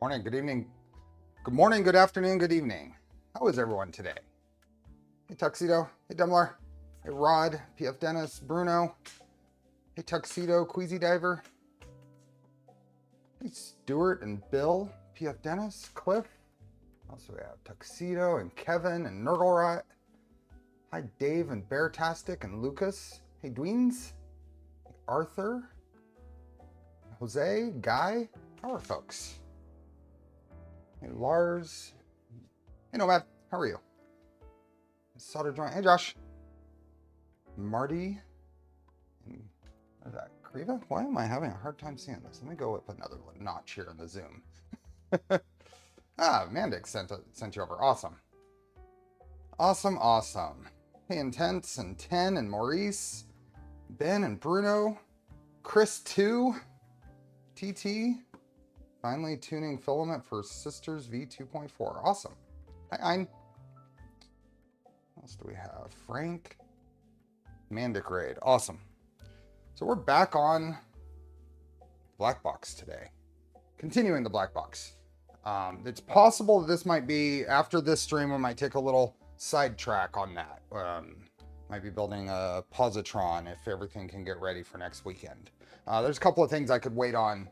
Morning, good evening, good morning, good afternoon, good evening. How is everyone today? Hey Tuxedo, hey Demlar, hey Rod, PF Dennis, Bruno, hey Tuxedo, Queasy Diver, hey Stuart and Bill, PF Dennis, Cliff. Also we have Tuxedo and Kevin and Nurglerot. Hi Dave and Beartastic and Lucas. Hey Dweens, hey, Arthur, Jose, Guy. How are folks? Hey Lars. Hey Nomad, how are you? Solder joint. Hey Josh. Marty. And what is that? Kriva? Why am I having a hard time seeing this? Let me go with another notch here in the zoom. Mandix sent you over. Awesome. Awesome, awesome. Hey Intense and 10 and Maurice. Ben and Bruno. Chris 2. TT. Finally tuning filament for Sisters V2.4. Awesome. Hi, Ein. What else do we have? Frank. Mandic Raid. Awesome. So we're back on Blackbox today. Continuing the Blackbox. It's possible that this might be, after this stream, we might take a little sidetrack on that. Might be building a positron if everything can get ready for next weekend. There's a couple of things I could wait on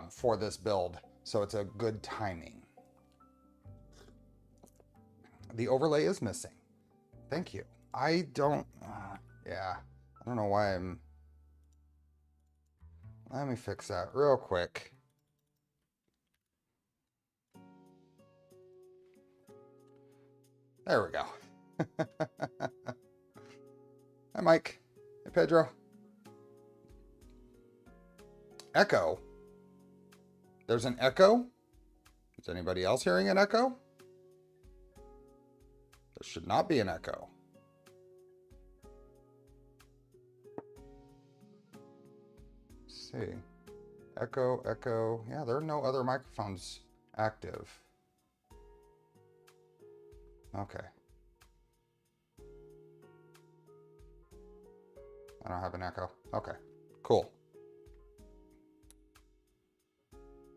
for this build, so it's a good timing. The overlay is missing. Thank you. I don't, yeah, I don't know why I'm, let me fix that real quick. There we go. Hi, Mike. Hey, Pedro. Echo. There's an echo. Is anybody else hearing an echo? There should not be an echo. Let's see. Echo, echo. Yeah, there are no other microphones active. Okay. I don't have an echo. Okay, cool.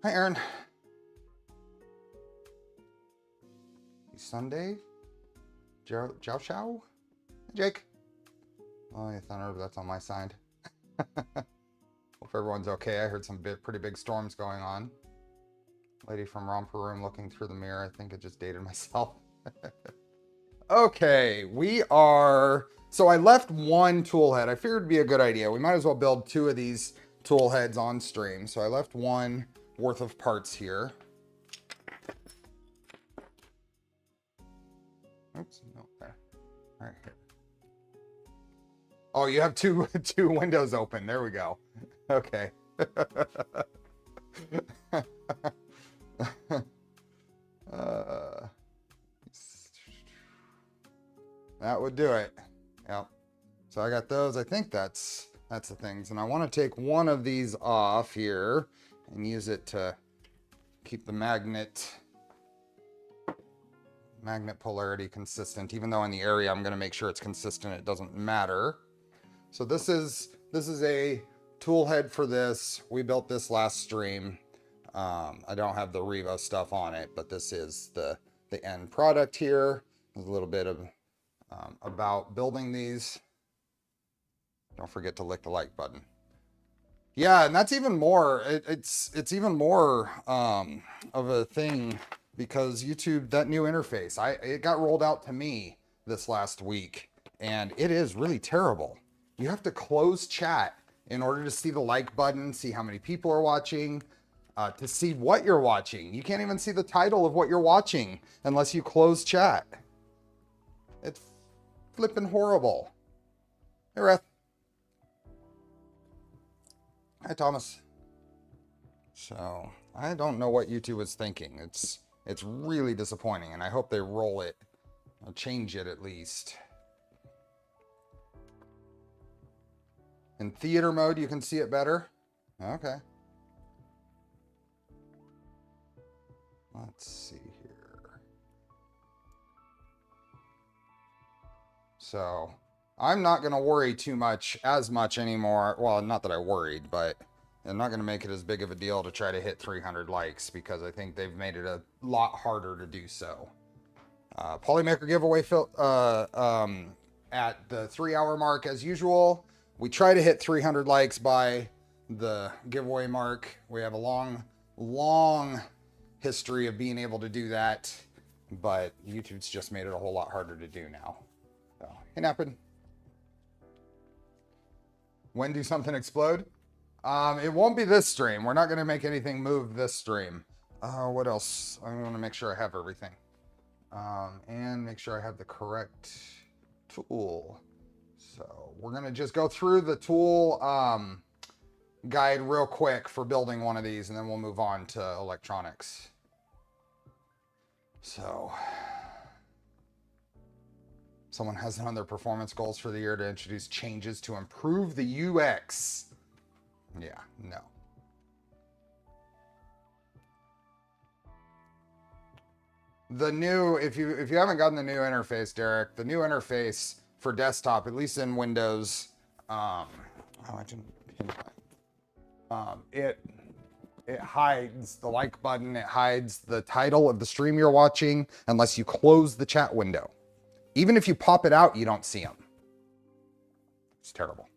Hi, Aaron. Sunday. Jiao Shao? Jake. Oh, yeah, thunder, that's on my side. Hope everyone's okay. I heard some pretty big storms going on. Lady from Romper Room looking through the mirror. I think I just dated myself. Okay, we are... So I left one tool head. I figured it'd be a good idea. We might as well build two of these tool heads on stream. So I left one worth of parts here. Oops, no, there. All right, here. Oh, you have two windows open. There we go. Okay. That would do it. Yep. So I got those. I think that's the things. And I want to take one of these off here and use it to keep the magnet polarity consistent. Even though in the area I'm going to make sure it's consistent, it doesn't matter. So this is a tool head for this. We built this last stream. I don't have the Revo stuff on it, but this is the end product here. There's a little bit of about building these. Don't forget to lick the like button. Yeah, and that's even more, it's even more of a thing because YouTube, that new interface, it got rolled out to me this last week, and it is really terrible. You have to close chat in order to see the like button, see how many people are watching, to see what you're watching. You can't even see the title of what you're watching unless you close chat. It's flipping horrible. Hey, Reth. Hi, Thomas. So I don't know what YouTube is thinking. It's really disappointing, and I hope they roll it or change it at least. In theater mode, you can see it better. Okay. Let's see here. So I'm not going to worry as much anymore. Well, not that I worried, but I'm not going to make it as big of a deal to try to hit 300 likes because I think they've made it a lot harder to do so. Polymaker giveaway at the 3-hour mark as usual. We try to hit 300 likes by the giveaway mark. We have a long history of being able to do that, but YouTube's just made it a whole lot harder to do now. So, it happened. When do something explode? It won't be this stream. We're not going to make anything move this stream. What else? I want to make sure I have everything. And make sure I have the correct tool. So we're going to just go through the tool guide real quick for building one of these, and then we'll move on to electronics. So someone has it on their performance goals for the year to introduce changes to improve the UX. Yeah, no. The new, if you haven't gotten the new interface, Derek, the new interface for desktop, at least in Windows, it hides the like button, it hides the title of the stream you're watching unless you close the chat window. Even if you pop it out, you don't see them. It's terrible.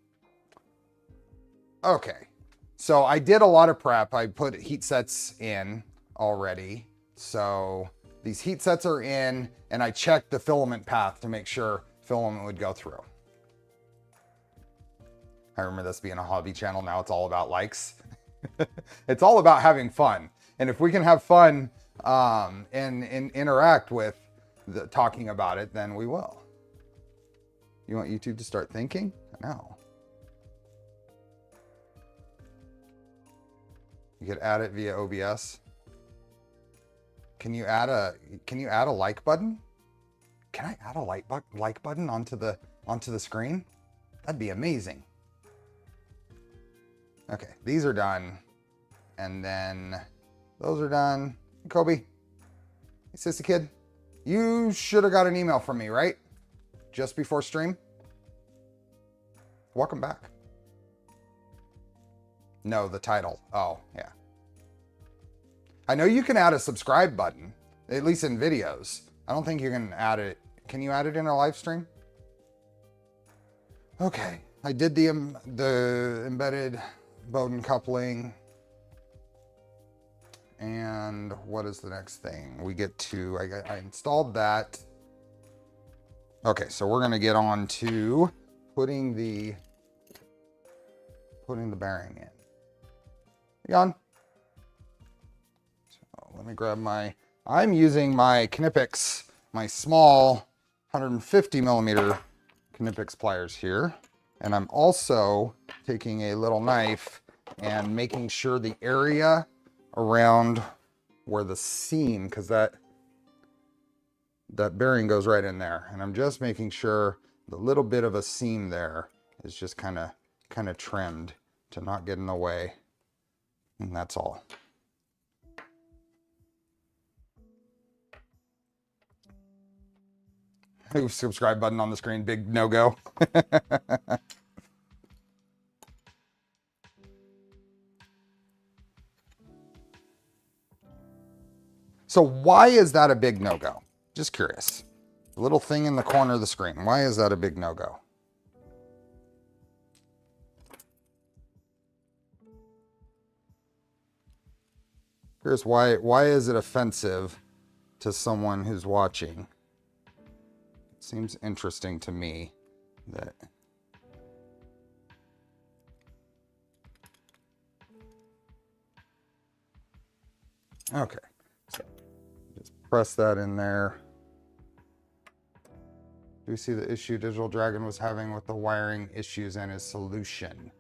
Okay, so I did a lot of prep. I put heat sets in already. So these heat sets are in, and I checked the filament path to make sure filament would go through. I remember this being a hobby channel. Now it's all about likes. It's all about having fun. And if we can have fun and interact with talking about it, then we will. You want YouTube to start thinking? No. You could add it via OBS. Can you add a like button? Can I add a like button onto the screen? That'd be amazing. Okay, these are done. And then those are done. Kobe, hey, sissy kid, you should have got an email from me, right? Just before stream. Welcome back. No, the title. Oh, yeah. I know you can add a subscribe button, at least in videos. I don't think you can add it. Can you add it in a live stream? Okay, I did the embedded Bowden coupling. And what is the next thing? We get to, I installed that. Okay, so we're gonna get on to putting the bearing in. You on? So let me grab I'm using my Knipex, my small 150 millimeter Knipex pliers here. And I'm also taking a little knife and making sure the area around where the seam, because that bearing goes right in there. And I'm just making sure the little bit of a seam there is just kind of trimmed to not get in the way. And that's all. Subscribe button on the screen, big no-go. So why is that a big no-go? Just curious. The little thing in the corner of the screen. Why is that a big no-go? Curious, why is it offensive to someone who's watching? It seems interesting to me that... Okay. Press that in there. Do we see the issue Digital Dragon was having with the wiring issues and his solution?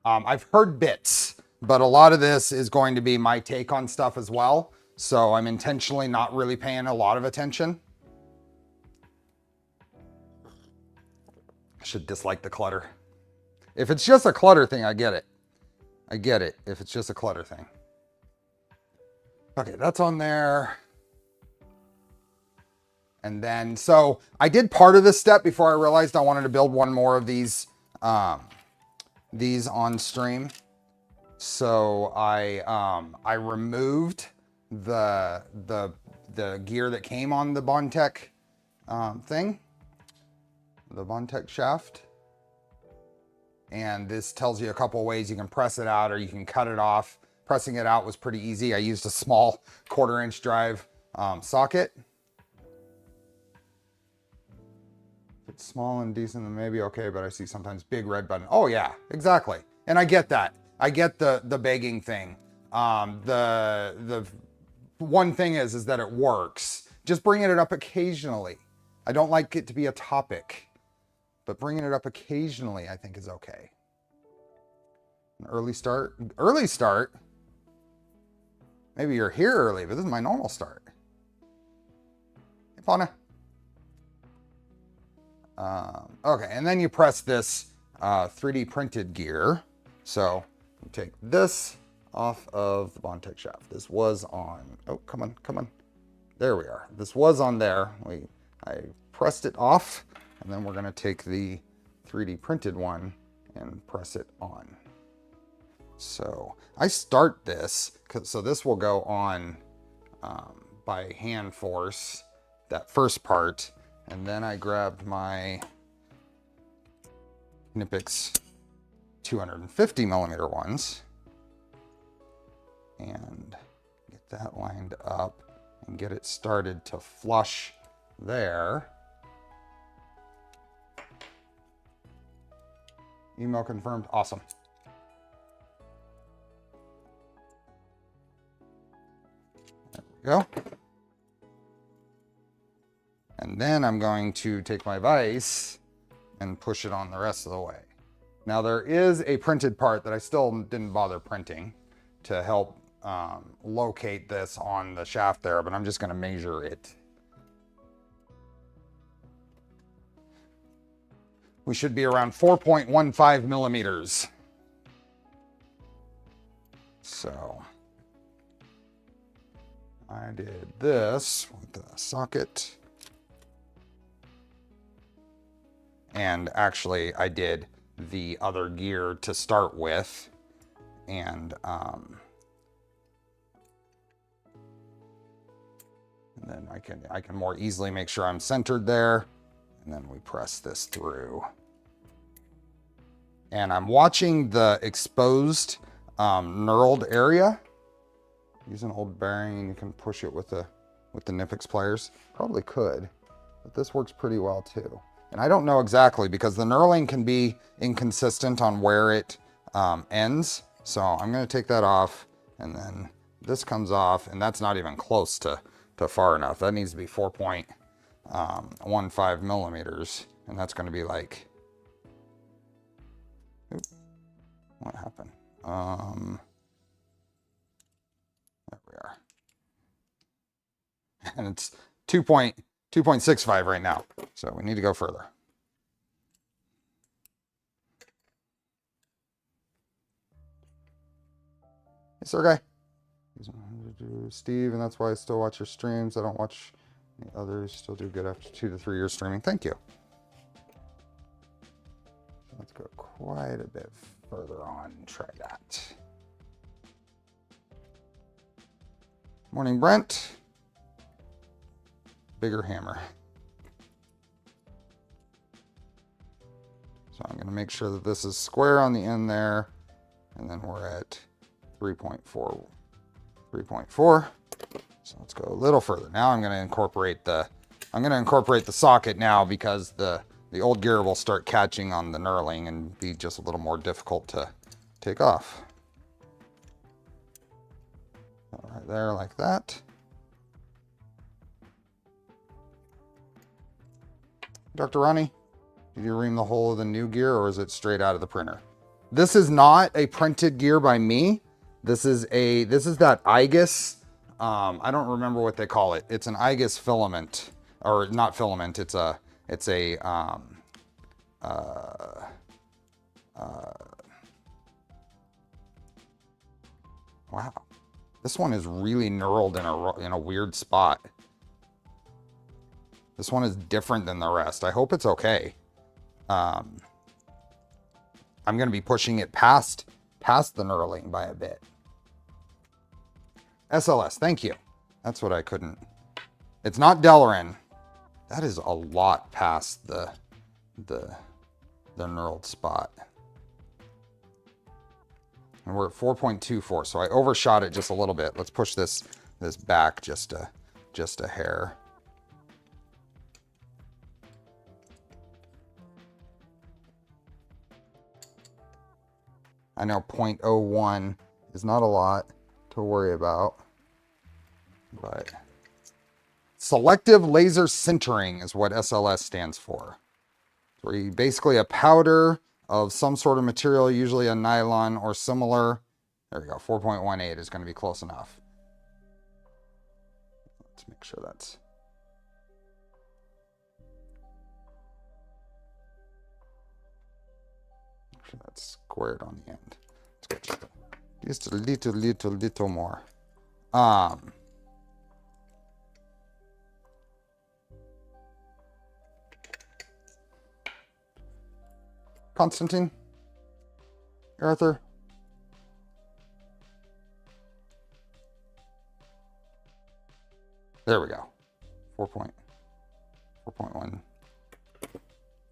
I've heard bits, but a lot of this is going to be my take on stuff as well. So I'm intentionally not really paying a lot of attention. I should dislike the clutter. If it's just a clutter thing, I get it. I get it if it's just a clutter thing. Okay, that's on there. And then, so I did part of this step before I realized I wanted to build one more of these on stream. So I removed the gear that came on the Bondtech thing, the Bondtech shaft. And this tells you a couple ways you can press it out or you can cut it off. Pressing it out was pretty easy. I used a small 1/4-inch drive socket. If it's small and decent, then maybe okay, but I see sometimes big red button. Oh yeah, exactly. And I get that. I get the begging thing. The one thing is that it works. Just bringing it up occasionally. I don't like it to be a topic, but bringing it up occasionally I think is okay. An early start. Early start? Maybe you're here early, but this is my normal start. Hey, Fauna. Okay, and then you press this 3D printed gear. So you take this off of the Bondtech shaft. This was on, oh, come on, come on. There we are. This was on there. I pressed it off, and then we're gonna take the 3D printed one and press it on. So I start this, so this will go on by hand force, that first part, and then I grabbed my Knipex 250 millimeter ones and get that lined up and get it started to flush there. Email confirmed. Awesome. There we go. And then I'm going to take my vise and push it on the rest of the way. Now there is a printed part that I still didn't bother printing to help locate this on the shaft there, but I'm just going to measure it. We should be around 4.15 millimeters. So I did this with the socket. And actually I did the other gear to start with. And then I can more easily make sure I'm centered there. And then we press this through. And I'm watching the exposed knurled area. Use an old bearing and you can push it with the Knipex pliers. Probably could, but this works pretty well too. And I don't know exactly because the knurling can be inconsistent on where it ends. So I'm gonna take that off and then this comes off and that's not even close to far enough. That needs to be 4.15 millimeters. And that's gonna be like, oops, what happened? There we are. And it's 2.65 right now. So we need to go further. Hey, Sergey. Steve, and that's why I still watch your streams. I don't watch any others. Still do good after 2 to 3 years streaming. Thank you. Let's go quite a bit further on and try that. Morning, Brent. Bigger hammer. So I'm going to make sure that this is square on the end there. And then we're at 3.4. 3.4. So let's go a little further. Now I'm going to incorporate the socket now because the old gear will start catching on the knurling and be just a little more difficult to take off. All right there like that. Dr. Ronnie, did you ream the whole of the new gear or is it straight out of the printer? This is not a printed gear by me. This is that IGUS. I don't remember what they call it. It's an IGUS filament, or not filament. It's a wow. This one is really knurled in a weird spot. This one is different than the rest. I hope it's okay. I'm going to be pushing it past past the knurling by a bit. SLS, thank you. That's what I couldn't. It's not Delrin. That is a lot past the knurled spot. And we're at 4.24, so I overshot it just a little bit. Let's push this back just a hair. I know 0.01 is not a lot to worry about, but selective laser sintering is what SLS stands for. Where you basically a powder of some sort of material, usually a nylon or similar. There we go, 4.18 is going to be close enough. Let's make sure that's... Make sure that's squared on the end. Let's go just a little more. Constantine? Arthur? There we go. 4.1.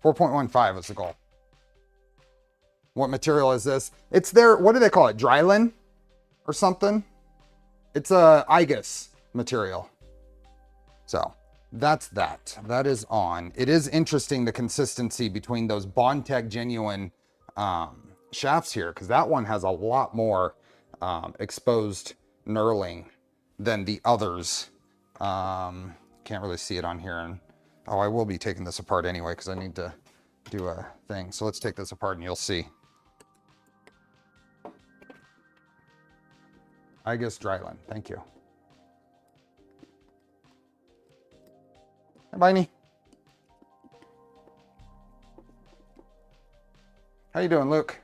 4.15 is the goal. What material is this? It's their, what do they call it? Drylin or something? It's a IGUS material. So that's that. That is on. It is interesting, the consistency between those Bondtech genuine shafts here, because that one has a lot more exposed knurling than the others. Can't really see it on here. And oh, I will be taking this apart anyway because I need to do a thing. So let's take this apart and you'll see. I guess Drylin. Thank you. Hi, Biney. How you doing, Luke?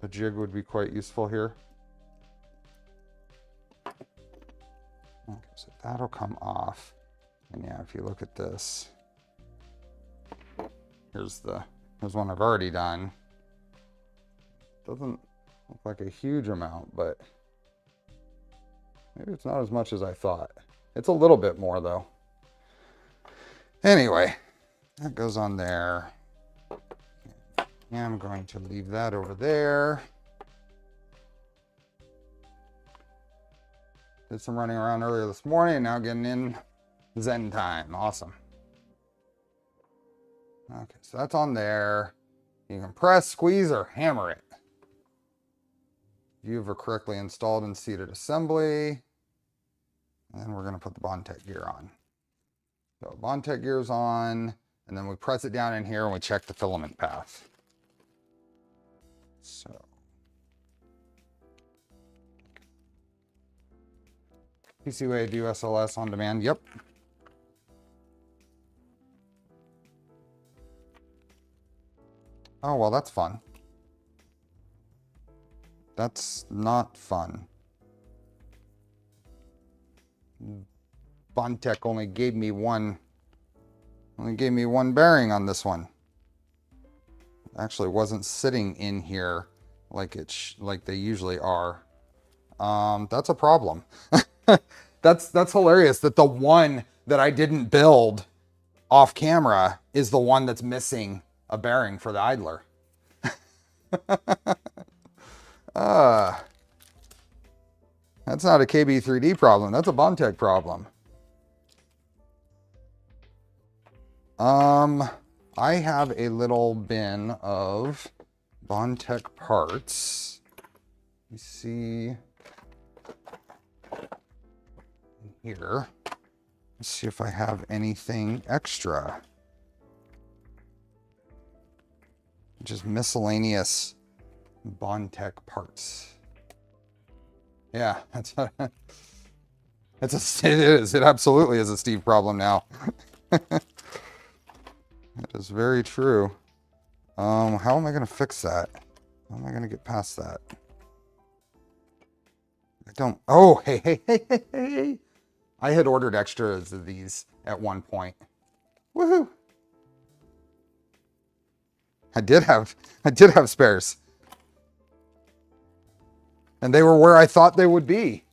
A jig would be quite useful here. Okay, so that'll come off. And yeah, if you look at this, here's one I've already done. Doesn't look like a huge amount, but maybe it's not as much as I thought. It's a little bit more though. Anyway, that goes on there. Yeah, I'm going to leave that over there. Did some running around earlier this morning, and now getting in Zen time. Awesome. Okay, so that's on there. You can press, squeeze, or hammer it. View of a correctly installed and seated assembly. And then we're going to put the Bondtech gear on. So Bondtech gear is on, and then we press it down in here and we check the filament path. So PCWay do SLS on demand. Yep. Oh, well, that's fun. That's not fun. Bondtech only gave me one bearing on this one. Actually wasn't sitting in here like like they usually are. That's a problem. That's hilarious that the one that I didn't build off camera is the one that's missing a bearing for the idler. That's not a KB3D problem. That's a Bondtech problem. I have a little bin of Bondtech parts. You see here. Let's see if I have anything extra. Just miscellaneous Bondtech parts. Yeah, that's it is. It absolutely is a Steve problem now. That is very true. How am I going to fix that? How am I going to get past that? I don't, oh, hey. I had ordered extras of these at one point. Woohoo. I did have spares. And they were where I thought they would be.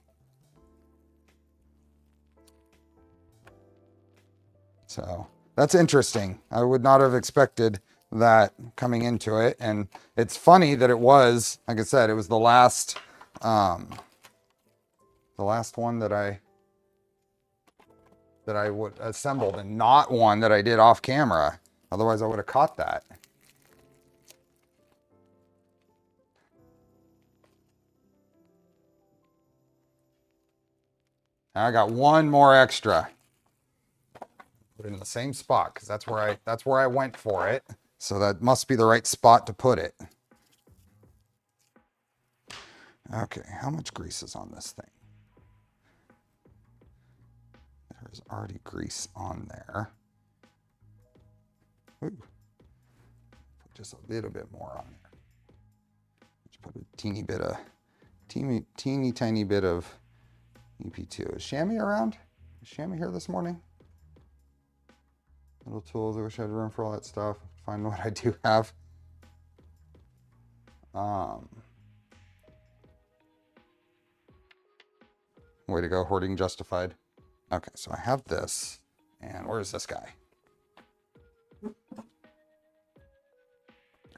So that's interesting. I would not have expected that coming into it. And it's funny that it was, like I said, it was the last one that I would assembled, and not one that I did off camera. Otherwise I would have caught that. I got one more extra. Put it in the same spot because that's where I went for it. So that must be the right spot to put it. Okay, how much grease is on this thing? There's already grease on there. Ooh. Put just a little bit more on there. Just put a teeny tiny bit of EP2. Is Shammy around? Is Shammy here this morning? Little tools. I wish I had room for all that stuff. Find what I do have. Way to go, hoarding justified. Okay, so I have this. And where's this guy?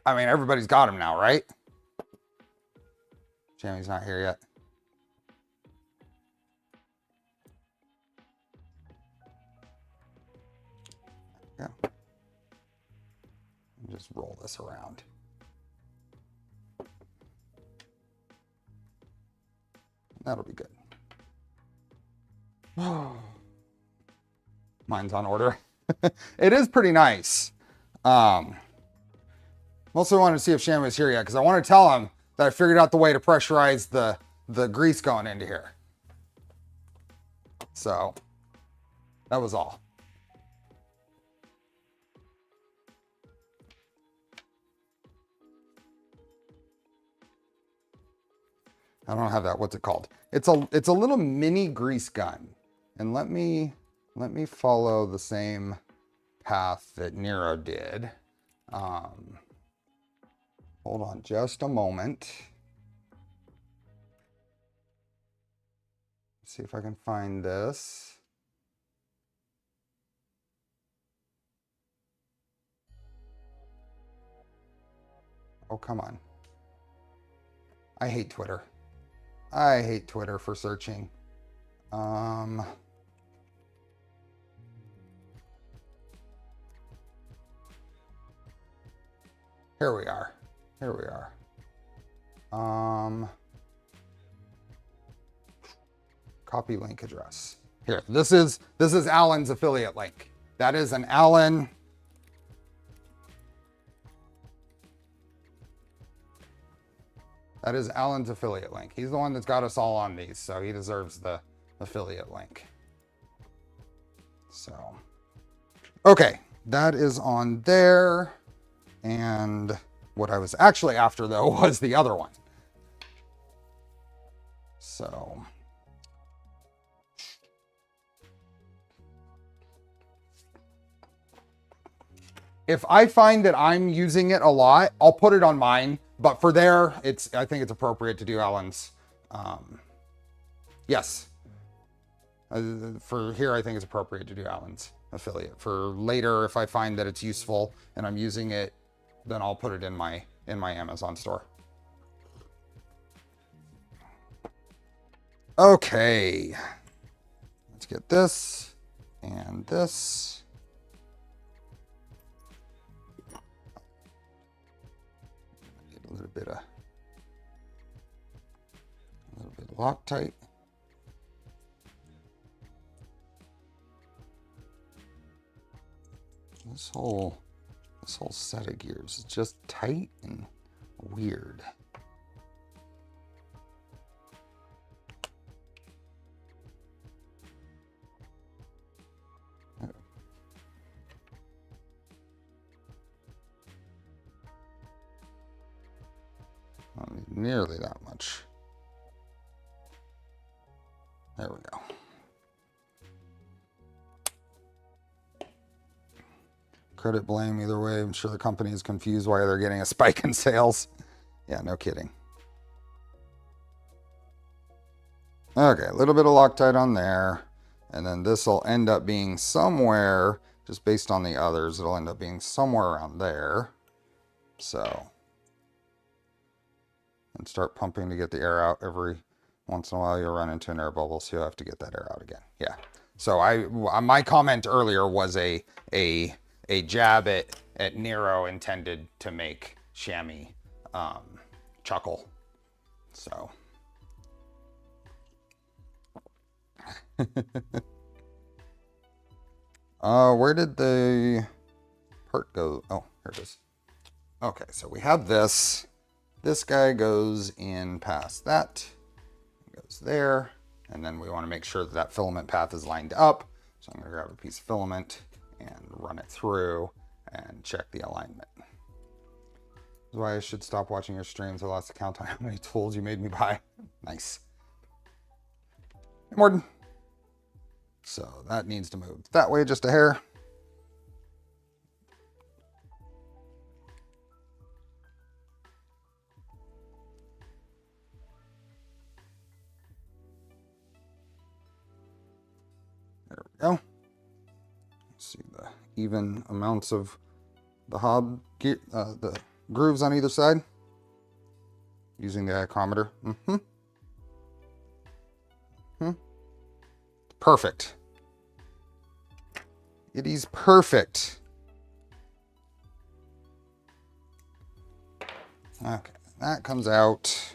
I mean, everybody's got him now, right? Shammy's not here yet. Yeah. Just roll this around. That'll be good. Mine's on order. It is pretty nice. Mostly wanted to see if Shammy was here yet because I want to tell him that I figured out the way to pressurize the grease going into here. So that was all. I don't have that. What's it called? It's a little mini grease gun. And let me follow the same path that Nero did. Hold on just a moment. Let's see if I can find this. Oh, come on. I hate Twitter. I hate Twitter for searching. Here we are. Here we are. Copy link address. Here, this is Alan's affiliate link. That is an Alan. That is Alan's affiliate link. He's the one that's got us all on these, so he deserves the affiliate link. So, okay, that is on there. And what I was actually after, though, was the other one. So, if I find that I'm using it a lot, I'll put it on mine. But for there, I think it's appropriate to do Alan's. Yes. For here, I think it's appropriate to do Alan's affiliate. For later, if I find that it's useful and I'm using it, then I'll put it in my Amazon store. Okay. Let's get this and this. A little bit of Loctite. This whole set of gears is just tight and weird. Not nearly that much. Credit, blame, either way. I'm sure the company is confused why they're getting a spike in sales. Yeah, no kidding. Okay, a little bit of Loctite on there. And then this will end up being somewhere, just based on the others, it'll end up being somewhere around there. So, and start pumping to get the air out. Every once in a while you'll run into an air bubble, so you'll have to get that air out again. Yeah. So my comment earlier was a jab at Nero intended to make Chamois chuckle. So. Where did the part go? Oh, here it is. Okay, so we have this. This guy goes in past that, goes there, and then we want to make sure that that filament path is lined up. So I'm going to grab a piece of filament and run it through and check the alignment. That's why I should stop watching your streams. I lost count on how many tools you made me buy. Nice. Hey, Morton. So that needs to move that way just a hair. There we go. See the even amounts of the hob gear, the grooves on either side using the iconometer. Perfect. It is perfect. Okay, that comes out.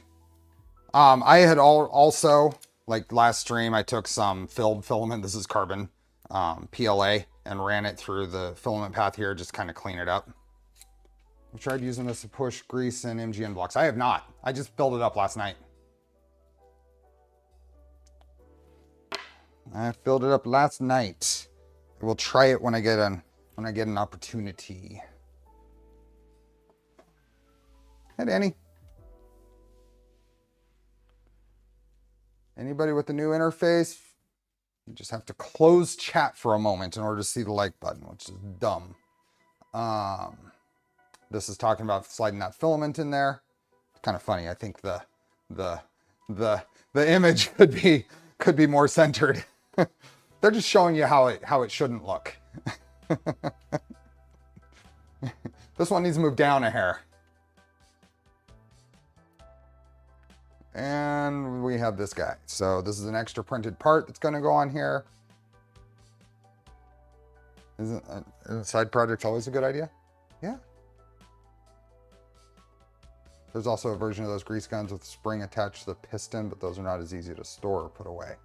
I had also, like last stream, I took some filled filament. This is carbon PLA and ran it through the filament path here, just kind of clean it up. I've tried using this to push grease and MGN blocks. I have not. I just filled it up last night. I filled it up last night. We'll try it when I get an opportunity. Hey, Danny. Anybody with the new interface? You just have to close chat for a moment in order to see the like button, which is dumb. This is talking about sliding that filament in there. It's kind of funny. I think the image could be more centered. They're just showing you how it shouldn't look. This one needs to move down a hair. And we have this guy. So this is an extra printed part that's going to go on here. Isn't a side project always a good idea? Yeah. There's also a version of those grease guns with spring attached to the piston, but those are not as easy to store or put away.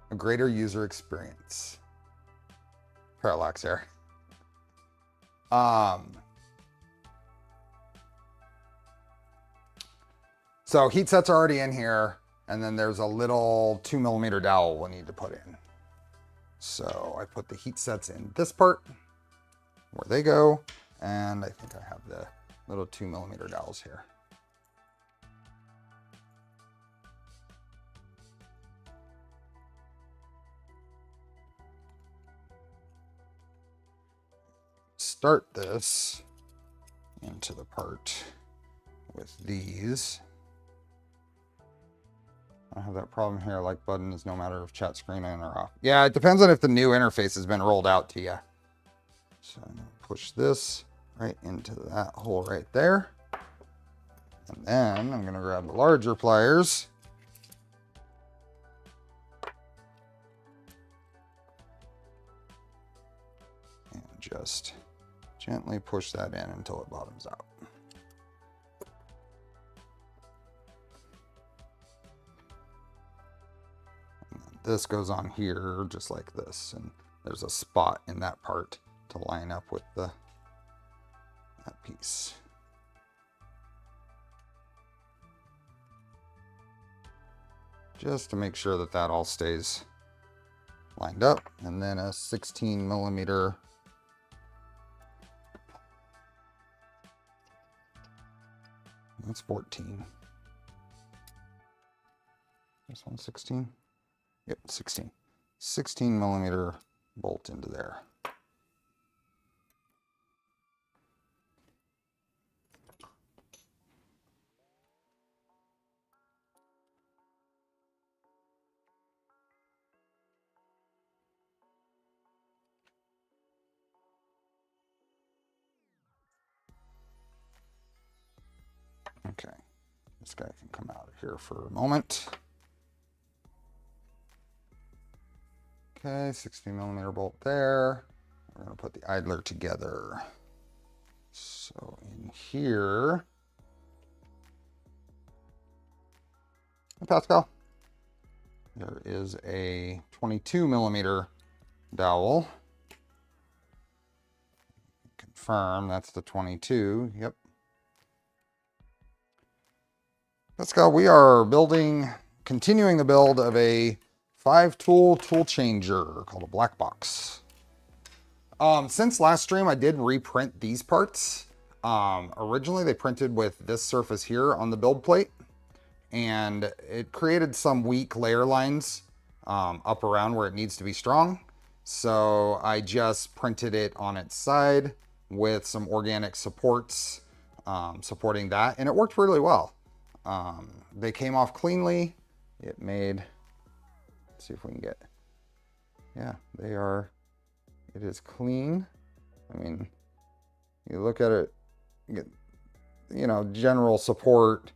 A greater user experience. Parallax here. So heat sets are already in here, and then there's a little 2mm dowel we'll need to put in. So I put the heat sets in this part where they go, and I think I have the little 2mm dowels here. Start this into the part with these. I have that problem here, like button is no matter if chat screen on or off. Yeah, it depends on if the new interface has been rolled out to you. So I'm gonna push this right into that hole right there. And then I'm gonna grab the larger pliers. And just gently push that in until it bottoms out. This goes on here just like this, and there's a spot in that part to line up with that piece. Just to make sure that that all stays lined up, and then a 16mm that's 14. This one's 16. Yep, 16. 16mm bolt into there. Okay, this guy can come out of here for a moment. Okay, 60mm bolt there. We're going to put the idler together. So in here, hey Pascal, there is a 22mm dowel. Confirm that's the 22. Yep. Pascal, we are continuing the build of a 5-tool tool changer called a Blackbox. Since last stream, I did reprint these parts. Originally, they printed with this surface here on the build plate, and it created some weak layer lines up around where it needs to be strong. So I just printed it on its side with some organic supports supporting that, and it worked really well. They came off cleanly. It made, let's see if we can get, yeah, they are, it is clean. I mean, you look at it, you know, general support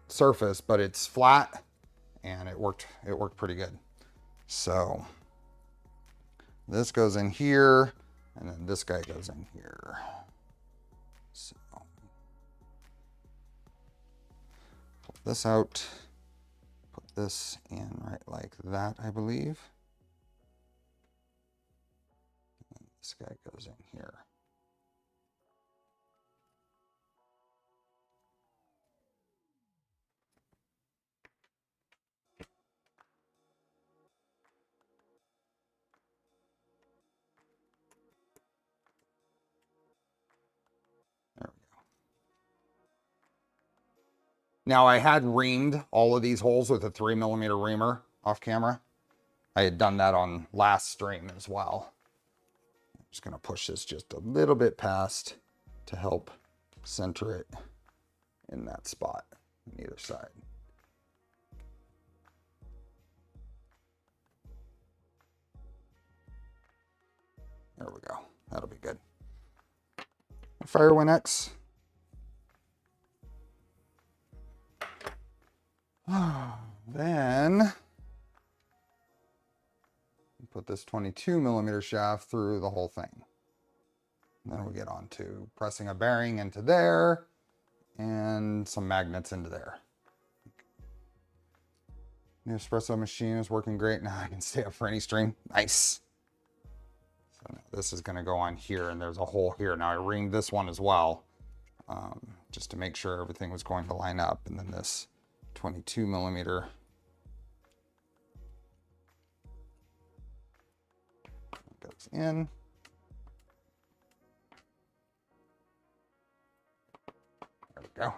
surface, but it's flat and it worked pretty good. So this goes in here and then this guy goes in here. So pull this out, put this in right like that, I believe. And this guy goes in here. Now I had reamed all of these holes with a 3mm reamer off camera. I had done that on last stream as well. I'm just gonna push this just a little bit past to help center it in that spot on either side. There we go, that'll be good. Fire WinX. Then put this 22mm shaft through the whole thing. Then we get on to pressing a bearing into there and some magnets into there. The espresso machine is working great. Now I can stay up for any stream. Nice. So now this is going to go on here, and there's a hole here. Now I reamed this one as well, just to make sure everything was going to line up. And then this 22mm goes in. There we go.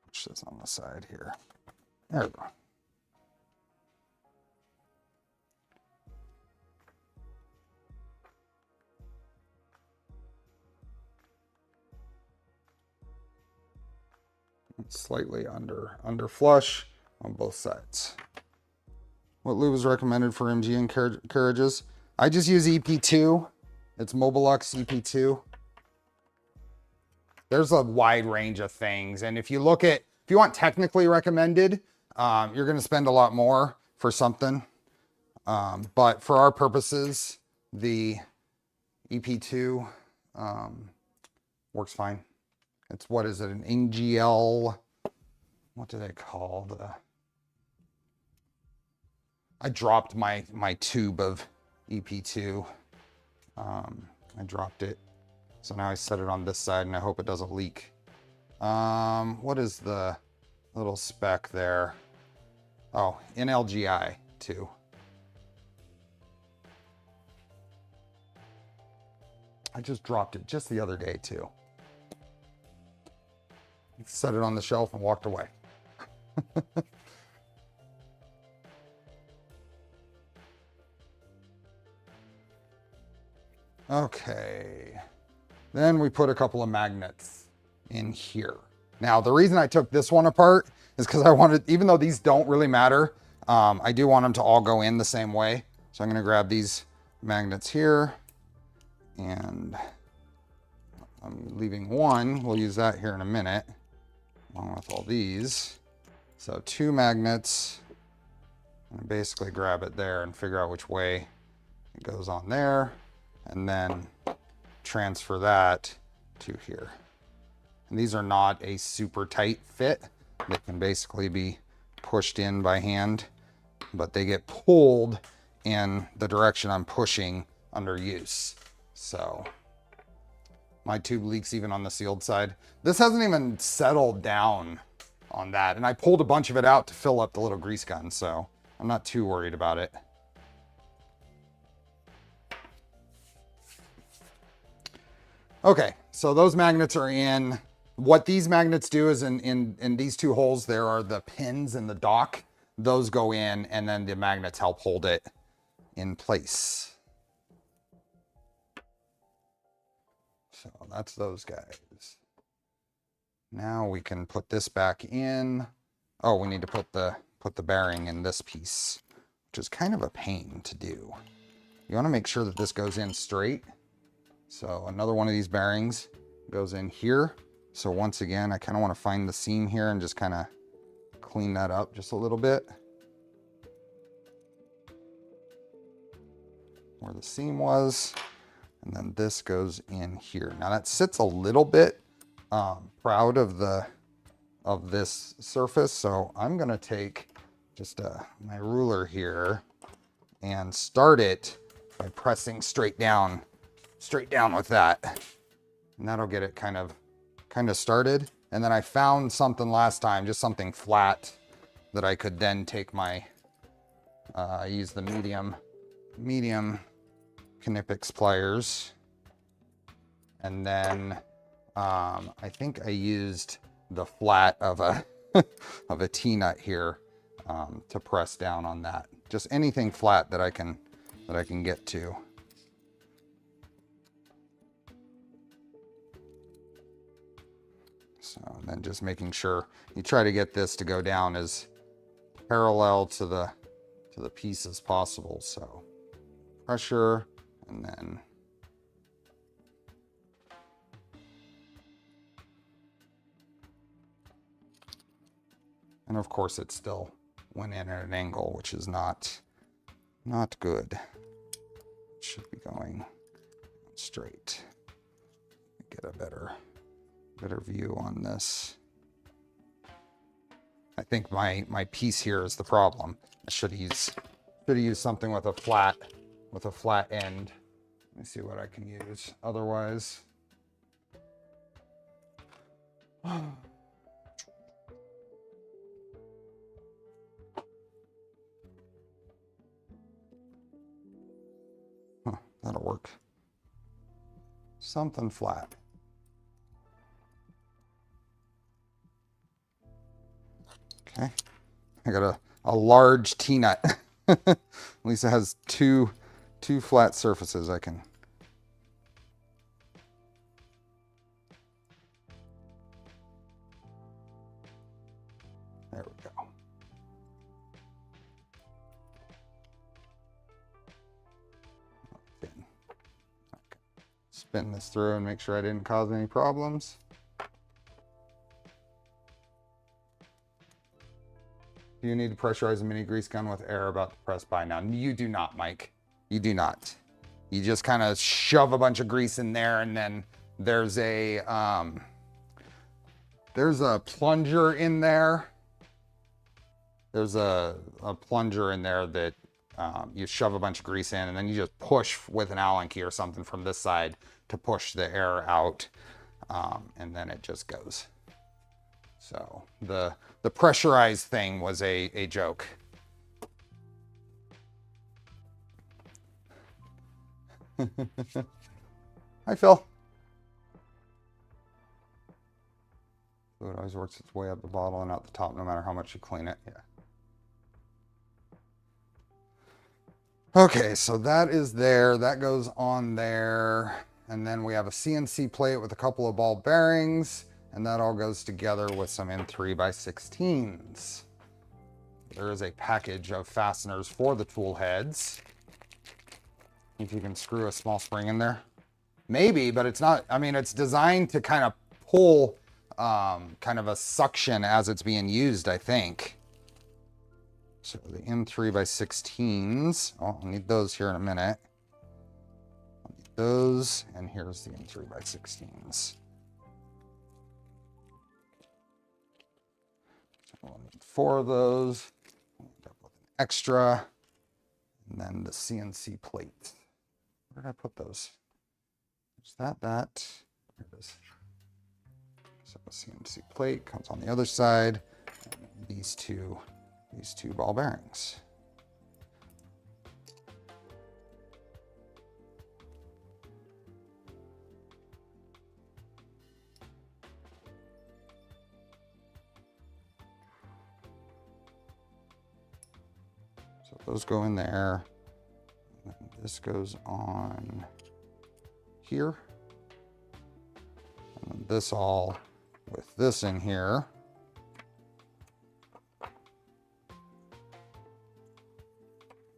Push this on the side here. There we go. Slightly under flush on both sides. What lube is recommended for MGN carriages? I just use EP2. It's Mobilux EP2. There's a wide range of things, and if you want technically recommended, you're going to spend a lot more for something. But for our purposes, the EP2 works fine. It's, what is it, an NGL, what do they call the, I dropped my tube of EP2. I dropped it. So now I set it on this side and I hope it doesn't leak. What is the little spec there? Oh, NLGI 2. I just dropped it just the other day too. Set it on the shelf and walked away. Okay. Then we put a couple of magnets in here. Now, the reason I took this one apart is because I wanted, even though these don't really matter, I do want them to all go in the same way. So I'm going to grab these magnets here, and I'm leaving one. We'll use that here in a minute, along with all these. So 2 magnets, and basically grab it there and figure out which way it goes on there, and then transfer that to here. And these are not a super tight fit. They can basically be pushed in by hand, but they get pulled in the direction I'm pushing under use. So my tube leaks even on the sealed side. This hasn't even settled down on that. And I pulled a bunch of it out to fill up the little grease gun, so I'm not too worried about it. Okay, so those magnets are in. What these magnets do is in these 2 holes, there are the pins in the dock. Those go in, and then the magnets help hold it in place. So that's those guys. Now we can put this back in. Oh, we need to put the bearing in this piece, which is kind of a pain to do. You want to make sure that this goes in straight. So another one of these bearings goes in here. So once again, I kind of want to find the seam here and just kind of clean that up just a little bit. Where the seam was. And then this goes in here. Now that sits a little bit proud of this surface. So I'm going to take just my ruler here and start it by pressing straight down with that. And that'll get it kind of started. And then I found something last time, just something flat that I could then take my, I use the medium Knipex pliers. And then I think I used the flat of a of a T-nut here to press down on that. Just anything flat that I can get to. So then just making sure you try to get this to go down as parallel to the piece as possible. So pressure, and then of course it still went in at an angle, which is not good. It should be going straight. Get a better view on this. I think my piece here is the problem. I should have used something with a flat end. Let me see what I can use otherwise. That'll work. Something flat. Okay, I got a large T-nut. At least it has two flat surfaces I can. There we go. Okay. Spin this through and make sure I didn't cause any problems. Do you need to pressurize a mini grease gun with air about to press by? Now, you do not, Mike. You do not. You just kind of shove a bunch of grease in there, and then there's a plunger in there. There's a plunger in there that you shove a bunch of grease in, and then you just push with an Allen key or something from this side to push the air out, and then it just goes. So the pressurized thing was a joke. Hi, Phil. Fluid always works its way up the bottle and out the top, no matter how much you clean it. Yeah. Okay, so that is there. That goes on there. And then we have a CNC plate with a couple of ball bearings, and that all goes together with some M3x16s. There is a package of fasteners for the tool heads. If you can screw a small spring in there. Maybe, but it's not, I mean, it's designed to kind of pull kind of a suction as it's being used, I think. So the M3x16s, oh, I'll need those here in a minute. I'll need those, and here's the M3x16s. So we'll need 4 of those. We'll end up with an extra, and then the CNC plate. Where did I put those? There's that. Here it is. So a CNC plate comes on the other side. And these two ball bearings. So those go in there. And this goes on here. And then this all with this in here.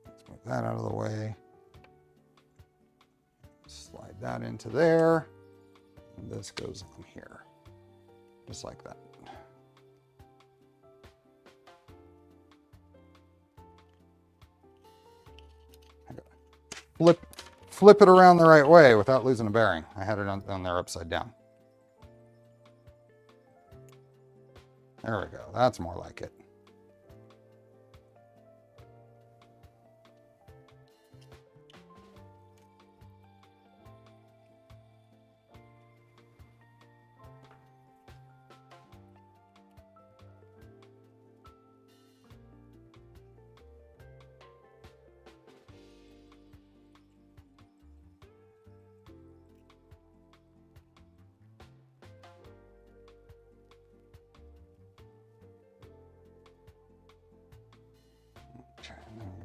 Let's move that out of the way. Slide that into there. And this goes on here. Just like that. Flip it around the right way without losing a bearing. I had it on there upside down. There we go. That's more like it.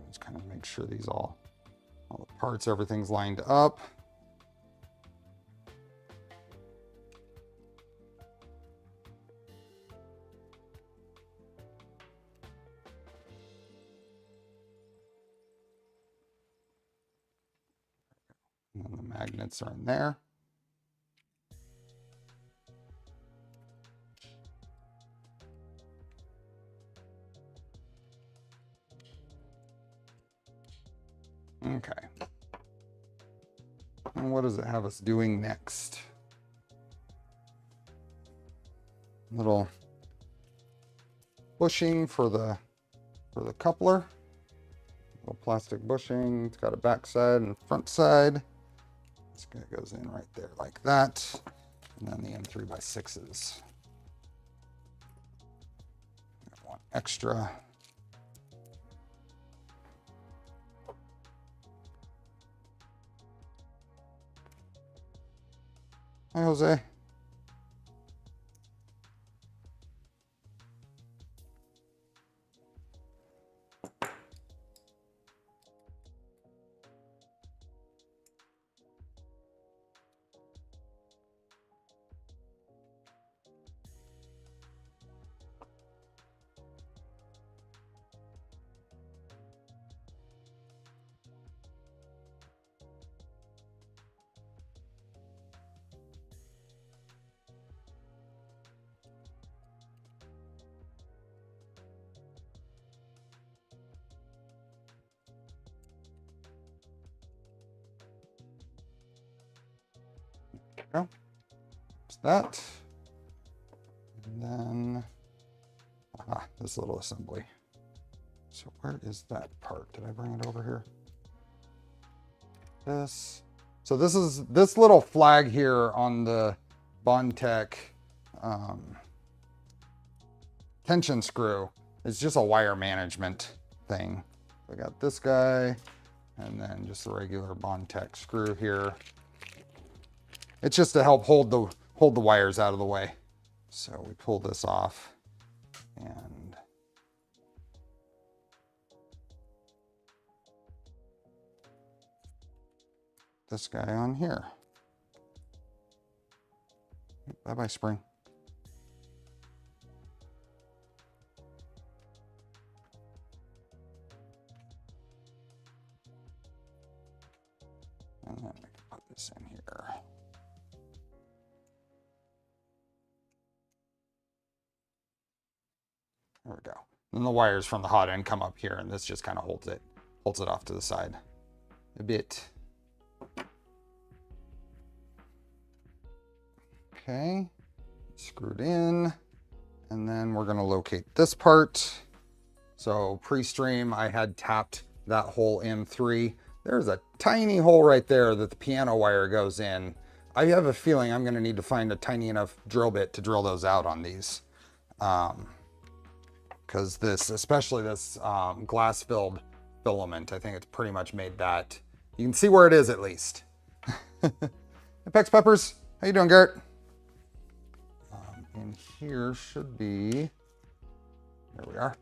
Just kind of make sure these all the parts, everything's lined up. And then the magnets are in there. Okay. And what does it have us doing next? Little bushing for the coupler. Little plastic bushing. It's got a back side and front side. This guy goes in right there like that. And then the M3x6s. Got one extra. Hi, Jose. Go. There's that. And then this little assembly. So where is that part? Did I bring it over here? This. So this is this little flag here on the Bondtech tension screw. It's just a wire management thing. I got this guy and then just a regular Bondtech screw here. It's just to help hold the wires out of the way. So we pull this off and this guy on here. Bye-bye, spring. And then we can put this in here. There we go. Then the wires from the hot end come up here, and this just kind of holds it off to the side a bit. Okay, screwed in, and then we're going to locate this part. So pre-stream, I had tapped that hole M3. There's a tiny hole right there that the piano wire goes in. I have a feeling I'm going to need to find a tiny enough drill bit to drill those out on these. Because this, especially this glass-filled filament, I think it's pretty much made that. You can see where it is at least. Apex Peppers, how you doing, Garrett? In here should be, there we are.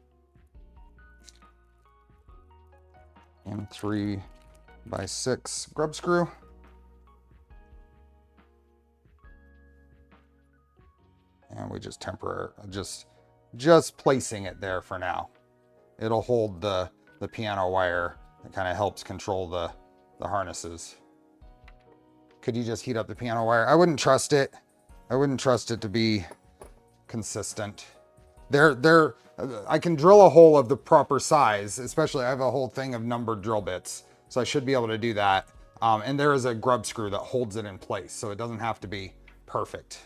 M3x6 grub screw. And we just just placing it there for now. It'll hold the piano wire. It kind of helps control the harnesses. Could you just heat up the piano wire? I wouldn't trust it. I wouldn't trust it to be consistent. I can drill a hole of the proper size, especially I have a whole thing of numbered drill bits. So I should be able to do that. And there is a grub screw that holds it in place. So it doesn't have to be perfect.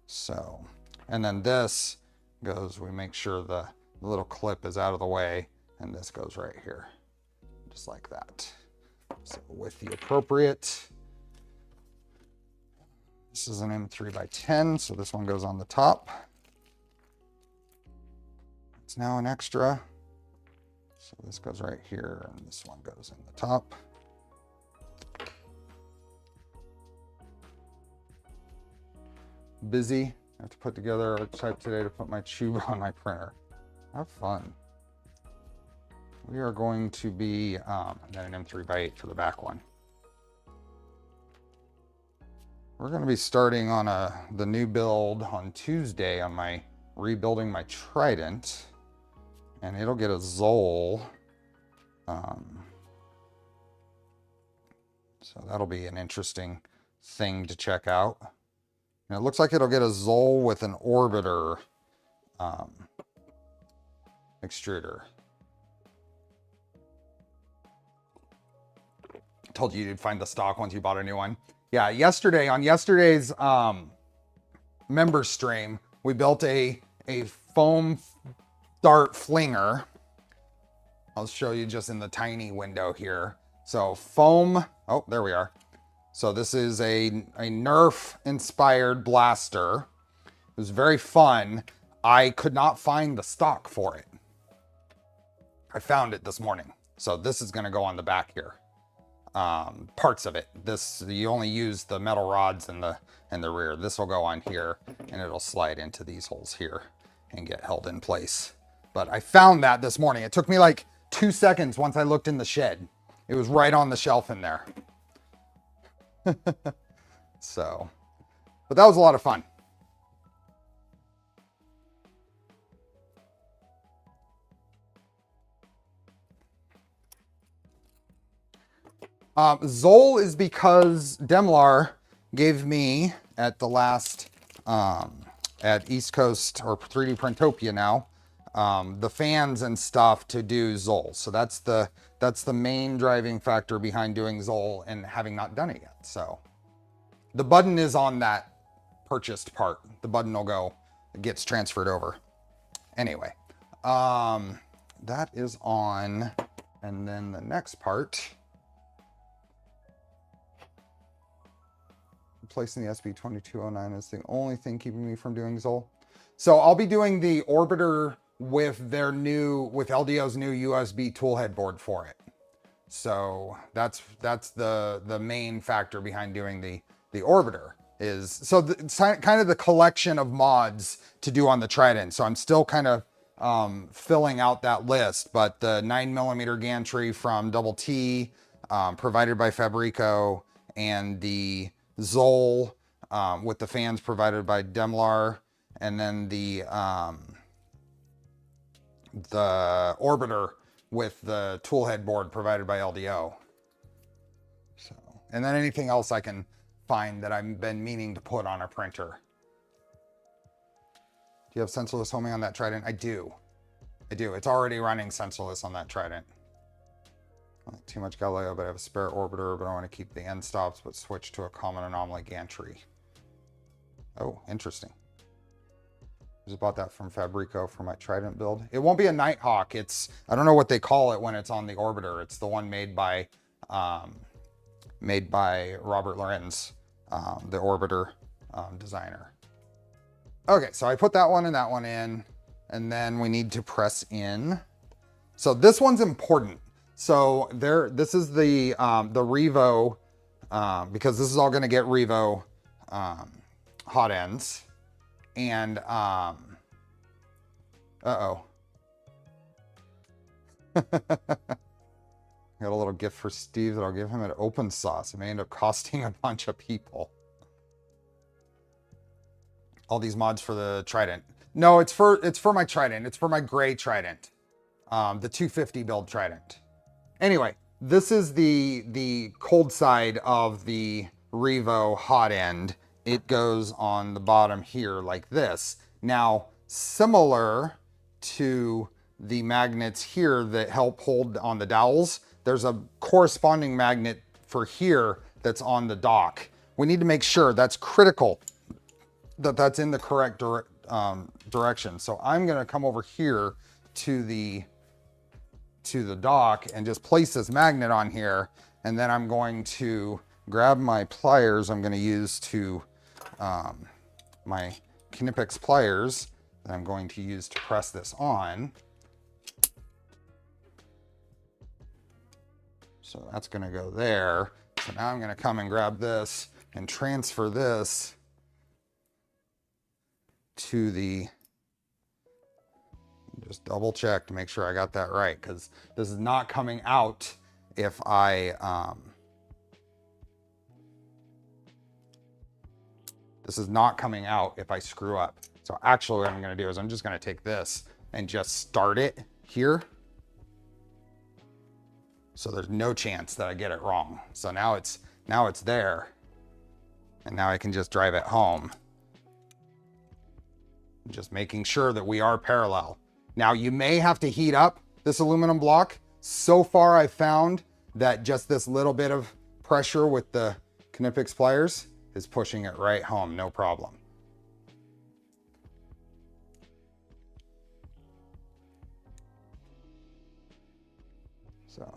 So, and then this goes, we make sure the little clip is out of the way, and this goes right here, just like that. So with the appropriate, this is an M3x10, so this one goes on the top. It's now an extra. So this goes right here, and this one goes in the top. Busy. I have to put together a type today to put my tube on my printer. Have fun. We are going to be, and then an M3x8 for the back one. We're going to be starting on the new build on Tuesday on rebuilding my Trident, and it'll get a Zoll. So that'll be an interesting thing to check out. And it looks like it'll get a Zoll with an orbiter extruder. I told you you'd find the stock once you bought a new one. Yeah, on yesterday's member stream, we built a foam dart flinger. I'll show you just in the tiny window here. So foam, oh, there we are. So this is a Nerf inspired blaster. It was very fun. I could not find the stock for it. I found it this morning. So this is gonna go on the back here. Parts of it. This, you only use the metal rods in the rear. This will go on here and it'll slide into these holes here and get held in place. But I found that this morning. It took me like 2 seconds once I looked in the shed. It was right on the shelf in there. So, but that was a lot of fun. Zoll is because Demlar gave me at the last, at East Coast or 3D Printopia now, the fans and stuff to do Zoll. So that's the main driving factor behind doing Zoll and having not done it yet. So the button is on that purchased part. The button will go, it gets transferred over. Anyway, that is on. And then the next part, placing the SB2209 is the only thing keeping me from doing Zoll. So I'll be doing the orbiter with LDO's new USB toolhead board for it. So that's the main factor behind doing the orbiter is, so it's kind of the collection of mods to do on the Trident. So I'm still kind of filling out that list, but the 9mm gantry from Double T, provided by Fabrico, and the Zoll with the fans provided by Demlar, and then the orbiter with the toolhead board provided by LDO. So, and then anything else I can find that I've been meaning to put on a printer. Do you have sensorless homing on that Trident? I do. It's already running sensorless on that Trident. Not too much Galileo, but I have a spare orbiter, but I want to keep the end stops, but switch to a common anomaly gantry. Oh, interesting. Just bought that from Fabrico for my Trident build. It won't be a Nighthawk. It's, I don't know what they call it when it's on the orbiter. It's the one made by Robert Lorenz, the orbiter designer. Okay, so I put that one and that one in, and then we need to press in. So this one's important. So this is the Revo, because this is all going to get Revo hot ends. And, uh-oh. Got a little gift for Steve that I'll give him at Open Sauce. It may end up costing a bunch of people. All these mods for the Trident. No, it's for my Trident. It's for my gray Trident. The 250 build Trident. Anyway, this is the cold side of the Revo hot end. It goes on the bottom here like this. Now, similar to the magnets here that help hold on the dowels, there's a corresponding magnet for here that's on the dock. We need to make sure, that's critical, that that's in the correct direction. So I'm gonna come over here to the dock and just place this magnet on here. And then I'm going to grab my pliers I'm gonna use to, my Knipex pliers that I'm going to use to press this on. So that's going to go there. So now I'm going to come and grab this and transfer this to the, just double check to make sure I got that right, because this is not coming out if I, this is not coming out if I screw up. So actually what I'm going to do is I'm just going to take this and just start it here. So there's no chance that I get it wrong. So now it's there. And now I can just drive it home. Just making sure that we are parallel. Now you may have to heat up this aluminum block. So far I've found that just this little bit of pressure with the Knipex pliers is pushing it right home, no problem. So,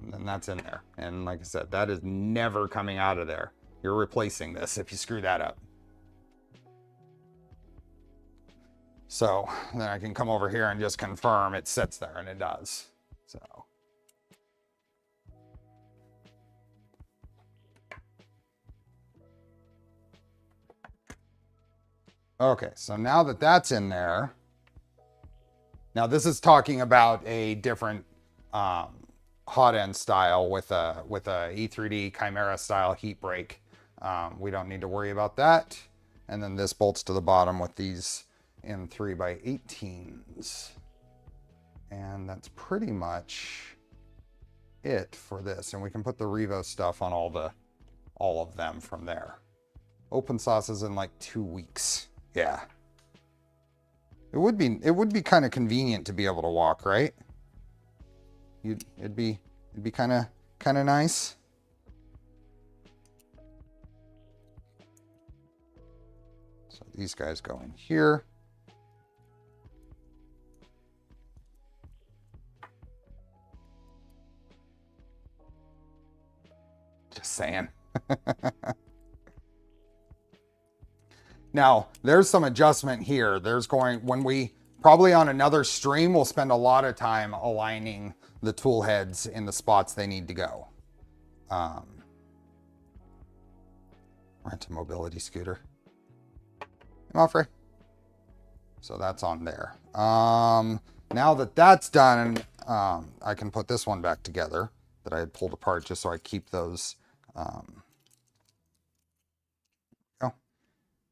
and then that's in there. And like I said, that is never coming out of there. You're replacing this if you screw that up. So then I can come over here and just confirm it sits there, and it does. So. Okay, so now that that's in there, now this is talking about a different hot end style with a E3D Chimera style heat break. We don't need to worry about that. And then this bolts to the bottom with these in 3x18s. And that's pretty much it for this. And we can put the Revo stuff on all of them from there. Open sauce is in like 2 weeks. Yeah. It would be kind of convenient to be able to walk, right? It'd be kind of nice. So these guys go in here. Just saying. Now, there's some adjustment here. There's going, when we probably on another stream, we'll spend a lot of time aligning the tool heads in the spots they need to go. Rent a mobility scooter. Come on, Frey. So that's on there. Now that that's done, I can put this one back together that I had pulled apart just so I keep those.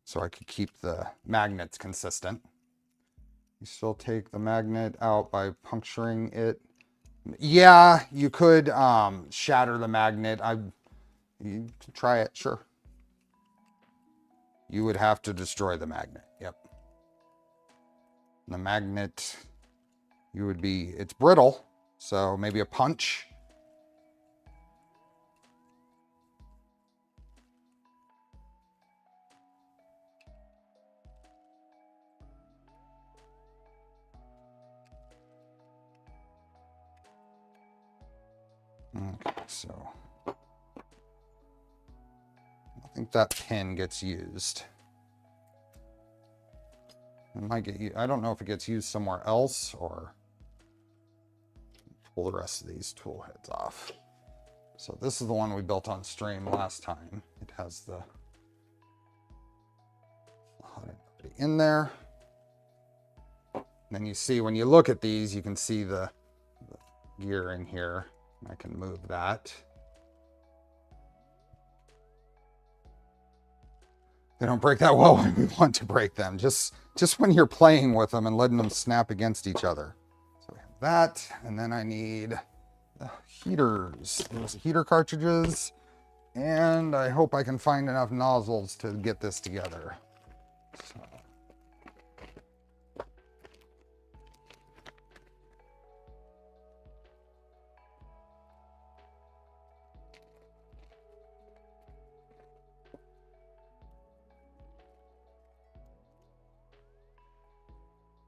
So I could keep the magnets consistent. You still take the magnet out by puncturing it. Yeah, you could shatter the magnet. You can try it, sure. You would have to destroy the magnet, yep. The magnet, it's brittle, so maybe a punch. Okay, so I think that pin gets used. It might get used. I don't know if it gets used somewhere else or pull the rest of these tool heads off. So this is the one we built on stream last time. It has the Hotend already in there. And then you see when you look at these, you can see the gear in here. I can move that. They don't break that well when we want to break them. Just when you're playing with them and letting them snap against each other. So we have that, and then I need the heaters. There's heater cartridges, and I hope I can find enough nozzles to get this together. So.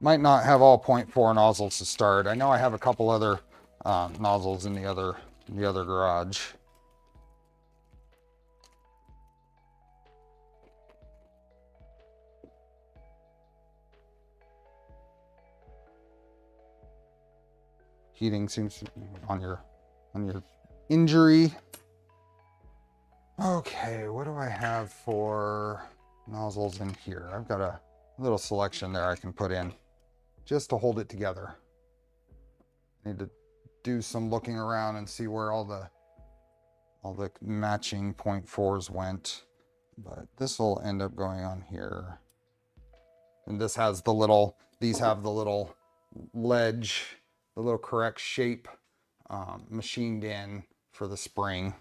Might not have all 0.4 nozzles to start. I know I have a couple other nozzles in the other garage. Heating seems to be on your injury. Okay, what do I have for nozzles in here? I've got a little selection there I can put in just to hold it together. Need to do some looking around and see where all the matching 0.4s went, but this will end up going on here. And this has the little, these have the little ledge, the little correct shape machined in for the spring.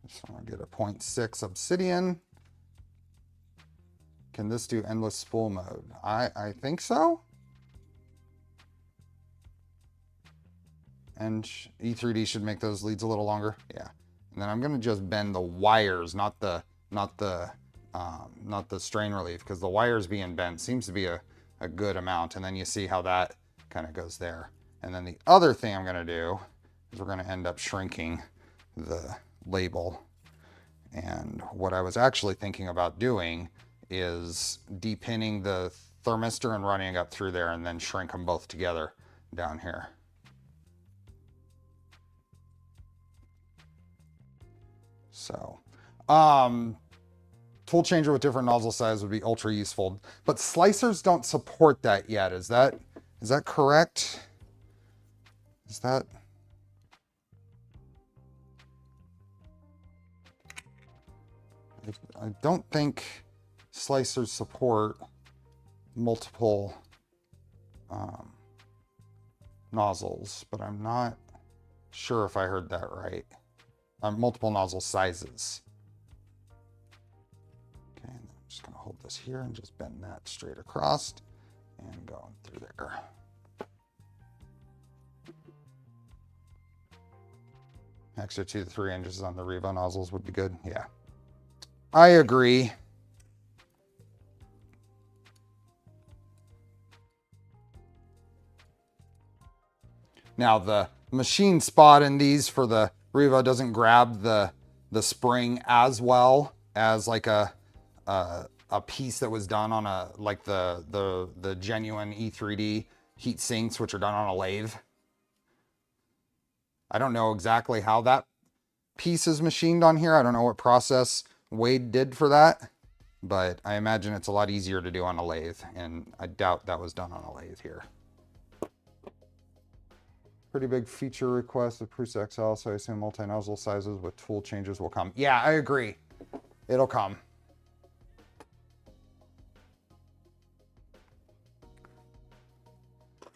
So I'll get a 0.6 obsidian. Can this do endless spool mode? I think so. And E3D should make those leads a little longer. Yeah. And then I'm gonna just bend the wires, not the strain relief, because the wires being bent seems to be a good amount. And then you see how that kind of goes there. And then the other thing I'm gonna do is we're gonna end up shrinking the label. And what I was actually thinking about doing is depinning the thermistor and running it up through there and then shrink them both together down here. So, tool changer with different nozzle size would be ultra useful, but slicers don't support that yet. Is that correct? Is that? I don't think slicers support multiple nozzles, but I'm not sure if I heard that right. Multiple nozzle sizes. Okay, and I'm just going to hold this here and just bend that straight across and going through there. Extra 2 to 3 inches on the Revo nozzles would be good. Yeah, I agree. Now the machine spot in these for the Revo doesn't grab the spring as well as like a a piece that was done on a, like the genuine E3D heat sinks, which are done on a lathe. I don't know exactly how that piece is machined on here. I don't know what process Wade did for that, but I imagine it's a lot easier to do on a lathe, and I doubt that was done on a lathe here. Pretty big feature request of Prusa XL, so I assume multi-nozzle sizes with tool changes will come. Yeah, I agree. It'll come.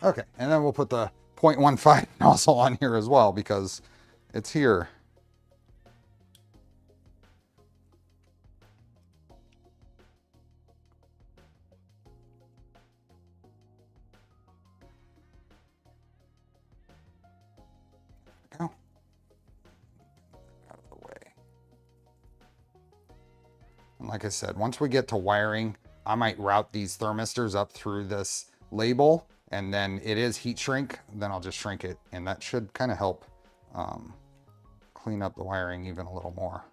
Okay, and then we'll put the 0.15 nozzle on here as well because it's here. Go. Out of the way. And like I said, once we get to wiring, I might route these thermistors up through this label, and then it is heat shrink, then I'll just shrink it, and that should kind of help clean up the wiring even a little more.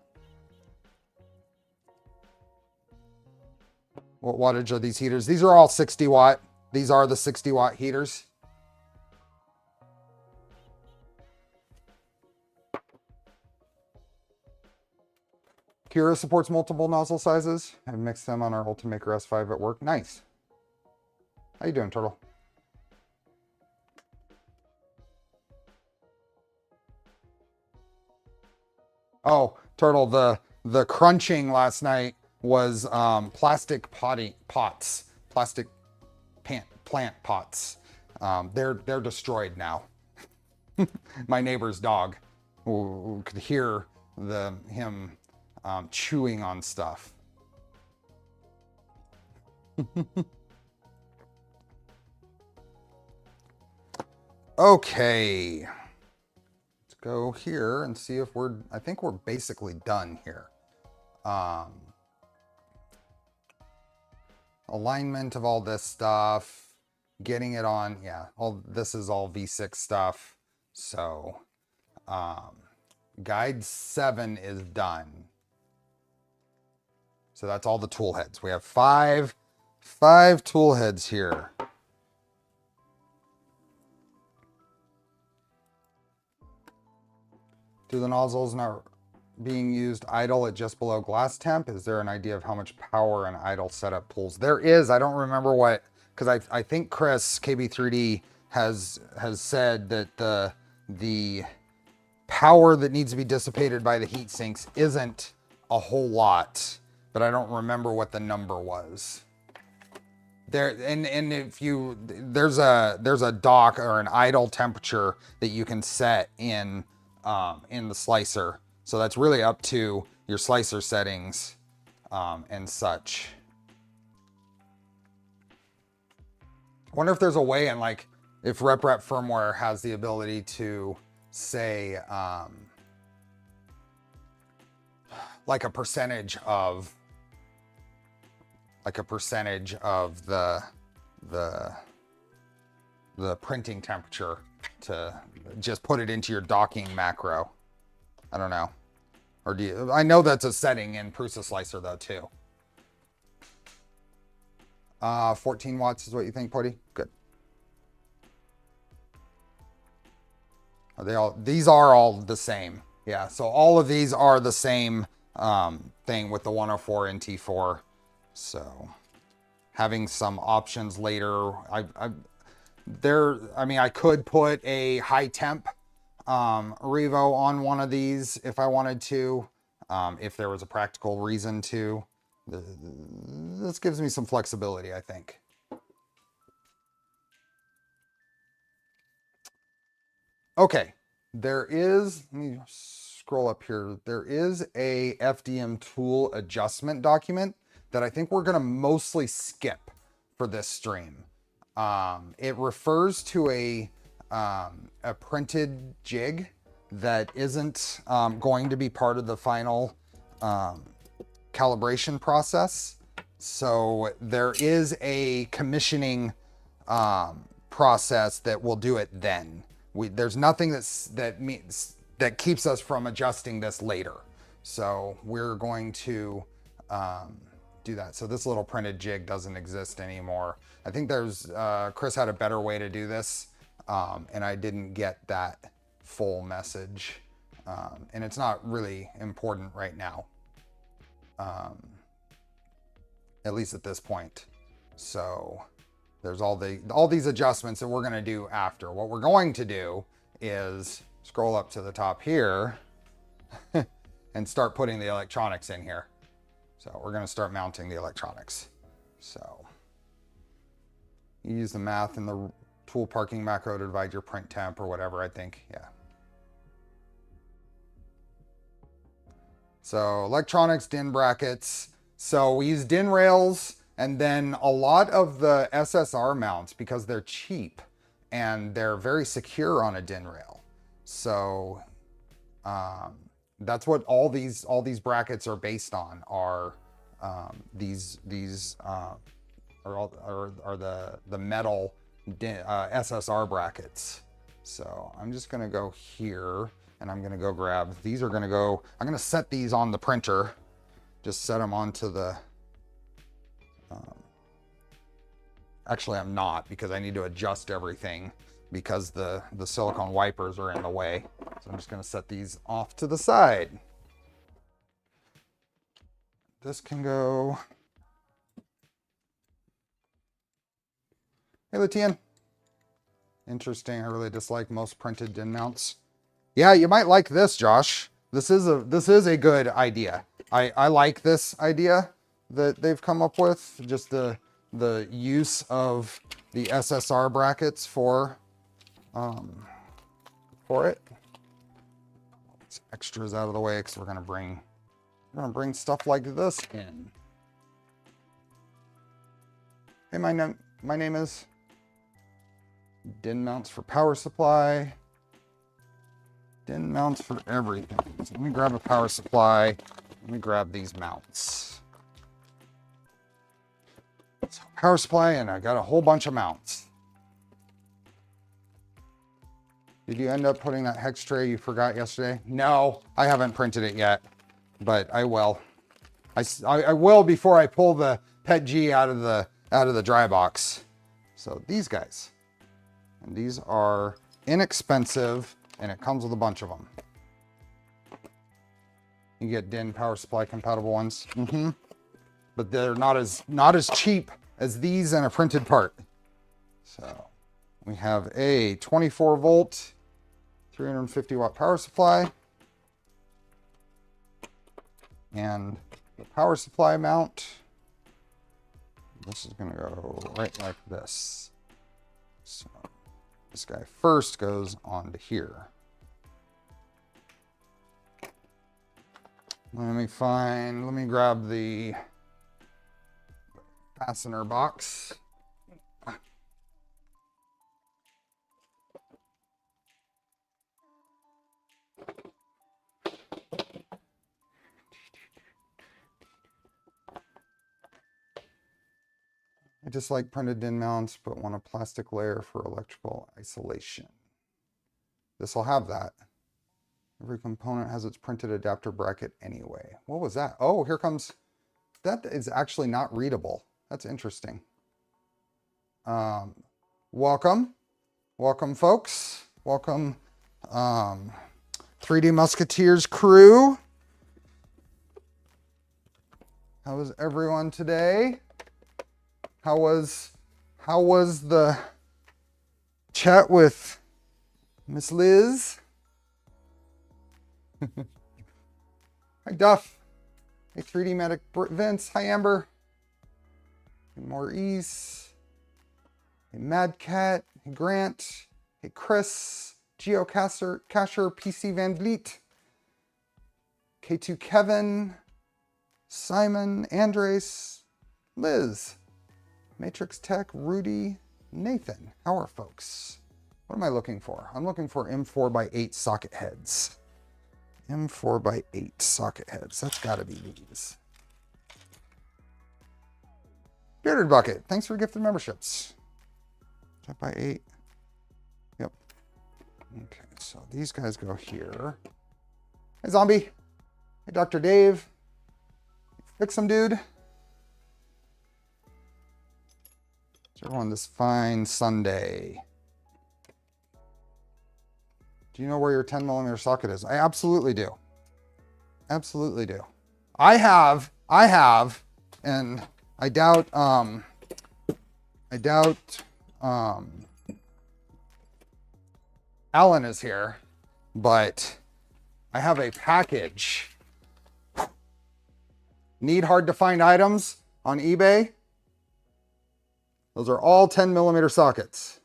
What wattage are these heaters? These are all 60 watt. These are the 60 watt heaters. Kira supports multiple nozzle sizes. I've mixed them on our Ultimaker S5 at work. Nice. How you doing, Turtle? Oh, Turtle, the crunching last night was plastic pots, plastic plant pots. They're destroyed now. My neighbor's dog who could hear him chewing on stuff. Okay. Go here and see if I think we're basically done here. Alignment of all this stuff, getting it on, yeah, this is all V6 stuff. So guide 7 is done. So that's all the tool heads. We have five tool heads here. Do the nozzles not being used idle at just below glass temp? Is there an idea of how much power an idle setup pulls? There is. I don't remember what, because I think Chris KB3D has said that the power that needs to be dissipated by the heat sinks isn't a whole lot, but I don't remember what the number was. There, and if you, there's a dock or an idle temperature that you can set in the slicer. So that's really up to your slicer settings and such. I wonder if there's a way, and like if RepRap firmware has the ability to say like a percentage of the printing temperature to just put it into your docking macro. I don't know. Or do you, I know that's a setting in Prusa Slicer though too. 14 watts is what you think, Putty? Good. Are these are all the same. Yeah, so all of these are the same thing with the 104 and T4. So having some options later, I mean, I could put a high temp Revo on one of these if I wanted to, if there was a practical reason to. This gives me some flexibility, I think. Okay, there is, let me scroll up here. There is a FDM tool adjustment document that I think we're gonna mostly skip for this stream. It refers to a printed jig that isn't going to be part of the final calibration process. So there is a commissioning process that will do it then. There's nothing that keeps us from adjusting this later. So we're going to do that. So this little printed jig doesn't exist anymore. I think there's, Chris had a better way to do this, and I didn't get that full message. And it's not really important right now, at least at this point. So there's all these adjustments that we're going to do after. What we're going to do is scroll up to the top here and start putting the electronics in here. So we're going to start mounting the electronics. So you use the math in the tool parking macro to divide your print temp or whatever, I think. Yeah. So electronics, DIN brackets. So we use DIN rails, and then a lot of the SSR mounts, because they're cheap and they're very secure on a DIN rail. So that's what all these brackets are based on, are the metal SSR brackets. So I'm just gonna go here and I'm gonna go grab, these are gonna go, I'm gonna set these on the printer, just set them onto the, actually I'm not, because I need to adjust everything because the silicone wipers are in the way. So I'm just gonna set these off to the side. This can go. Hey, Latian. Interesting. I really dislike most printed DIN mounts. Yeah, you might like this, Josh. This is a good idea. I like this idea that they've come up with. Just the use of the SSR brackets for it. Let's extras out of the way because we're gonna bring stuff like this in. Hey, my name is DIN mounts for power supply. DIN mounts for everything. So let me grab a power supply. Let me grab these mounts. So power supply, and I got a whole bunch of mounts. Did you end up putting that hex tray you forgot yesterday? No, I haven't printed it yet, but I will. I will before I pull the PETG out of the dry box. So these guys, and these are inexpensive, and it comes with a bunch of them. You get DIN power supply compatible ones, but they're not as cheap as these and a printed part. So we have a 24 volt, 350 watt power supply, and the power supply mount. This is gonna go right like this. So this guy first goes onto here. Let me grab the fastener box. I just like printed DIN mounts, but want a plastic layer for electrical isolation. This will have that. Every component has its printed adapter bracket anyway. What was that? Oh, here comes, that is actually not readable. That's interesting. Welcome folks. Welcome 3D Musketeers crew. How was everyone today? How was the chat with Miss Liz? Hi Duff. Hey 3D Medic Vince. Hi Amber. Hey Maurice. Hey Mad Cat. Hey Grant. Hey Chris. Geocacher PC Van Vliet. K2 Kevin. Simon. Andres. Liz. Matrix Tech. Rudy. Nathan. How are folks? What am I looking for? I'm looking for M4x8 socket heads. M4x8 socket heads. That's got to be these. Bearded Bucket. Thanks for gifted memberships. 5x8. Yep. Okay, so these guys go here. Hey, Zombie. Hey, Dr. Dave. Fix them, dude. everyone this fine Sunday. Do you know where your 10mm socket is? I absolutely do. Absolutely do. I have, and I doubt Alan is here, but I have a package. Need hard to find items on eBay? Those are all 10mm sockets.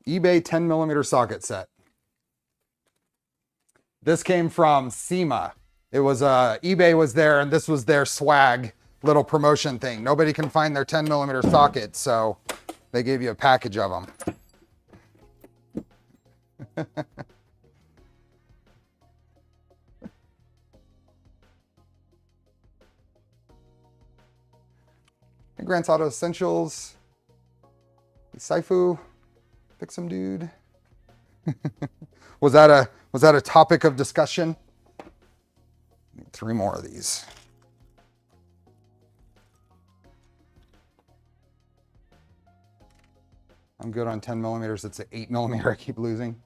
eBay 10mm socket set. This came from SEMA. It was eBay was there, and this was their swag little promotion thing. Nobody can find their 10mm sockets, so they gave you a package of them. Hey, Grant's Auto Essentials. Hey, Saifu. Pick some dude. Was that a topic of discussion? Need 3 more of these. I'm good on 10mm. It's an 8mm I keep losing.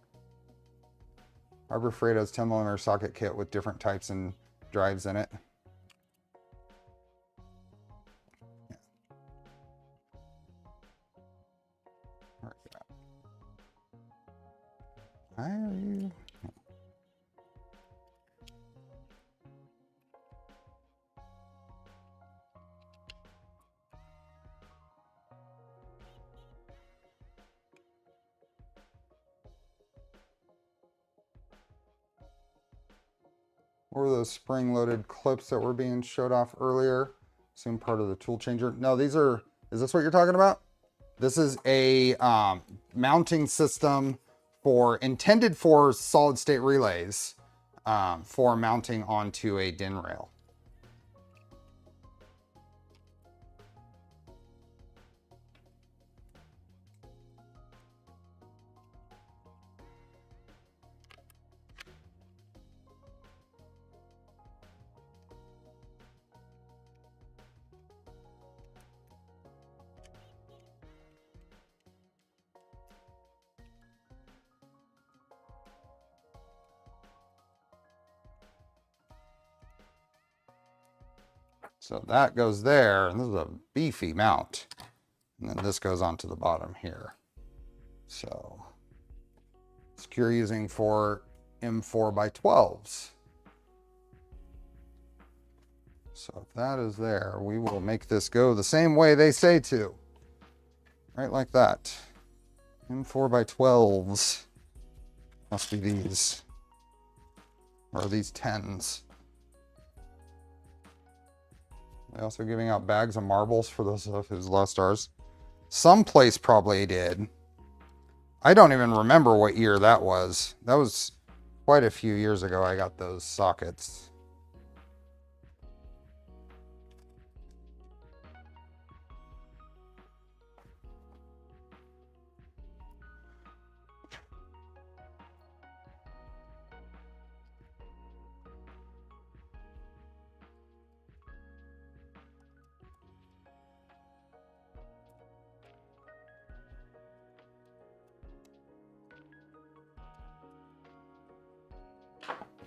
Harbor Freight has 10mm socket kit with different types and drives in it. What were those spring-loaded clips that were being showed off earlier? Assume part of the tool changer. No, these are, is this what you're talking about? This is a mounting system intended for solid state relays for mounting onto a DIN rail. So that goes there, and this is a beefy mount. And then this goes onto the bottom here. So secure using 4 M4x12s. So if that is there, we will make this go the same way they say to. Right like that. M4x12s. Must be these. Or these 10s. They're also giving out bags of marbles for those of who's lost ours. Someplace probably did. I don't even remember what year that was. That was quite a few years ago I got those sockets.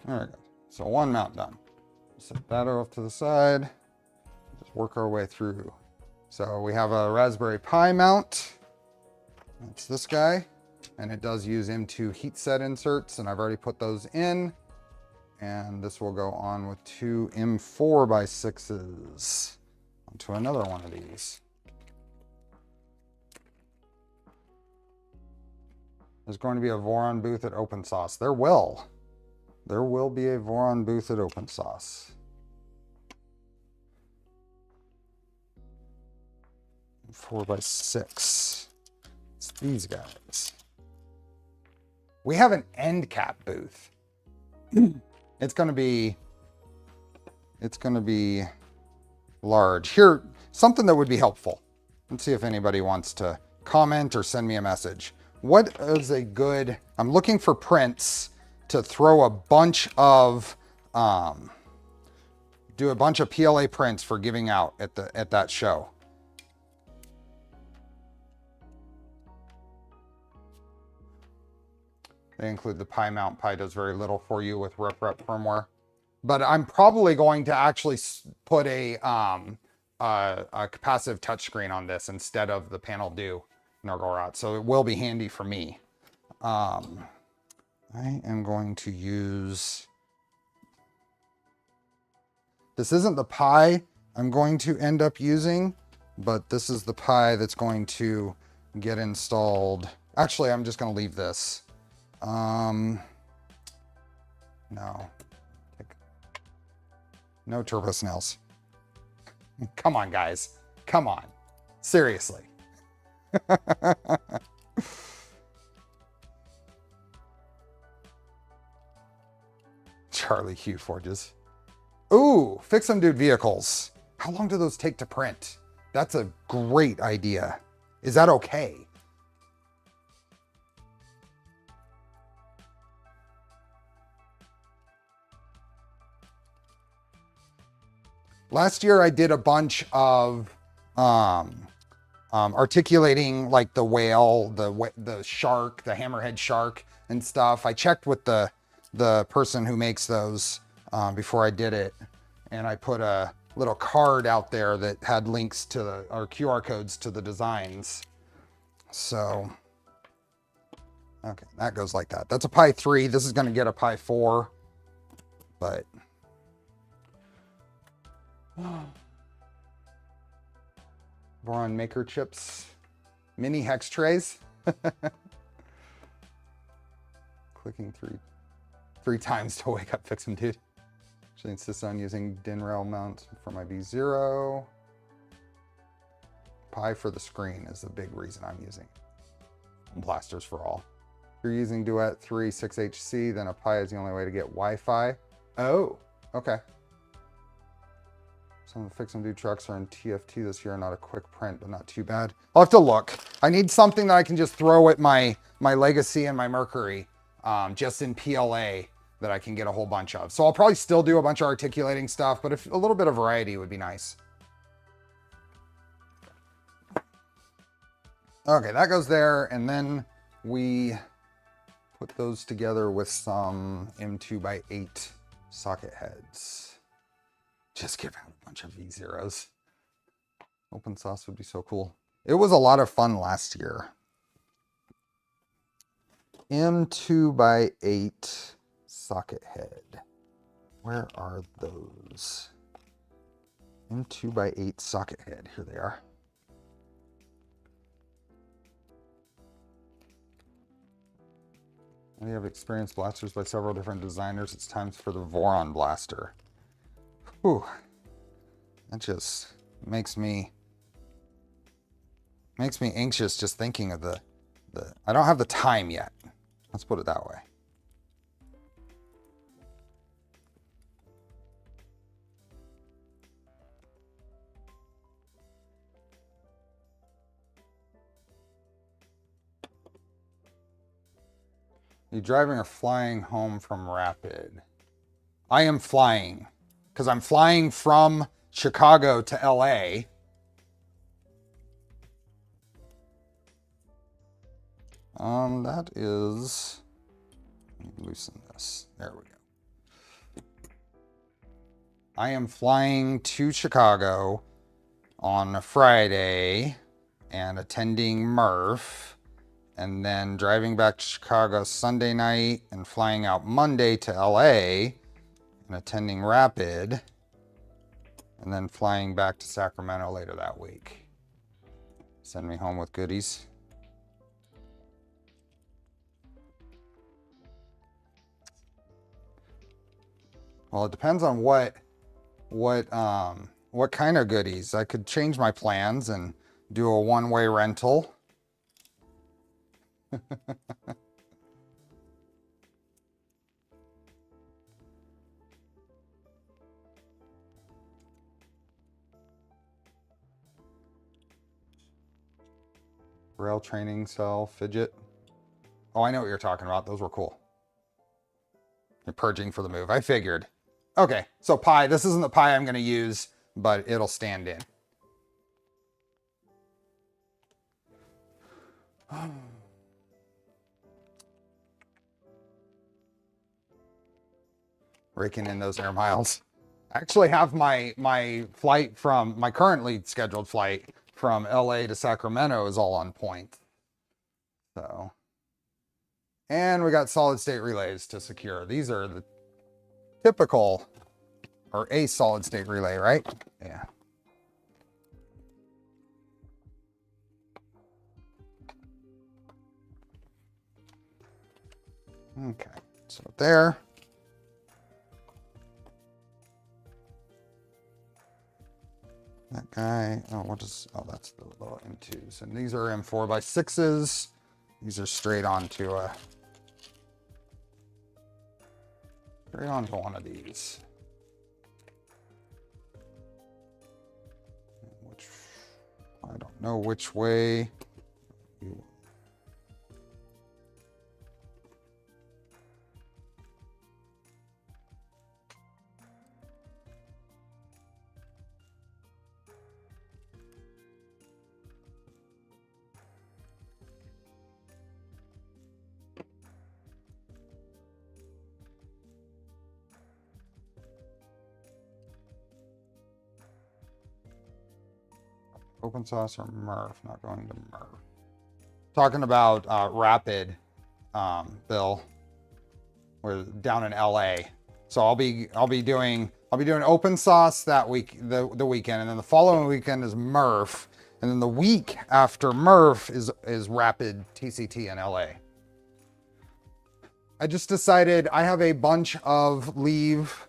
There we go. So one mount done. Set that off to the side. Just work our way through. So we have a Raspberry Pi mount. That's this guy. And it does use M2 heat set inserts, and I've already put those in. And this will go on with 2 M4x6s onto another one of these. There's going to be a Voron booth at Open Sauce. There will. There will be a Voron booth at Open Sauce. 4x6. It's these guys. We have an end cap booth. It's gonna be large. Here, something that would be helpful. Let's see if anybody wants to comment or send me a message. What is a good, I'm looking for prints to throw a bunch of do a bunch of PLA prints for giving out at that show. They include the Pi mount. Pi does very little for you with rep firmware. But I'm probably going to actually put a capacitive touchscreen on this instead of the panel do Nargolrot. So it will be handy for me. I am going to use... This isn't the Pi I'm going to end up using, but this is the Pi that's going to get installed. Actually, I'm just going to leave this. No. No turbo snails. Come on, guys. Come on. Seriously. Charlie Hugh forges. Ooh, fix them dude vehicles. How long do those take to print? That's a great idea. Is that okay? Last year I did a bunch of articulating like the whale, the shark, the hammerhead shark and stuff. I checked with the person who makes those before I did it, and I put a little card out there that had links to or QR codes to the designs. So, okay, that goes like that. That's a Pi 3. This is going to get a Pi 4, but boron maker chips, mini hex trays. Clicking three times to wake up, fix them, dude. Actually insist on using DIN rail mount for my V0. Pi for the screen is the big reason I'm using blasters for all. If you're using Duet 3 6HC, then a Pi is the only way to get Wi-Fi. Oh, okay. Some of the Fix and Do trucks are in TFT this year, not a quick print, but not too bad. I'll have to look. I need something that I can just throw at my Legacy and my Mercury, just in PLA, that I can get a whole bunch of. So I'll probably still do a bunch of articulating stuff, but if a little bit of variety would be nice. Okay, that goes there, and then we put those together with some M2x8 socket heads. Just give out a bunch of V0s. Open source would be so cool. It was a lot of fun last year. M2x8 socket head. Where are those? M2x8 socket head. Here they are. We have experienced blasters by several different designers. It's time for the Voron blaster. Whew. That just makes me anxious just thinking of the I don't have the time yet. Let's put it that way. You driving or flying home from Rapid? I am flying, because I'm flying from Chicago to LA. That is, let me loosen this. There we go. I am flying to Chicago on Friday and attending Murph, and then driving back to Chicago Sunday night and flying out Monday to LA and attending Rapid, and then flying back to Sacramento later that week. Send me home with goodies. Well, it depends on what kind of goodies. I could change my plans and do a one-way rental. Rail training cell, fidget. Oh, I know what you're talking about. Those were cool. You're purging for the move. I figured. Okay, so pi, this isn't the pi I'm going to use, but it'll stand in. Raking in those air miles. I actually have my flight from, my currently scheduled flight from LA to Sacramento is all on point. So, and we got solid state relays to secure. These are the typical, or a solid state relay, right? Yeah. Okay, so there. That guy, oh, what is, oh, that's the little M2s. And these are M4x6s. These are straight onto one of these. Which, I don't know which way. Open source or Murph, not going to Murph. Talking about Rapid, Bill. We're down in LA. So I'll be doing open sauce that week, the weekend, and then the following weekend is Murph, and then the week after Murph is Rapid TCT in LA. I just decided I have a bunch of leave.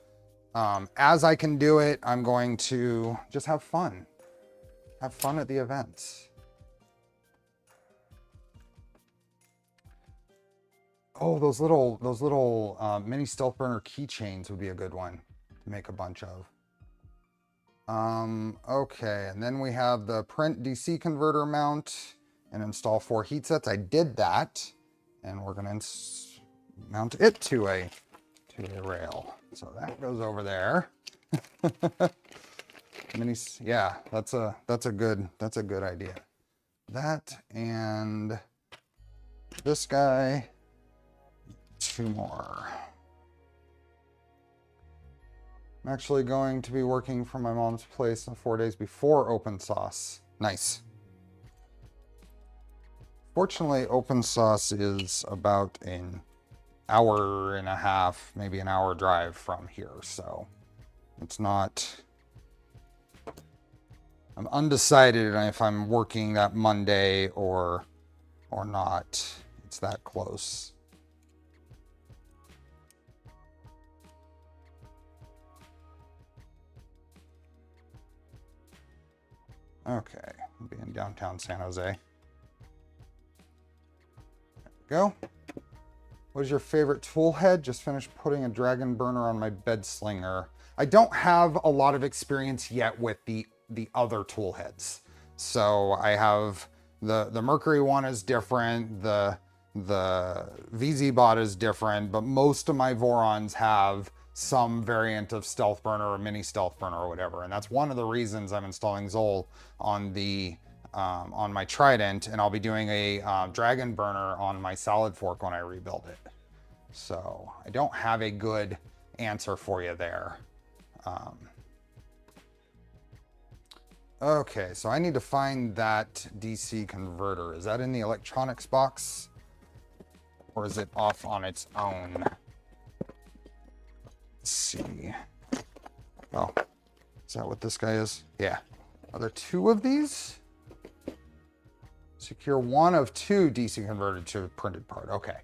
As I can do it, I'm going to just have fun. Have fun at the events. Oh, those little mini stealth burner keychains would be a good one to make a bunch of. Okay, and then we have the print DC converter mount and install 4 heat sets. I did that, and we're gonna mount it to a rail. So that goes over there. Yeah, that's a good idea. That and this guy, 2 more. I'm actually going to be working from my mom's place 4 days before open sauce. Nice. Fortunately, open sauce is about an hour and a half, maybe an hour drive from here, so it's not. I'm undecided if I'm working that Monday or not. It's that close. Okay, I'll be in downtown San Jose. There we go. What is your favorite tool head? Just finished putting a dragon burner on my bed slinger. I don't have a lot of experience yet with the other tool heads. So I have the Mercury one is different, the VZ bot is different, but most of my Vorons have some variant of stealth burner or mini stealth burner or whatever. And that's one of the reasons I'm installing Zoll on the on my Trident, and I'll be doing a dragon burner on my salad fork when I rebuild it. So I don't have a good answer for you there. Okay, so I need to find that DC converter. Is that in the electronics box? Or is it off on its own? Let's see. Oh, is that what this guy is? Yeah. Are there 2 of these? Secure 1 of 2 DC converted to a printed part. Okay.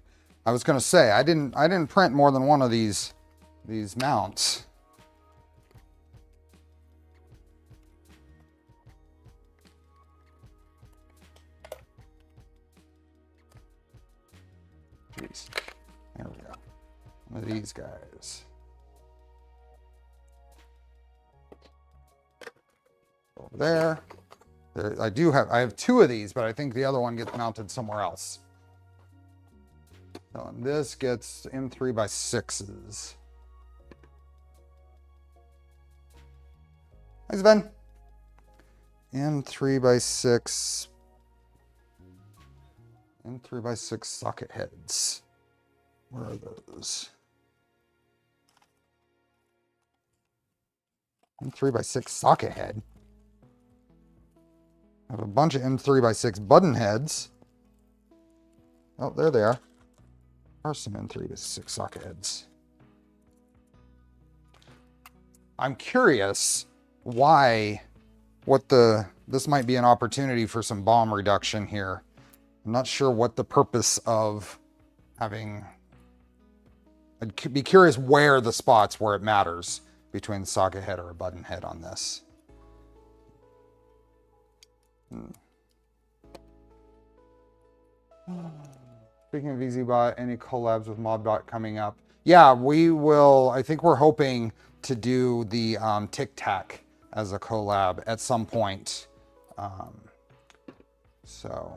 I was gonna say I didn't print more than 1 of these mounts. Jeez. There we go. One of these guys. Over there. I have 2 of these, but I think the other one gets mounted somewhere else. So this gets M3x6s. Hi, Sven. And 3x6 and 3x6 socket heads. Where are those? M3x6 socket head. I have a bunch of M3x6 button heads. Oh, there they are. There are some M3x6 socket heads. I'm curious why, this might be an opportunity for some BOM reduction here. I'm not sure what the purpose of having, I'd be curious where the spots where it matters between the socket head or a button head on this. Speaking of EasyBot, any collabs with MobBot coming up? Yeah, we will. I think we're hoping to do the Tic Tac as a collab at some point. So.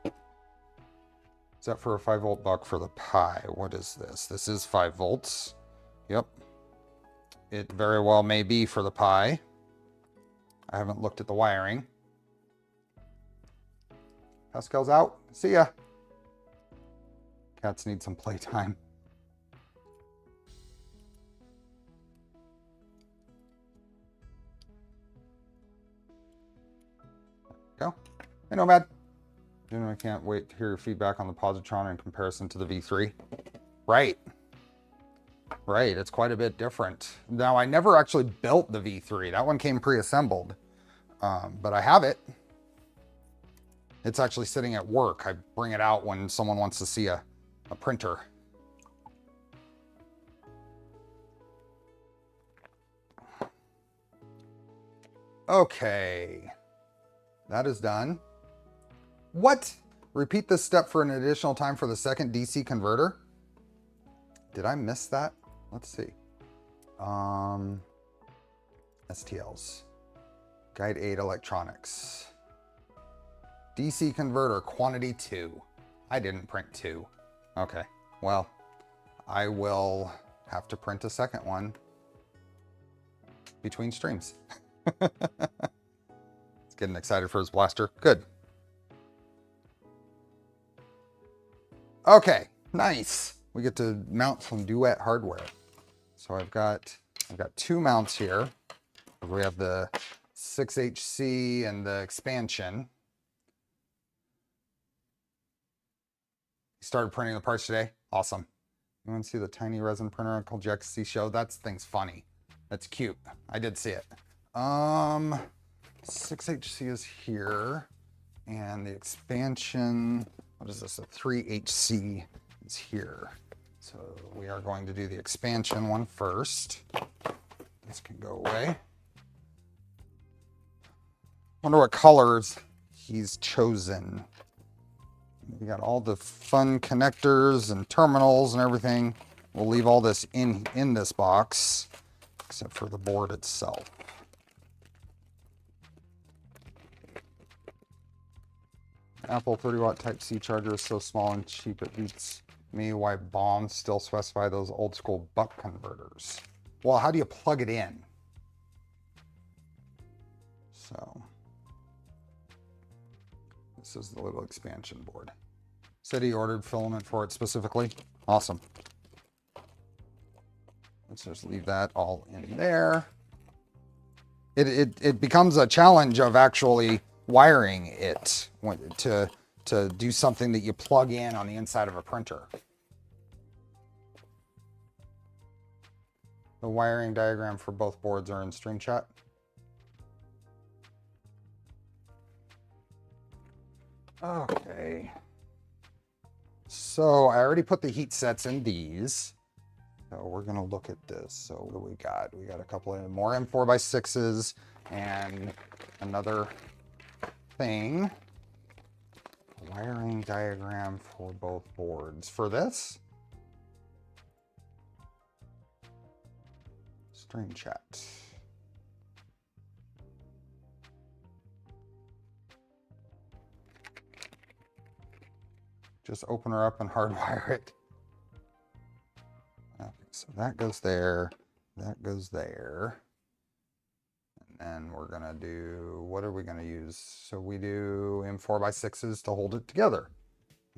Is that for a 5-volt buck for the Pi? What is this? This is 5 volts. Yep. It very well may be for the Pi. I haven't looked at the wiring. Pascal's out. See ya. Cats need some playtime. Go. Hey, Nomad. I can't wait to hear your feedback on the positron in comparison to the V3. Right. Right, it's quite a bit different. Now, I never actually built the V3. That one came pre-assembled, but I have it. It's actually sitting at work. I bring it out when someone wants to see a printer. Okay, that is done. What? Repeat this step for an additional time for the second DC converter? Did I miss that? Let's see. STLs. Guide 8 electronics. DC converter, quantity 2. I didn't print 2. Okay, well, I will have to print a second one between streams. It's getting excited for his blaster. Good. Okay, nice. We get to mount some Duet hardware. So I've got 2 mounts here. We have the 6HC and the expansion. You started printing the parts today? Awesome. You want to see the tiny resin printer Uncle Jexy show? That thing's funny. That's cute. I did see it. 6HC is here. And the expansion, what is this? A 3HC is here. So we are going to do the expansion one first. This can go away. Wonder what colors he's chosen. We got all the fun connectors and terminals and everything. We'll leave all this in this box, except for the board itself. Apple 30-watt Type-C charger is so small and cheap it beats me why bombs still specify those old school buck converters. Well, how do you plug it in? So this is the little expansion board. Said he ordered filament for it specifically. Awesome. Let's just leave that all in there. It becomes a challenge of actually wiring it to do something that you plug in on the inside of a printer. The wiring diagram for both boards are in stream chat. Okay. So I already put the heat sets in these. So we're gonna look at this. So what do we got? We got a couple of more M4x6s and another thing. A wiring diagram for both boards. For this, stream chat. Just open her up and hardwire it. Okay, so So that goes there, that goes there. And then we're gonna do, what are we gonna use? So we do in 4x6s to hold it together.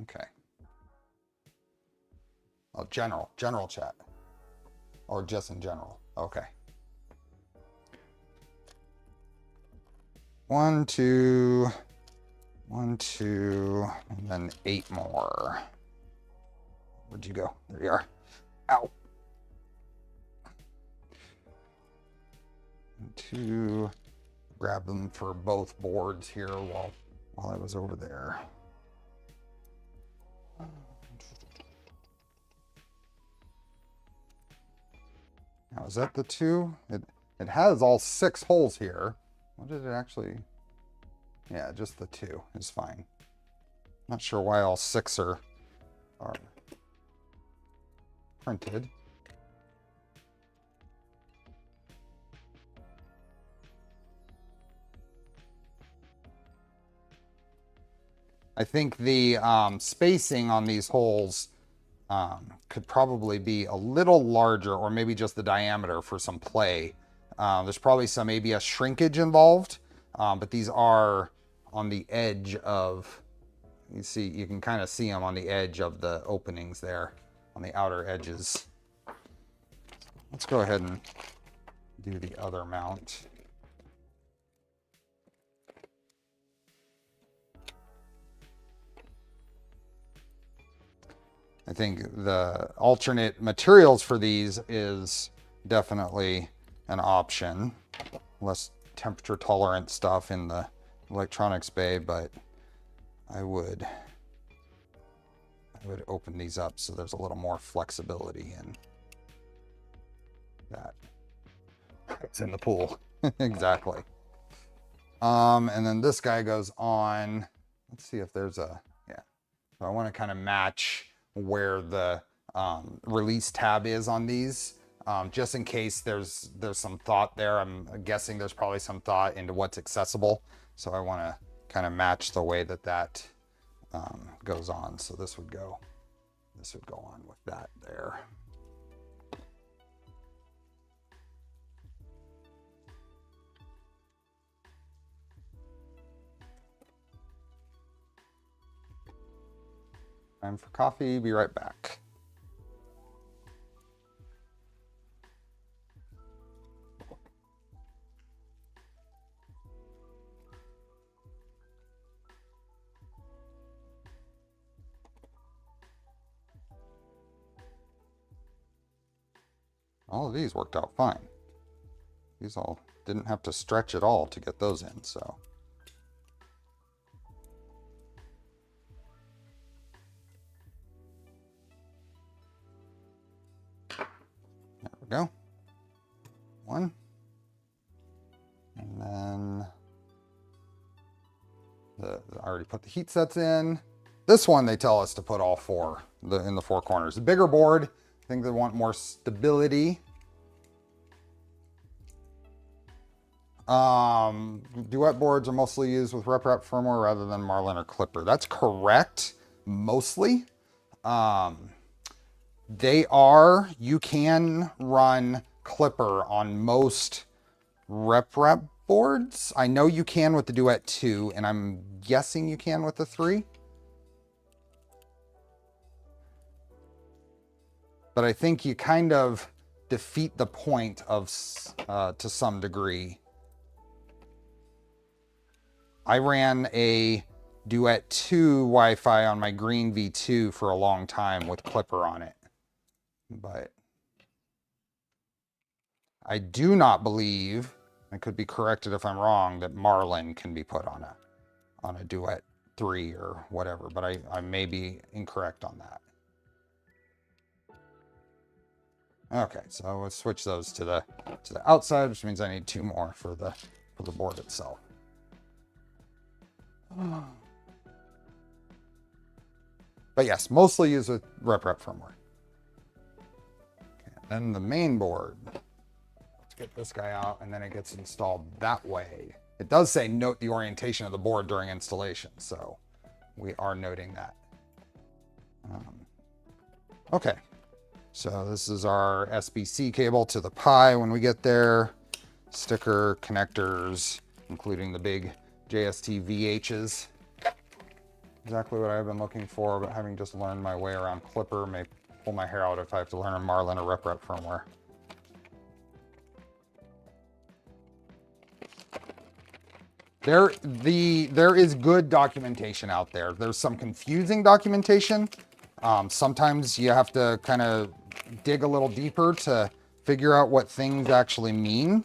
Okay. Oh, general chat. Or just in general. Okay. 1, 2, 1, 2, and then 8 more. Where'd you go? There you are. Ow. 2. Grab them for both boards here while I was over there. Now, is that the 2? It has all 6 holes here. What did it actually? Yeah, just the 2 is fine. Not sure why all 6 are printed. I think the spacing on these holes could probably be a little larger, or maybe just the diameter for some play. There's probably some ABS shrinkage involved, but these are on the edge of, you can kind of see them on the edge of the openings there, on the outer edges. Let's go ahead and do the other mount. I think the alternate materials for these is definitely an option. Less temperature tolerant stuff in the electronics bay, but I would open these up so there's a little more flexibility in that. It's in the pool. Exactly. And then this guy goes on. Let's see if there's a, yeah. So I want to kind of match where the release tab is on these, just in case there's some thought there. I'm guessing there's probably some thought into what's accessible. So I want to kind of match the way that goes on. So this would go on with that there. Time for coffee, be right back. All of these worked out fine. These all didn't have to stretch at all to get those in, so. There we go. One. And then I already put the heat sets in. This one, they tell us to put all 4 in the 4 corners. The bigger board, I think they want more stability. Duet boards are mostly used with RepRap firmware rather than Marlin or Clipper. That's correct, mostly. You can run Clipper on most RepRap boards. I know you can with the Duet 2, and I'm guessing you can with the 3. But I think you kind of defeat the point of to some degree. I ran a Duet 2 Wi-Fi on my Green V2 for a long time with Clipper on it. But I do not believe, I could be corrected if I'm wrong, that Marlin can be put on a Duet 3 or whatever, but I may be incorrect on that. Okay, so let's switch those to the outside, which means I need 2 more for the board itself. But yes, mostly used with RepRap firmware. Okay, then the main board. Let's get this guy out, and then it gets installed that way. It does say note the orientation of the board during installation, so we are noting that. Okay. So this is our SBC cable to the Pi when we get there. Sticker, connectors, including the big JST VHs. Exactly what I've been looking for, but having just learned my way around Clipper may pull my hair out if I have to learn a Marlin or RepRep firmware. There is good documentation out there. There's some confusing documentation. Sometimes you have to kind of dig a little deeper to figure out what things actually mean.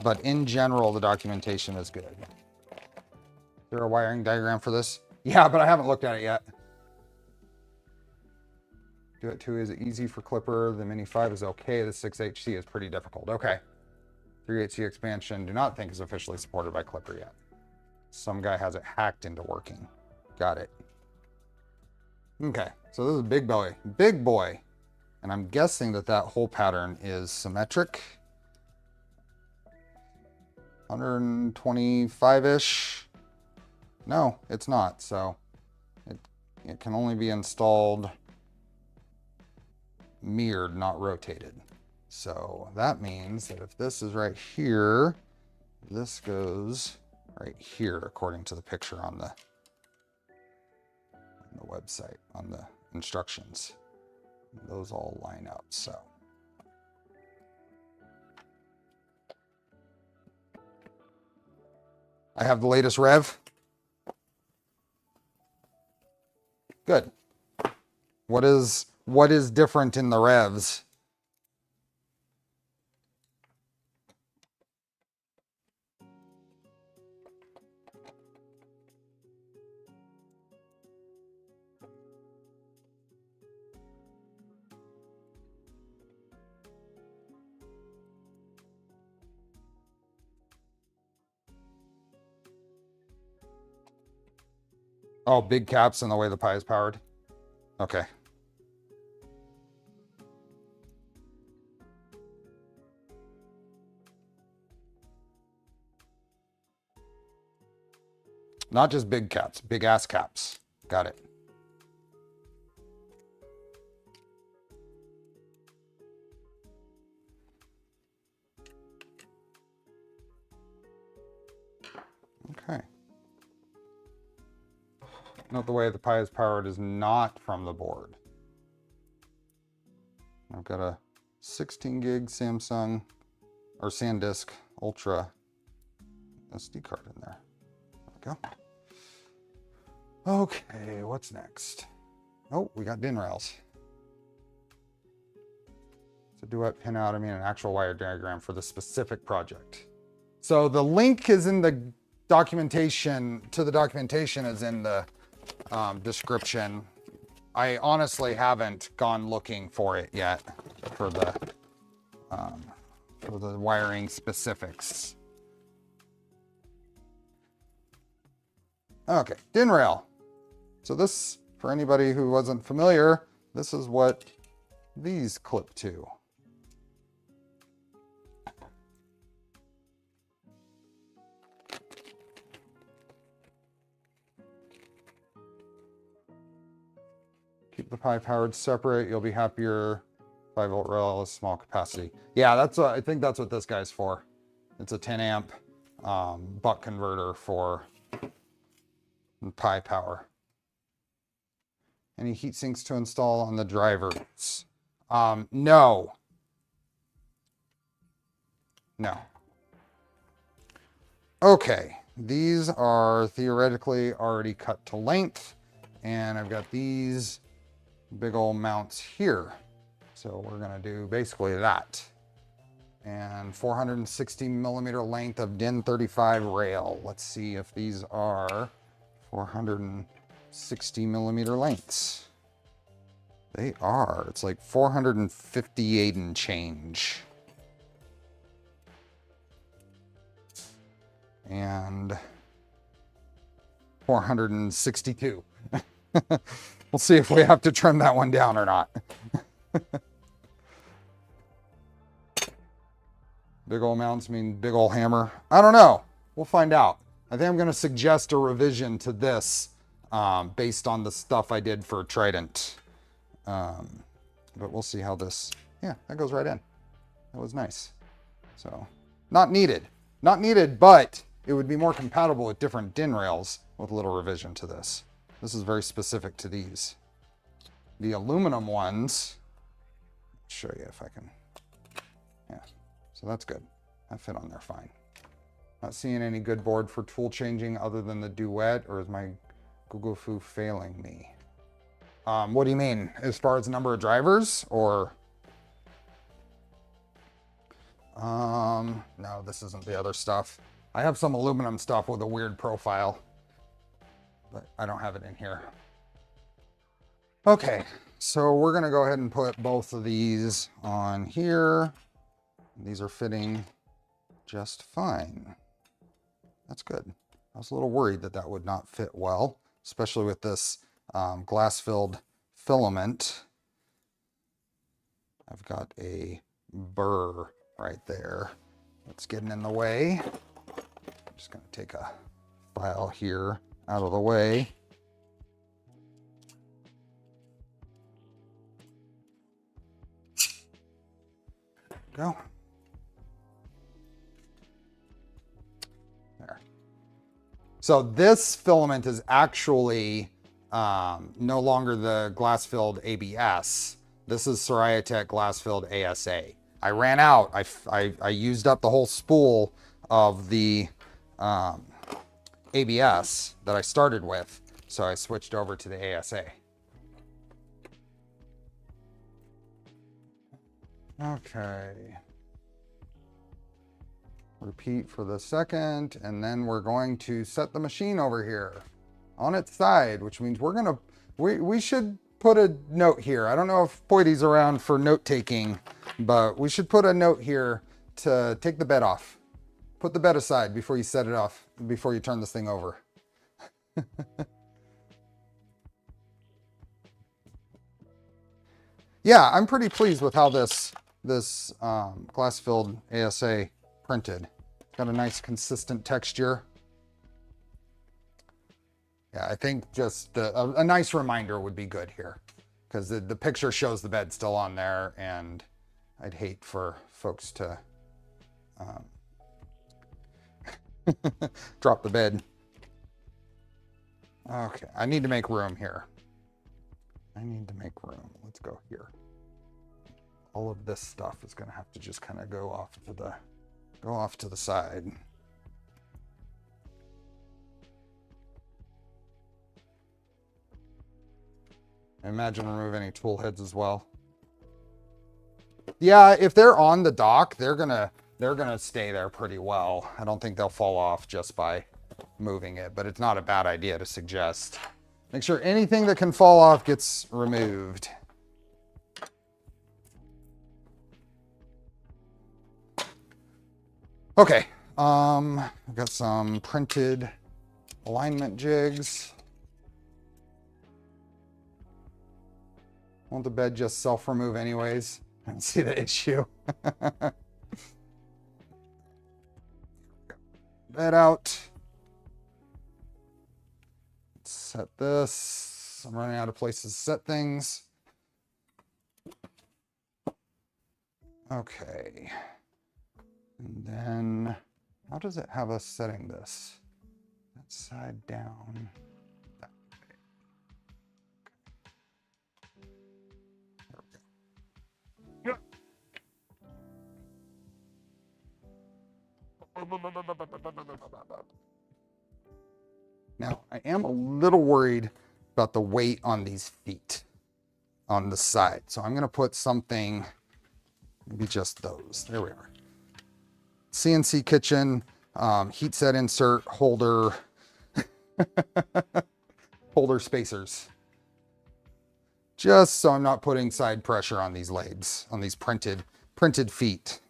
But in general, the documentation is good. Is there a wiring diagram for this? Yeah, but I haven't looked at it yet. Do it 2 is easy for Clipper. The Mini 5 is okay. The 6HC is pretty difficult. Okay. 3HC expansion, do not think is officially supported by Clipper yet. Some guy has it hacked into working. Got it. Okay, so this is big boy. Big boy. And I'm guessing that that hole pattern is symmetric. 125-ish. No, it's not. So it can only be installed mirrored, not rotated. So that means that if this is right here, this goes right here, according to the picture on the website, on the instructions. Those all line up, so. I have the latest rev. Good. What is different in the revs? Oh, big caps and the way the Pi is powered. Okay. Not just big caps, big ass caps. Got it. Okay. Note the way the Pi is powered is not from the board. I've got a 16 gig Samsung or SanDisk Ultra SD card in there. There we go. Okay, what's next? Oh, we got DIN rails. So duet pin out, I mean an actual wire diagram for the specific project. So the link is in the documentation, to the documentation is in the description. I honestly haven't gone looking for it yet for the wiring specifics. Okay, DIN rail. So this, for anybody who wasn't familiar, this is what these clip to. Keep the Pi powered separate. You'll be happier. 5-volt rail is small capacity. Yeah, that's what I think. That's what this guy's for. It's a 10 amp buck converter for Pi power. Any heat sinks to install on the drivers? No. No. Okay, these are theoretically already cut to length, and I've got these big old mounts here. So we're gonna do basically that. And 460 millimeter length of DIN 35 rail. Let's see if these are 460 millimeter lengths. They are. It's like 458 and change. And 462. We'll see if we have to trim that one down or not. Big old mounts mean big old hammer. I don't know. We'll find out. I think I'm going to suggest a revision to this based on the stuff I did for Trident. but we'll see how this, yeah, that goes right in. That was nice. So not needed, but it would be more compatible with different DIN rails with a little revision to this. This is very specific to these. The aluminum ones, I'll show you if I can, yeah, so that's good. That fit on there fine. Not seeing any good board for tool changing other than the Duet, or is my Google Foo failing me? What do you mean? As far as number of drivers, or? No, this isn't the other stuff. I have some aluminum stuff with a weird profile, but I don't have it in here. Okay, so we're gonna go ahead and put both of these on here. These are fitting just fine. That's good. I was a little worried that that would not fit well, especially with this glass-filled filament. I've got a burr right there that's getting in the way. I'm just going to take a file here out of the way. Go. There. So this filament is actually no longer the glass-filled ABS. This is Siraya glass-filled ASA. I ran out. I used up the whole spool of the ABS that I started with, so I switched over to the ASA. Okay. Repeat for the second, and then we're going to set the machine over here on its side, which means we're gonna, we should put a note here. I don't know if Poity's around for note taking, but we should put a note here to take the bed off. Put the bed aside before you set it off, before you turn this thing over. Yeah, I'm pretty pleased with how this glass-filled ASA printed. Got a nice consistent texture. Yeah, I think just a nice reminder would be good here, because the picture shows the bed still on there, and I'd hate for folks to drop the bed. Okay, I need to make room here. I need to make room. Let's go here. All of this stuff is going to have to just kind of go off to the side. I imagine remove any tool heads as well. Yeah, if they're on the dock, they're gonna stay there pretty well. I don't think they'll fall off just by moving it, but it's not a bad idea to suggest. Make sure anything that can fall off gets removed. Okay, I've got some printed alignment jigs. Won't the bed just self-remove anyways? I don't see the issue. Bed out. Let's set this. I'm running out of places to set things. Okay. And then, how does it have us setting this? That side down. That way. There we go. Now, I am a little worried about the weight on these feet on the side. So I'm going to put something, maybe just those. There we are. CNC kitchen, heat set insert holder, holder spacers. Just so I'm not putting side pressure on these legs, on these printed feet.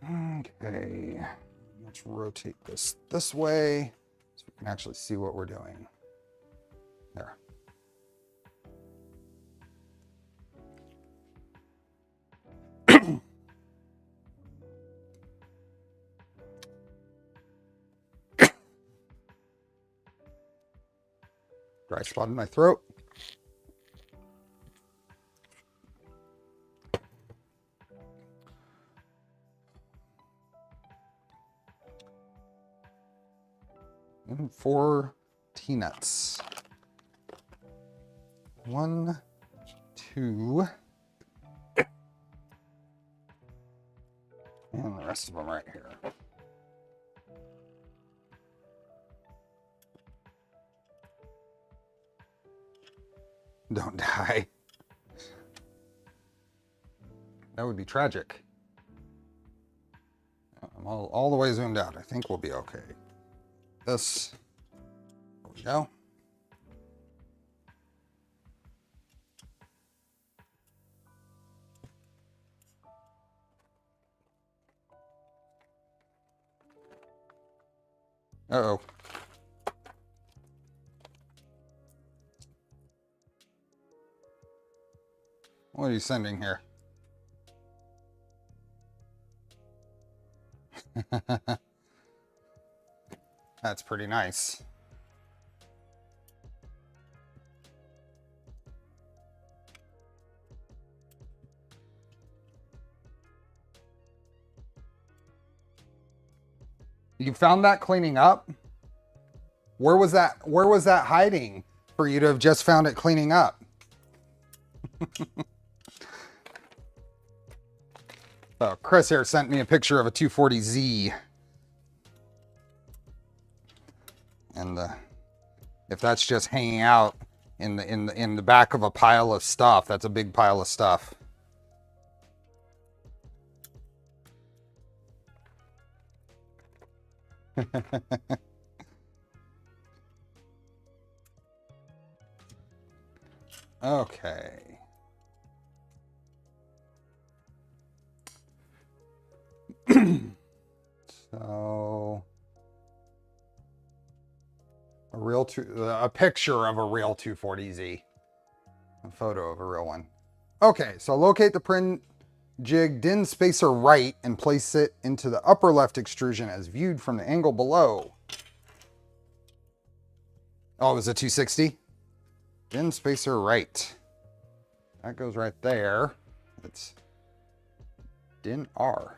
Okay, let's rotate this way so we can actually see what we're doing. There. Dry spot in my throat. And 4 T-nuts. 1, 2, and the rest of them right here. Don't die. That would be tragic. I'm all the way zoomed out. I think we'll be okay. This, there we go. Uh-oh. What are you sending here? That's pretty nice. You found that cleaning up? Where was that hiding for you to have just found it cleaning up? Oh, Chris here sent me a picture of a 240Z. And if that's just hanging out in the back of a pile of stuff, that's a big pile of stuff. Okay. So a picture of a real 240Z, a photo of a real one. Okay, so locate the print jig DIN spacer right and place it into the upper left extrusion as viewed from the angle below. Oh, it was a 260? DIN spacer right. That goes right there. It's DIN R.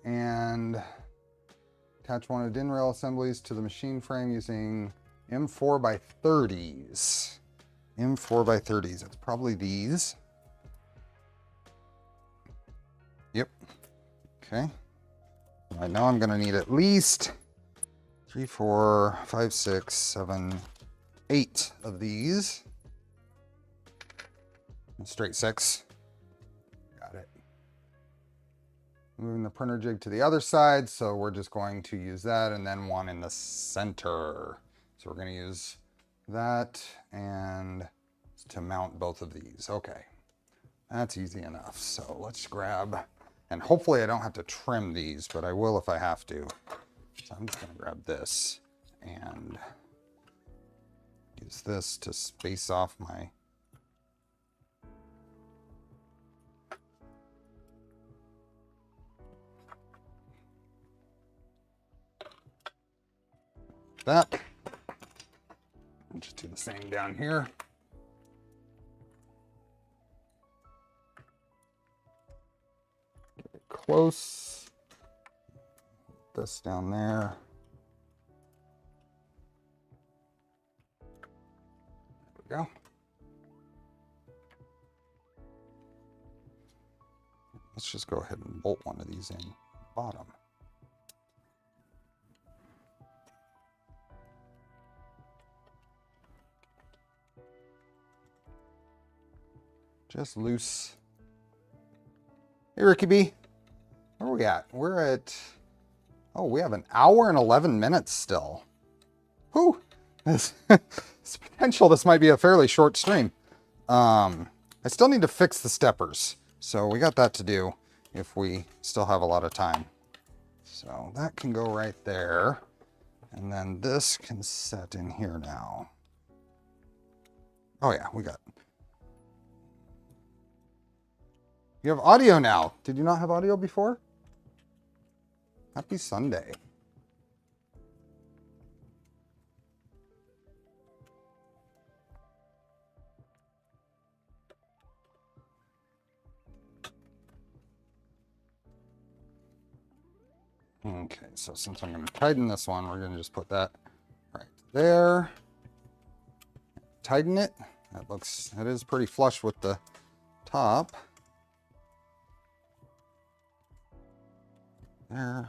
And attach one of DIN rail assemblies to the machine frame using M4 by 30s. M4 by 30s. It's probably these. Yep. Okay. I know I'm going to need at least 3, 4, 5, 6, 7, 8 of these. And straight 6. Got it. Moving the printer jig to the other side, so we're just going to use that and then one in the center. So we're going to use that and to mount both of these. Okay, that's easy enough. So let's grab, and hopefully I don't have to trim these, but I will if I have to. So I'm just going to grab this and use this to space off my that. I'll just do the same down here. Get it close. This down there. There we go. Let's just go ahead and bolt one of these in bottom. Just loose. Hey, Ricky B. Where are we at? We're at, oh, we have 1 hour and 11 minutes still. Whew. There's potential this might be a fairly short stream. I still need to fix the steppers. So we got that to do if we still have a lot of time. So that can go right there. And then this can set in here now. Oh yeah, we got. You have audio now. Did you not have audio before? Happy Sunday. Okay, so since I'm going to tighten this one, we're going to just put that right there. Tighten it. That is pretty flush with the top. There.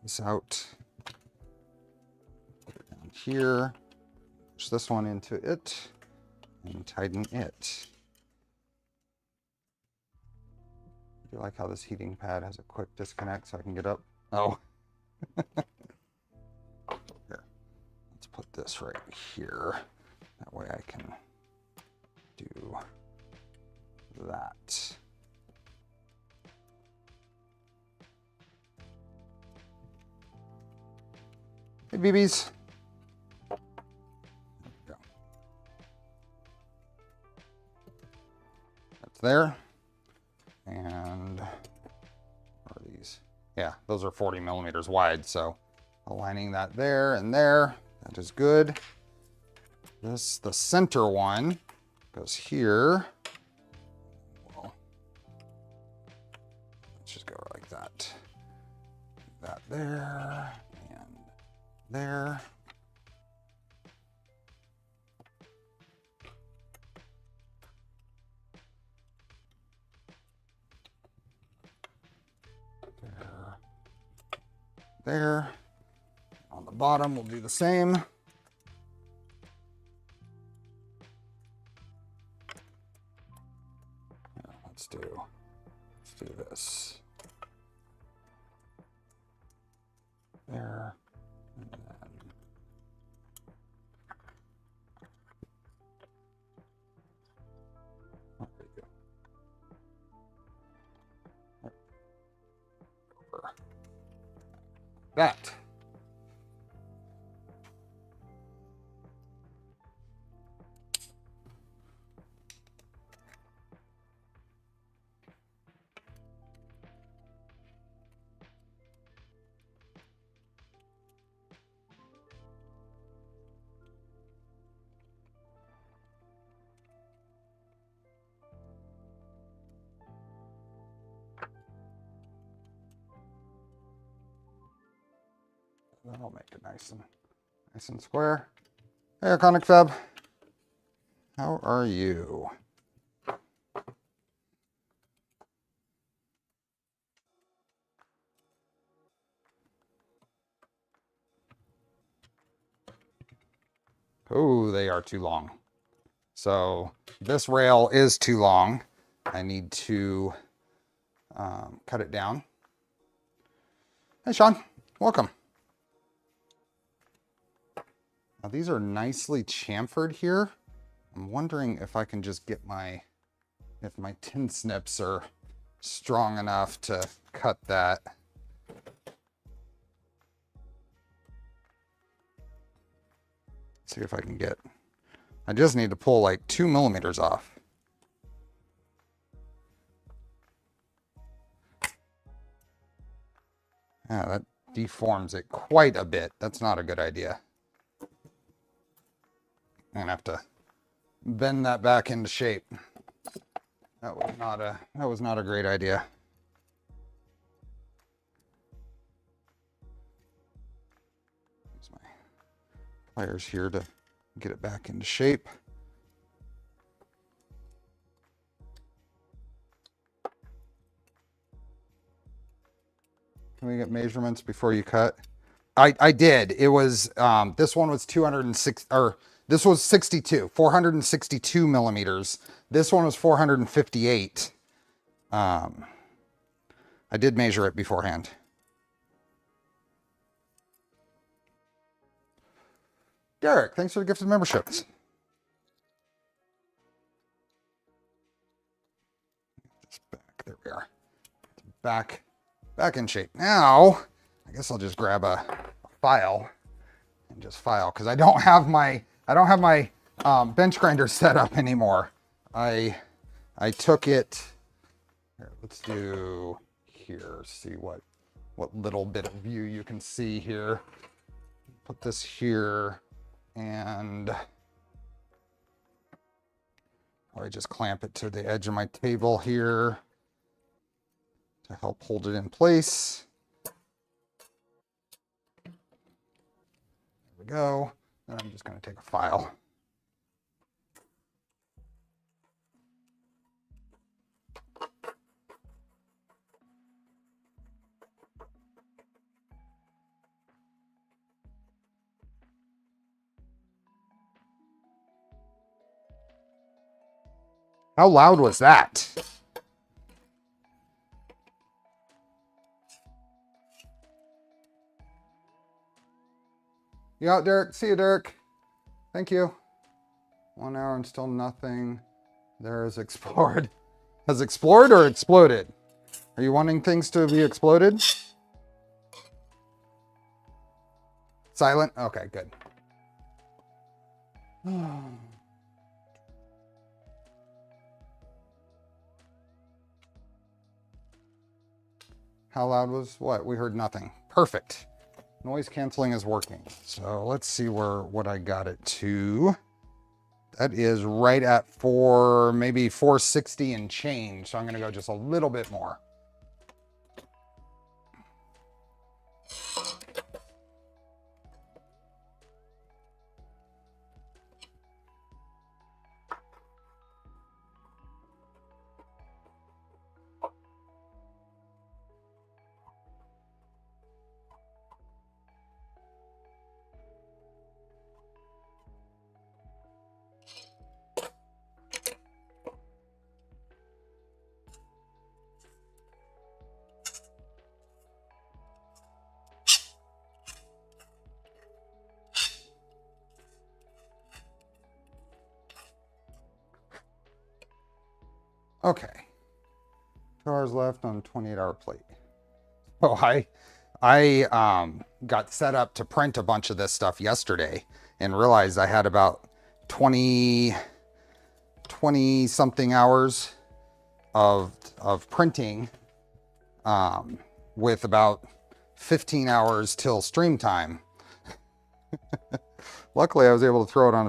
This out. Put it down here. Push this one into it and tighten it. I like how this heating pad has a quick disconnect so I can get up. Oh. Here. Let's put this right here. That way I can do that. Hey, BBs. There we go. That's there. And what are these? Yeah, those are 40 millimeters wide. So aligning that there and there, that is good. This, the center one, goes here. Well, let's just go like that. That there and there. There. On the bottom, we'll do the same. Yeah, let's do this. There. And then there we go. Over. That. That'll make it nice and square. Hey, Iconic Fab. How are you? Oh, they are too long. So this rail is too long. I need to cut it down. Hey, Sean, welcome. Now these are nicely chamfered here. I'm wondering if I can just get if my tin snips are strong enough to cut that. See if I can I just need to pull like 2 millimeters off. Yeah, that deforms it quite a bit. That's not a good idea. I'm gonna have to bend that back into shape. That was not a great idea. Use my pliers here to get it back into shape. Can we get measurements before you cut? I did. It was this one was 206 or this was 462 millimeters. This one was 458. I did measure it beforehand. Derek, thanks for the gifted memberships. This back, there we are. Back in shape. Now, I guess I'll just grab a file and just file because I don't have my bench grinder set up anymore. I took it. Here, let's do here. See what little bit of view you can see here. Put this here, and I just clamp it to the edge of my table here to help hold it in place. go. Then I'm just going to take a file. How loud was that? You out, Derek? See you, Derek. Thank you. 1 hour and still nothing. There is explored. Has explored or exploded? Are you wanting things to be exploded? Silent? Okay, good. How loud was what? We heard nothing. Perfect. Noise canceling is working. So let's see what I got it to. That is right at maybe 460 and change. So I'm going to go just a little bit more. Okay. 2 hours left on 28-hour plate. Oh, I got set up to print a bunch of this stuff yesterday and realized I had about 20 something hours of printing with about 15 hours till stream time. Luckily, I was able to throw it on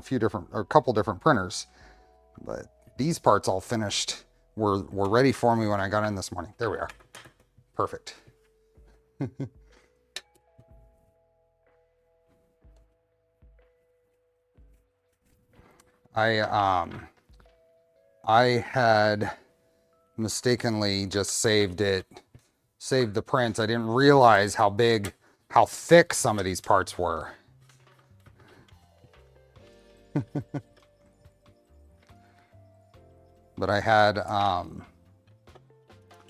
a couple different printers, but these parts all finished were ready for me when I got in this morning. There we are. Perfect. I had mistakenly just saved the prints. I didn't realize how thick some of these parts were. But I had, well,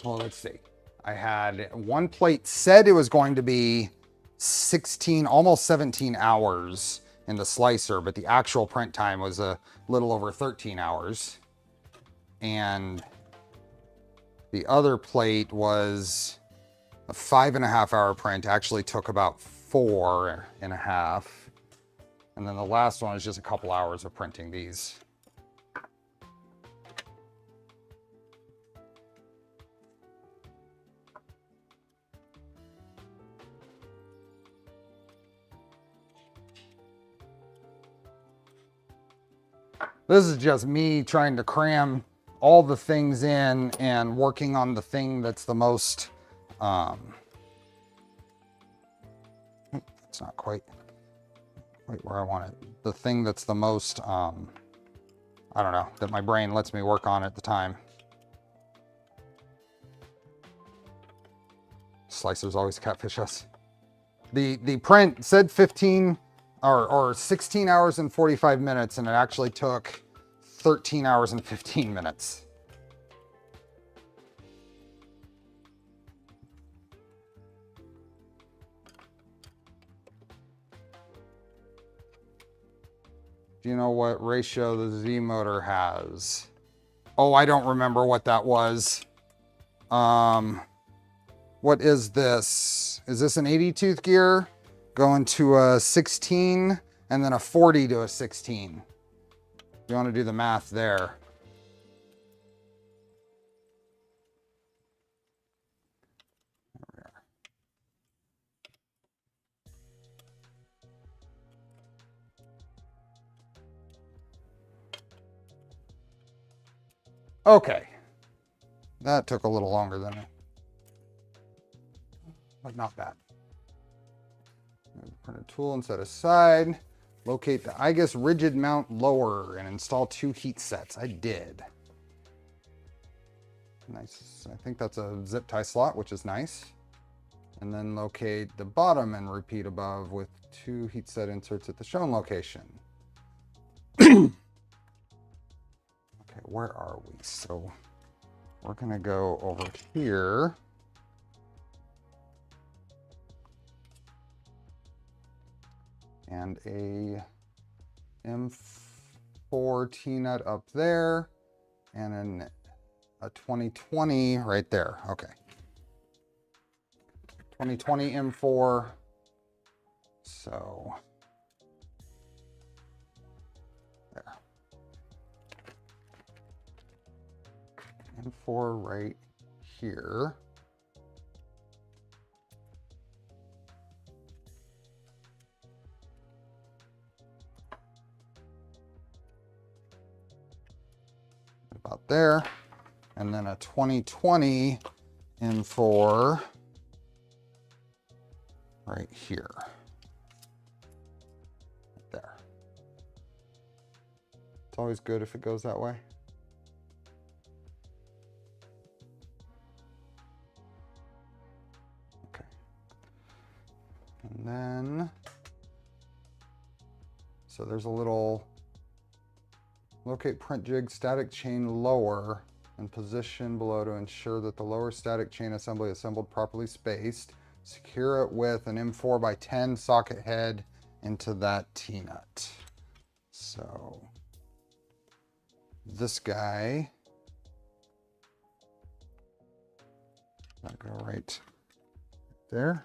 let's see. I had one plate said it was going to be 16, almost 17 hours in the slicer, but the actual print time was a little over 13 hours. And the other plate was a 5.5 hour print, actually took about 4.5. And then the last one was just a couple hours of printing these. This is just me trying to cram all the things in and working on the thing that's the most, it's not quite where I want it. The thing that's the most, I don't know, that my brain lets me work on at the time. Slicers always catfish us. The print said 15 or 16 hours and 45 minutes, and it actually took 13 hours and 15 minutes. Do you know what ratio the Z motor has? Oh, I don't remember what that was. What is this? Is this an 80 tooth gear going to a 16 and then a 40 to a 16? You want to do the math there. There we are. Okay. That took a little longer than it, but not bad. Print a tool and set aside. Locate the IGUS rigid mount lower and install 2 heat sets. I did. Nice. I think that's a zip tie slot, which is nice. And then locate the bottom and repeat above with 2 heat set inserts at the shown location. Okay, where are we? So we're gonna go over here. And a M4 T-nut up there, and a 2020 right there. Okay. 2020 M4. So there. M4 right here. About there, and then a 2020 M4 right here. There. It's always good if it goes that way. Okay. And then, so there's a little locate print jig static chain lower and position below to ensure that the lower static chain assembly is assembled properly spaced. Secure it with an M4 by 10 socket head into that T-nut. So this guy, that'll go right there.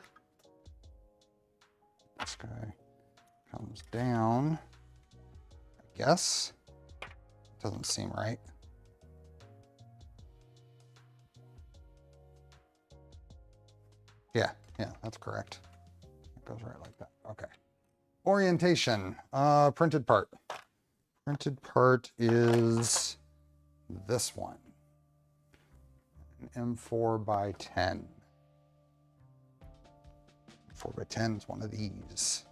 This guy comes down, I guess. Doesn't seem right. Yeah, that's correct. It goes right like that. Okay. Orientation, printed part. Printed part is this one. An M4 by 10. 4 by 10 is one of these.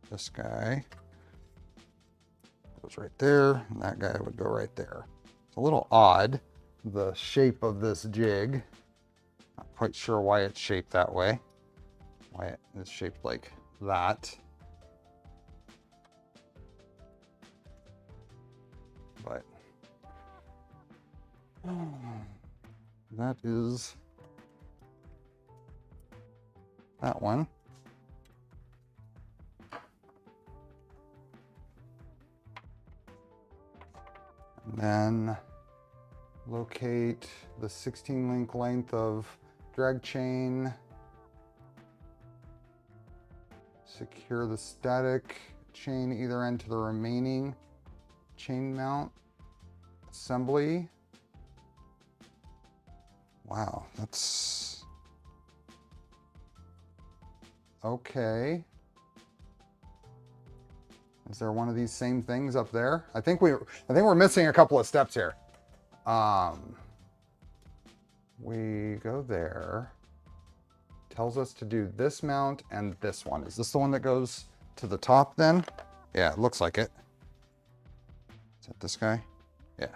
This guy goes right there, and that guy would go right there. It's a little odd, the shape of this jig. Not quite sure why it's shaped that way. Why it is shaped like that. But that is that one. And then locate the 16 link length of drag chain. Secure the static chain either end to the remaining chain mount assembly. Wow, that's okay. Is there one of these same things up there? I think we're missing a couple of steps here. We go there. Tells us to do this mount and this one. Is this the one that goes to the top then? Yeah, it looks like it. Is that this guy? Yeah.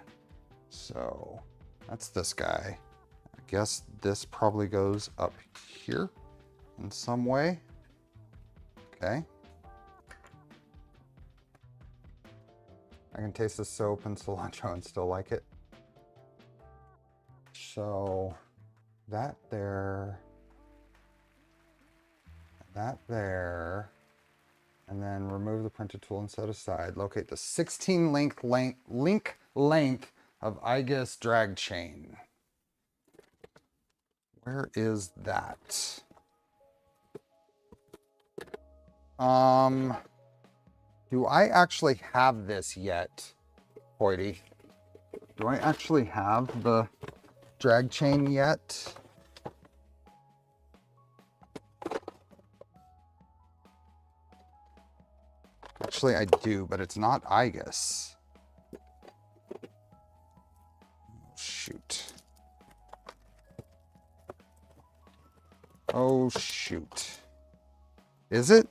So that's this guy. I guess this probably goes up here in some way. Okay. I can taste the soap and cilantro and still like it. So that there, and then remove the printed tool and set aside. Locate the 16 link length of IGUS drag chain. Where is that? Do I actually have this yet, Hoity? Do I actually have the drag chain yet? Actually, I do, but it's not IGUS. Shoot. Oh, shoot. Is it?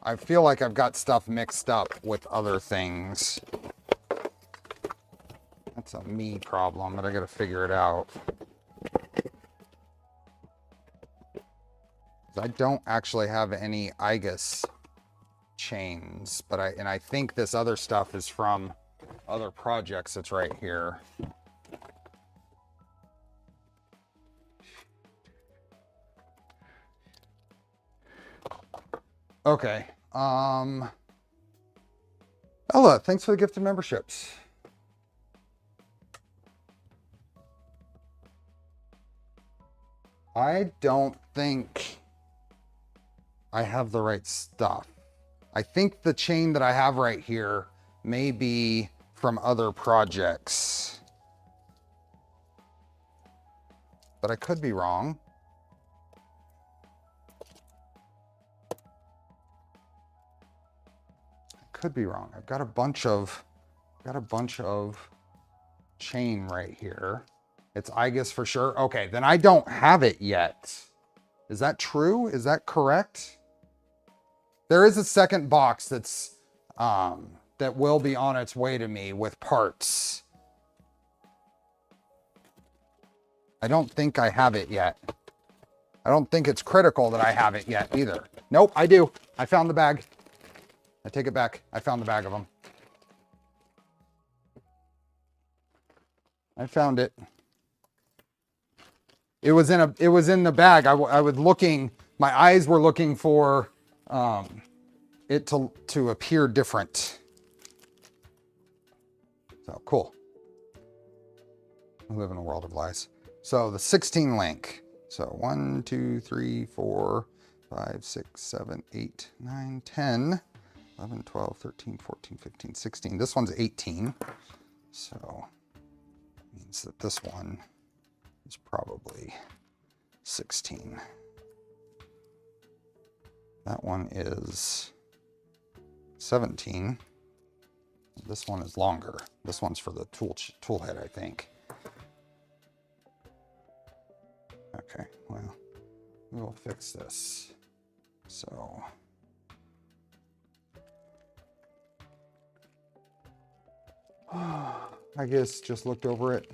I feel like I've got stuff mixed up with other things. That's a me problem, but I gotta figure it out. I don't actually have any IGUS chains, but I think this other stuff is from other projects. It's right here. Okay. Ella, thanks for the gift of memberships. I don't think I have the right stuff. I think the chain that I have right here may be from other projects, but I could be wrong. Could be wrong. I've got a bunch of chain right here. It's IGUS for sure. Okay, then I don't have it yet. Is that true? Is that correct? There is a second box that's that will be on its way to me with parts. I don't think I have it yet. I don't think it's critical that I have it yet either. Nope, I do. I found the bag. I take it back. I found the bag of them. I found it. It was in the bag. I was looking, my eyes were looking for it to appear different. So cool. I live in a world of lies. So the 16 link. So 1, 2, 3, 4, 5, 6, 7, 8, 9, 10, 11, 12, 13, 14, 15, 16. This one's 18. So it means that this one is probably 16. That one is 17. This one is longer. This one's for the tool head, I think. Okay, well, we'll fix this. So I guess just looked over it.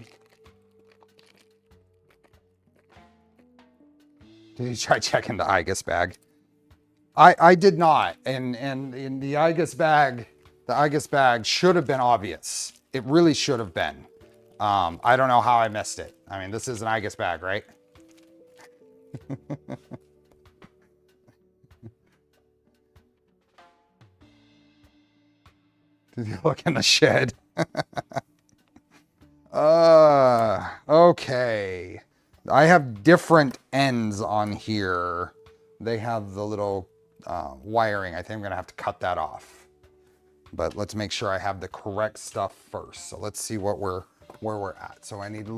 Did you try checking the IGUS bag? I did not, and in the IGUS bag should have been obvious. It really should have been. I don't know how I missed it. I mean, this is an IGUS bag, right? Did you look in the shed? Okay. I have different ends on here. They have the little wiring. I think I'm gonna have to cut that off. But let's make sure I have the correct stuff first. So let's see what where we're at. So I need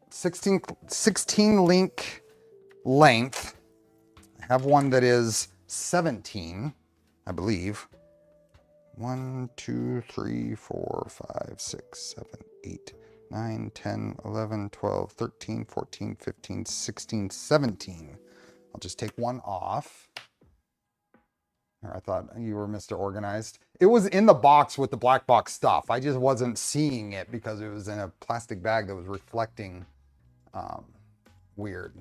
16 link length. I have one that is 17, I believe. 1, 2, 3, 4, 5, 6, 7, 8, 9, 10, 11, 12, 13, 14, 15, 16, 17. I'll just take one off. I thought you were Mr. Organized. It was in the box with the Blackbox stuff. I just wasn't seeing it because it was in a plastic bag that was reflecting weird.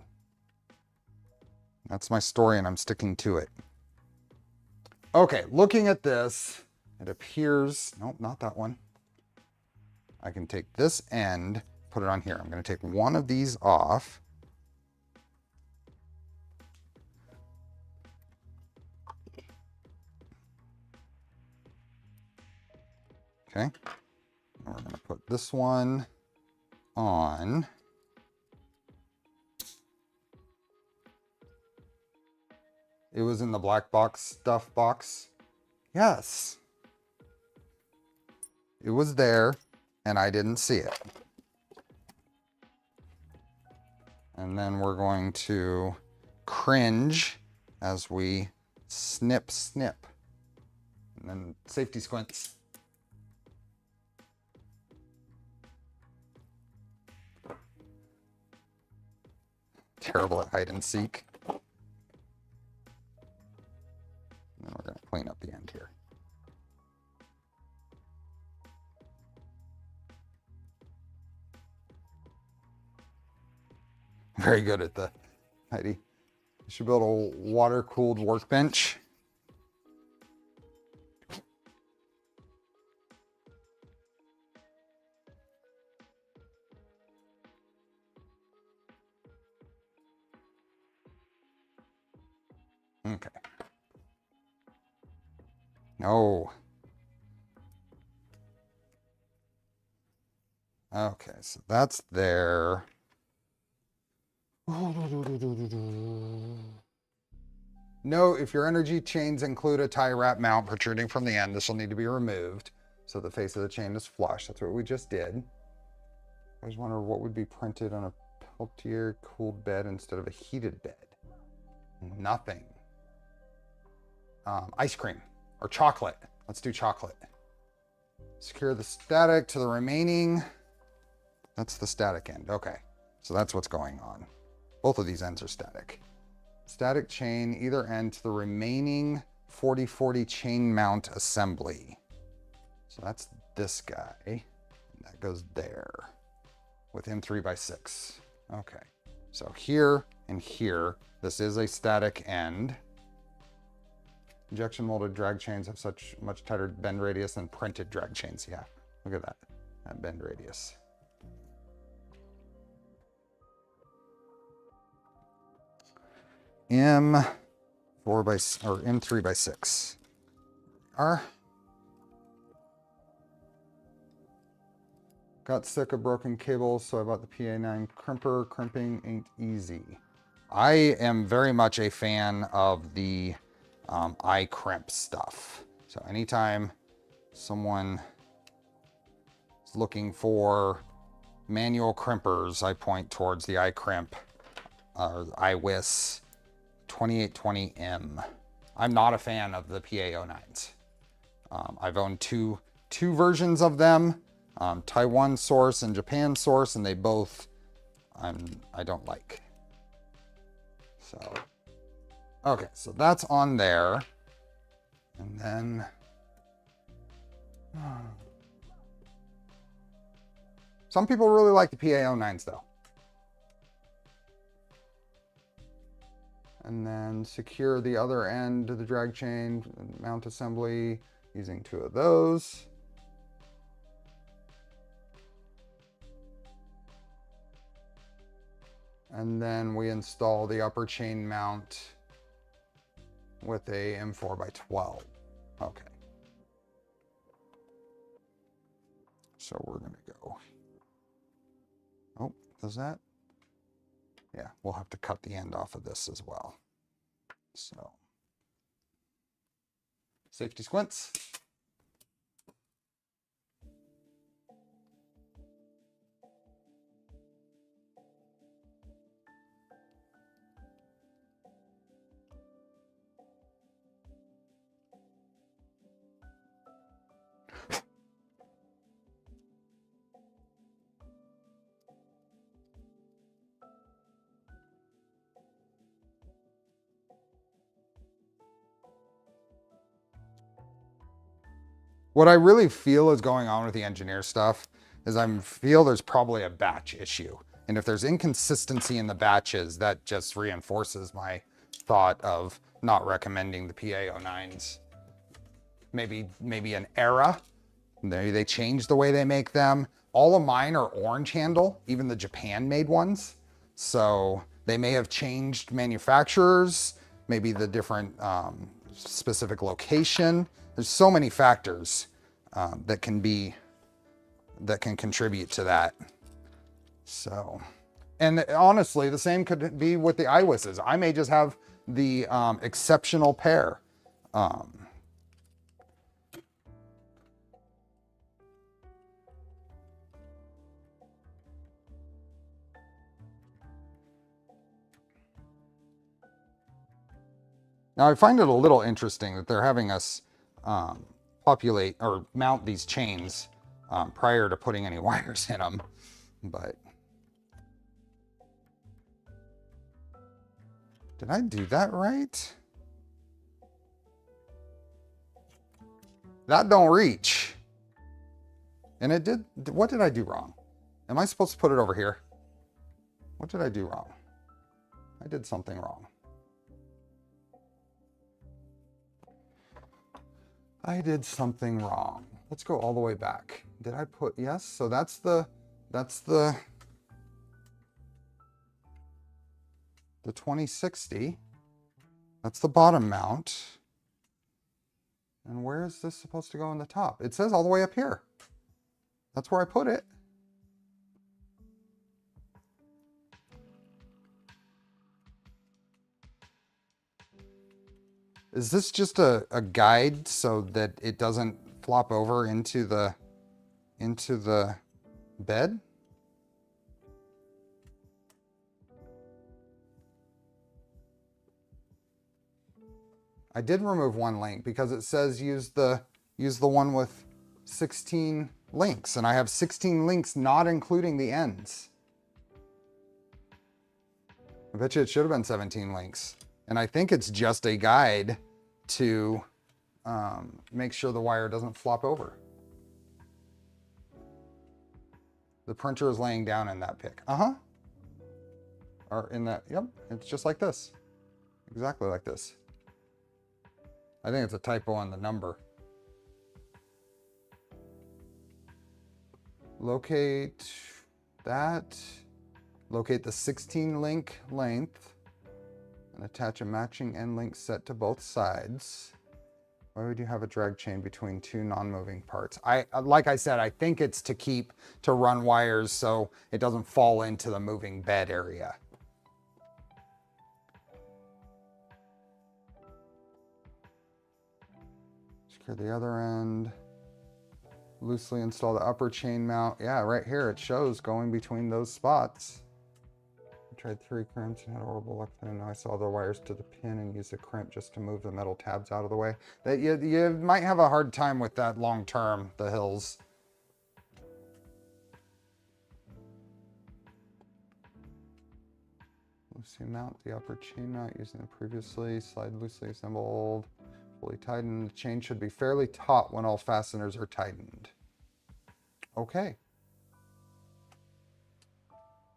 That's my story and I'm sticking to it. Okay, looking at this, it appears, nope, not that one. I can take this end, put it on here. I'm going to take one of these off. Okay, and we're going to put this one on. It was in the Blackbox stuff box. Yes. It was there and I didn't see it. And then we're going to cringe as we snip, snip. And then safety squints. Terrible at hide and seek. And then we're going to clean up the end here. Very good at the Heidi. You should build a water-cooled workbench. Okay. No. Okay, so that's there. Note, if your energy chains include a tie wrap mount protruding from the end, this will need to be removed so the face of the chain is flush. That's what we just did. I was wondering what would be printed on a Peltier cooled bed instead of a heated bed. Nothing. Ice cream or chocolate. Let's do chocolate. Secure the static to the remaining. That's the static end. Okay, so that's what's going on. Both of these ends are static. Static chain either end to the remaining 40/40 chain mount assembly. So that's this guy. And that goes there within 3x6. Okay, so here and here, this is a static end. Injection molded drag chains have such much tighter bend radius than printed drag chains. Yeah, look at that bend radius. M3x6. Got sick of broken cables, so I bought the PA9 crimper. Crimping ain't easy. I am very much a fan of the iCrimp stuff. So anytime someone is looking for manual crimpers, I point towards the iCrimp or iWis 2820M. I'm not a fan of the PA09s. I've owned two versions of them, Taiwan source and Japan source, and they both I don't like. So, okay, so that's on there. And then, some people really like the PA09s though. And then secure the other end to the drag chain mount assembly using 2 of those. And then we install the upper chain mount with a M4x12. Okay. So we're gonna go. Oh, does that? Yeah, we'll have to cut the end off of this as well. So, safety squints. What I really feel is going on with the engineer stuff is I feel there's probably a batch issue. And if there's inconsistency in the batches, that just reinforces my thought of not recommending the PA09s. Maybe an era. Maybe they changed the way they make them. All of mine are orange handle, even the Japan made ones. So they may have changed manufacturers, maybe the different specific location. There's so many factors that can contribute to that. So, and honestly, the same could be with the iWis's. I may just have the exceptional pair. Now I find it a little interesting that they're having us populate or mount these chains prior to putting any wires in them, but did I do that right? That don't reach. And it did, what did I do wrong? Am I supposed to put it over here? What did I do wrong? I did something wrong. I did something wrong. Let's go all the way back. Did I put, yes, so that's the 2060. That's the bottom mount. And where is this supposed to go on the top? It says all the way up here. That's where I put it. Is this just a guide so that it doesn't flop over into the bed? I did remove one link because it says use the one with 16 links, and I have 16 links not including the ends. I bet you it should have been 17 links. And I think it's just a guide to make sure the wire doesn't flop over. The printer is laying down in that pic. Or in that, yep, it's just like this. Exactly like this. I think it's a typo on the number. Locate that. Locate the 16 link length and attach a matching end link set to both sides. Why would you have a drag chain between two non-moving parts? Like I said, I think it's to run wires so it doesn't fall into the moving bed area. Secure the other end. Loosely install the upper chain mount. Yeah, right here it shows going between those spots. I tried 3 crimps and had horrible luck, and now I saw the wires to the pin and used a crimp just to move the metal tabs out of the way. That you might have a hard time with that long term, the hills. Loosely mount the upper chain mount using the previously slide loosely assembled. Fully tightened. The chain should be fairly taut when all fasteners are tightened. Okay.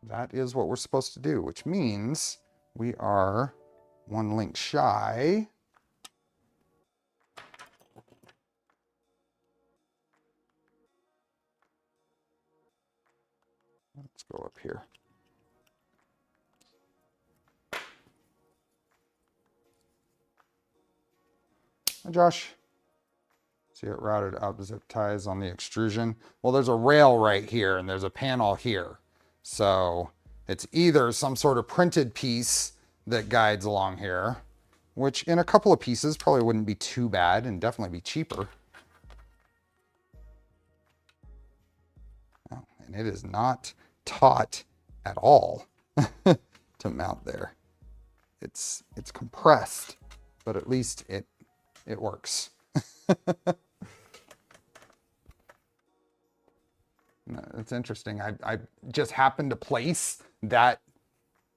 That is what we're supposed to do, which means we are 1 link shy. Let's go up here. Hi, Josh. See it routed up zip ties on the extrusion. Well, there's a rail right here and there's a panel here. So it's either some sort of printed piece that guides along here, which in a couple of pieces probably wouldn't be too bad and definitely be cheaper. Oh, and it is not taut at all to mount there. It's compressed, but at least it works. It's interesting. I just happened to place that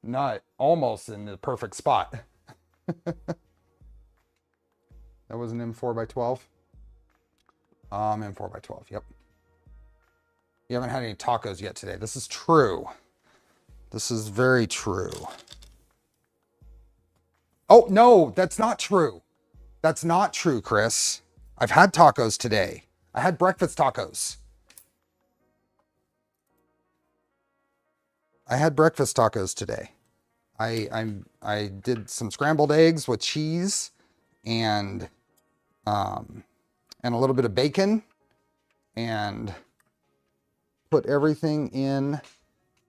nut almost in the perfect spot. That was an M4x12. M4x12, yep. You haven't had any tacos yet today. This is true. This is very true. Oh, no, that's not true. That's not true, Chris. I've had tacos today. I had breakfast tacos. I had breakfast tacos today. I did some scrambled eggs with cheese and a little bit of bacon and put everything in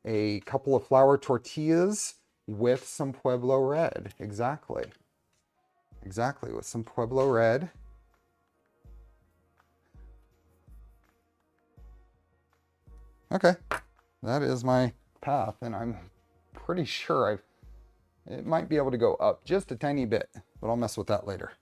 a couple of flour tortillas with some Pueblo Red. Exactly. Exactly, with some Pueblo Red. Okay, that is my path, and I'm pretty sure It might be able to go up just a tiny bit, but I'll mess with that later.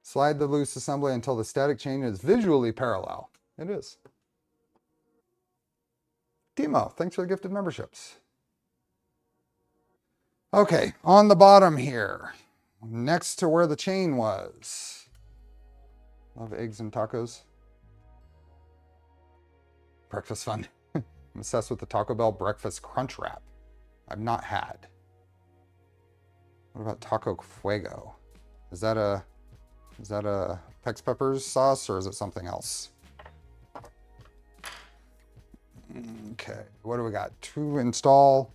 Slide the loose assembly until the static chain is visually parallel. It is. Timo, thanks for the gifted memberships. Okay, on the bottom here, next to where the chain was. Love eggs and tacos. Breakfast fun. I'm obsessed with the Taco Bell breakfast crunch wrap. I've not had. What about taco fuego? Is that a Pex Peppers sauce or is it something else? Okay, what do we got? To install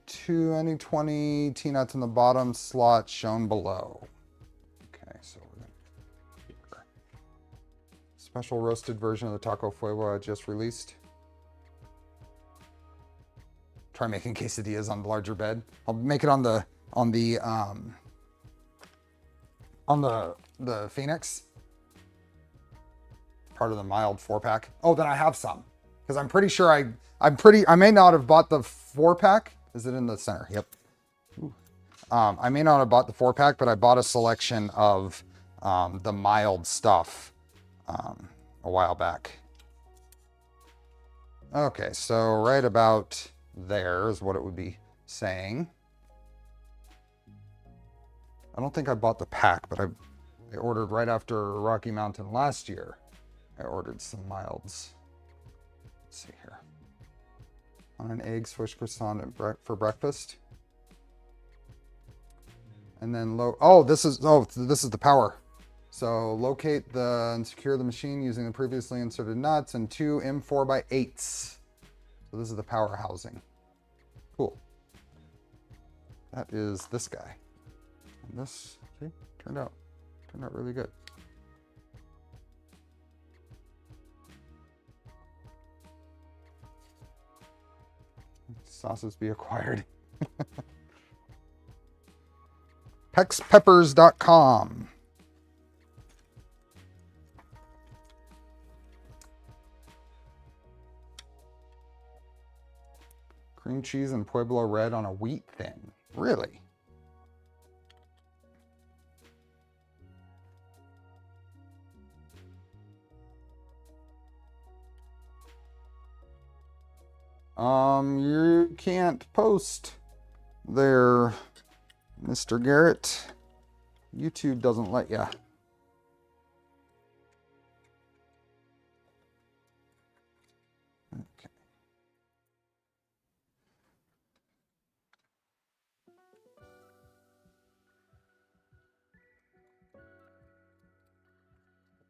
2020 T-nuts in the bottom slot shown below. Okay, so we're gonna special roasted version of the taco fuego I just released. Try making quesadillas on the larger bed. I'll make it on the Phoenix. Part of the mild 4-pack. Oh, then I have some. Because I'm pretty sure I may not have bought the 4-pack. Is it in the center? Yep. I may not have bought the 4-pack, but I bought a selection of the mild stuff a while back. Okay, so right about there is what it would be saying. I don't think I bought the pack, but I ordered right after Rocky Mountain last year. I ordered some milds. Let's see here. On an egg swish croissant for breakfast. And then this is the power. So locate and secure the machine using the previously inserted nuts and 2 M4x8s. So this is the power housing. Cool. That is this guy. And this, see, turned out really good. Sauces be acquired. PexPeppers.com. Cream cheese and Pueblo Red on a wheat thin. Really? You can't post there, Mr. Garrett. YouTube doesn't let you. Okay.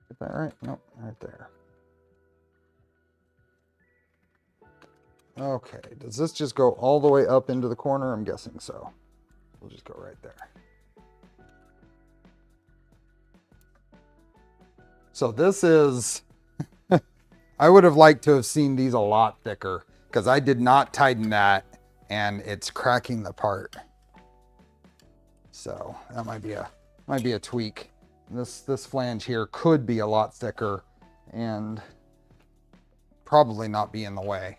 Get that right? Nope, right there. Okay, does this just go all the way up into the corner? I'm guessing so. We'll just go right there. So this is, I would have liked to have seen these a lot thicker because I did not tighten that and it's cracking the part. So that might be a tweak. This flange here could be a lot thicker and probably not be in the way.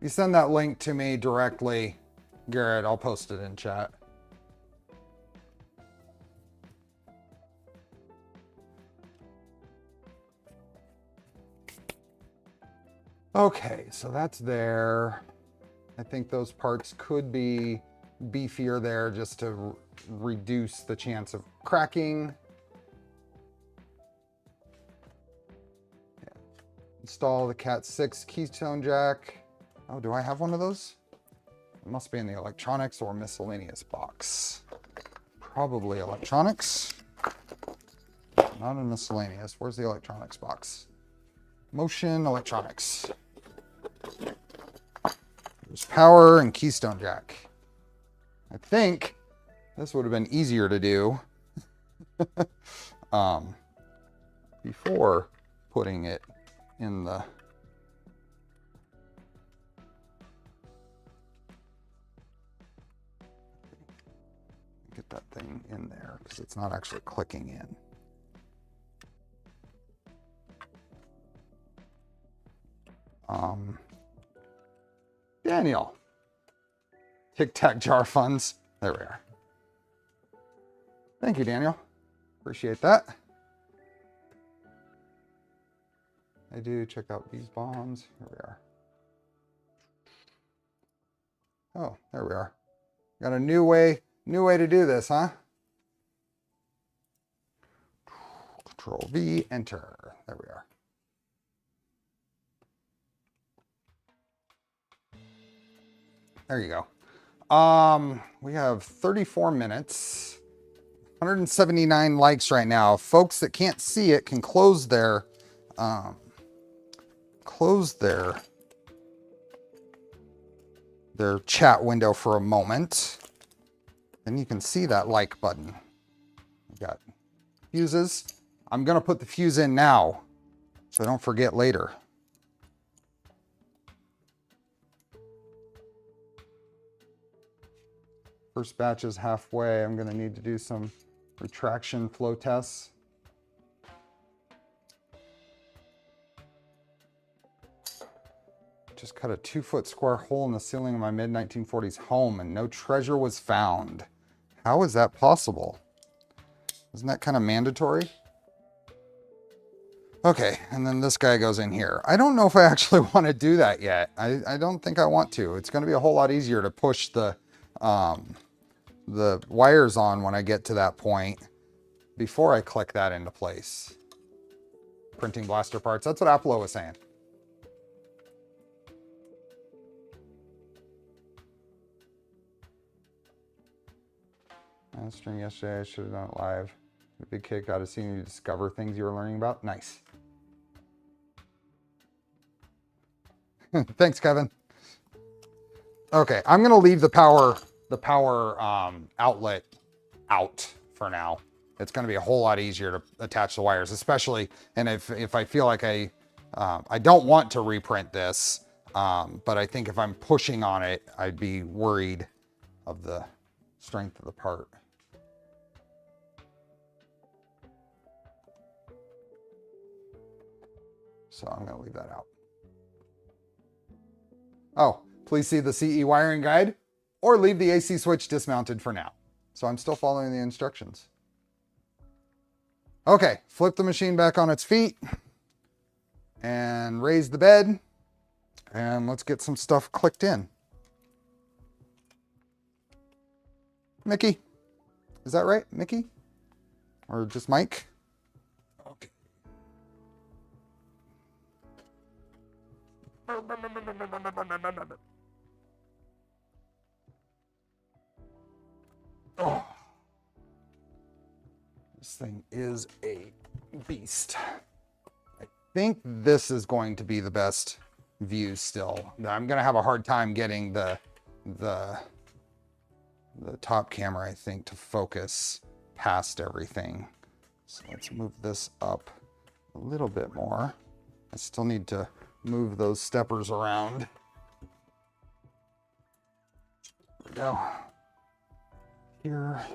You send that link to me directly, Garrett, I'll post it in chat. Okay, so that's there. I think those parts could be beefier there just to reduce the chance of cracking. Yeah. Install the Cat 6 keystone jack. Oh, do I have one of those? It must be in the electronics or miscellaneous box. Probably electronics. Not in miscellaneous. Where's the electronics box? Motion electronics. There's power and keystone jack. I think this would have been easier to do before putting it in the Get that thing in there because it's not actually clicking in. Daniel. Tic Tac jar funds. There we are. Thank you, Daniel. Appreciate that. I do check out these bombs. Here we are. Oh, there we are. Got a new way to do this, huh? Control V, enter. There we are. There you go. We have 34 minutes, 179 likes right now. Folks that can't see it can close their chat window for a moment. Then you can see that like button. We got fuses. I'm gonna put the fuse in now, so I don't forget later. First batch is halfway. I'm gonna need to do some retraction flow tests. Just cut a 2-foot square hole in the ceiling of my mid-1940s home and no treasure was found. How is that possible? Isn't that kind of mandatory? Okay, and then this guy goes in here. I don't know if I actually want to do that yet. I don't think I want to. It's going to be a whole lot easier to push the wires on when I get to that point before I click that into place. Printing blaster parts. That's what Apollo was saying. I was streaming yesterday. I should have done it live. A big kick out of seeing you discover things you were learning about. Nice. Thanks, Kevin. Okay, I'm gonna leave the power outlet out for now. It's gonna be a whole lot easier to attach the wires, especially, and if I feel like I don't want to reprint this, but I think if I'm pushing on it, I'd be worried of the strength of the part. So I'm gonna leave that out. Oh, please see the CE wiring guide or leave the AC switch dismounted for now. So I'm still following the instructions. Okay, flip the machine back on its feet and raise the bed and let's get some stuff clicked in. Mickey, is that right, Mickey? Or just Mike? Okay. Oh, this thing is a beast. I think this is going to be the best view still. I'm going to have a hard time getting the top camera, I think, to focus past everything. So let's move this up a little bit more. I still need to move those steppers around. There we go. Here,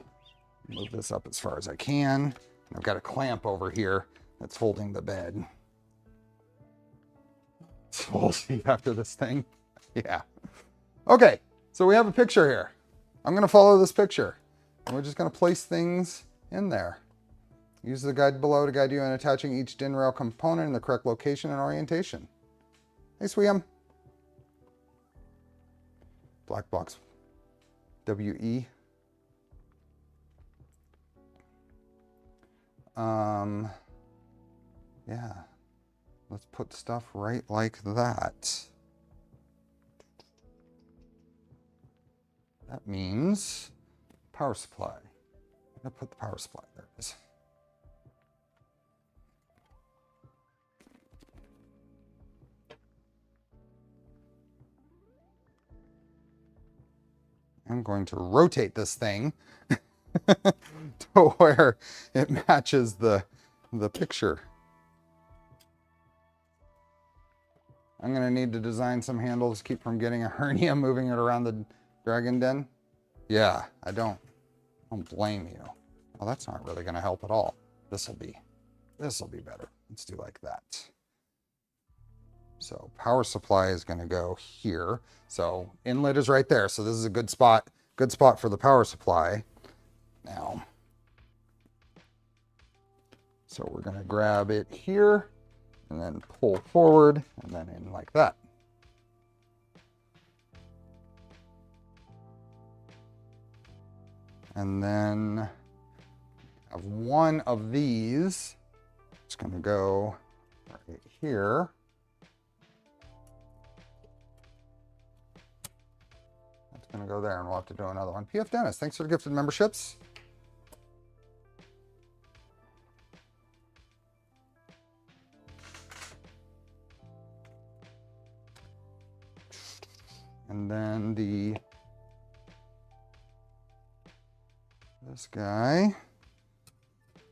move this up as far as I can. I've got a clamp over here that's holding the bed. So we'll see after this thing. Yeah. Okay, so we have a picture here. I'm gonna follow this picture. And we're just gonna place things in there. Use the guide below to guide you in attaching each DIN rail component in the correct location and orientation. Hey, Sweem. Blackbox WE. Yeah. Let's put stuff right like that. That means power supply. I'm gonna put the power supply. There it is. I'm going to rotate this thing to where it matches the picture. I'm gonna need to design some handles to keep from getting a hernia moving it around the dragon den. Yeah, I don't I don't blame you. Well, that's not really going to help at all. This will be better. Let's do like that. So power supply is going to go here. So inlet is right there. So this is a good spot for the power supply. Now, so we're going to grab it here and then pull forward and then in like that. And then I have one of these. It's going to go right here. That's going to go there, and we'll have to do another one. PF Dennis, thanks for the gifted memberships. And then this guy,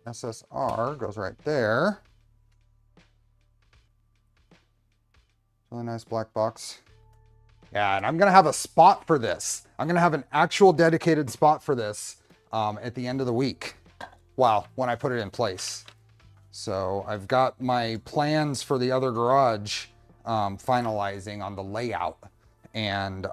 SSR, goes right there. Really nice black box. Yeah, and I'm going to have a spot for this. I'm going to have an actual dedicated spot for this at the end of the week. Wow, when I put it in place. So I've got my plans for the other garage finalizing on the layout. And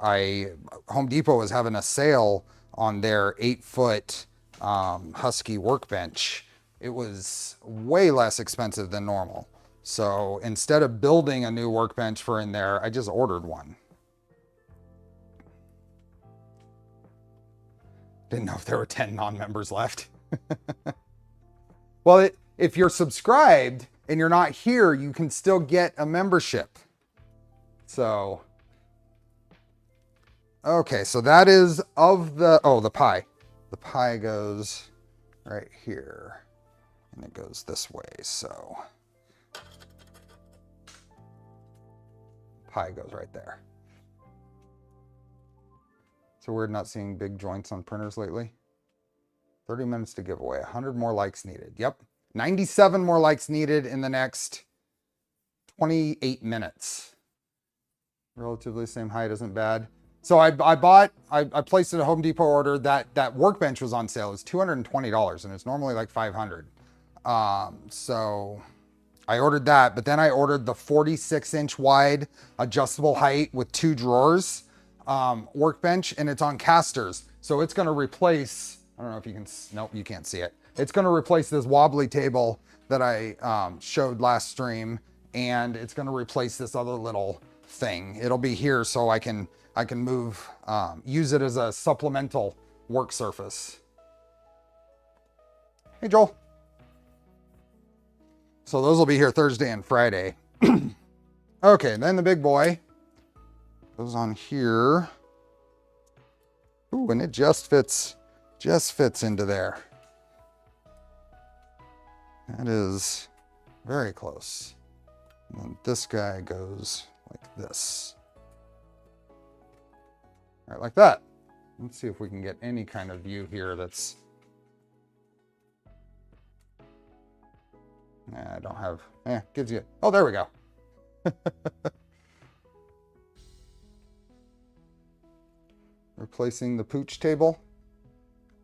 Home Depot was having a sale on their 8-foot Husky workbench. It was way less expensive than normal. So instead of building a new workbench for in there, I just ordered one. Didn't know if there were 10 non-members left. Well, if you're subscribed and you're not here, you can still get a membership. So, okay, so that is of the, oh, the pie. The pie goes right here and it goes this way. So pie goes right there. So we're not seeing big joints on printers lately. 30 minutes to give away, 100 more likes needed. Yep, 97 more likes needed in the next 28 minutes. Relatively same height isn't bad. So I placed a Home Depot order. That workbench was on sale. It was $220 and it's normally like $500. So I ordered that, but then I ordered the 46-inch wide adjustable height with 2 drawers workbench, and it's on casters. So it's going to replace, I don't know if you can, nope, you can't see it. It's going to replace this wobbly table that I showed last stream, and it's going to replace this other little thing. It'll be here so I can move, use it as a supplemental work surface. Hey, Joel. So those will be here Thursday and Friday. Okay, then the big boy goes on here. Ooh, and it just fits into there. That is very close. And then this guy goes like this. All right, like that. Let's see if we can get any kind of view here that's... Nah, I don't have... gives you... Oh, there we go. Replacing the pooch table.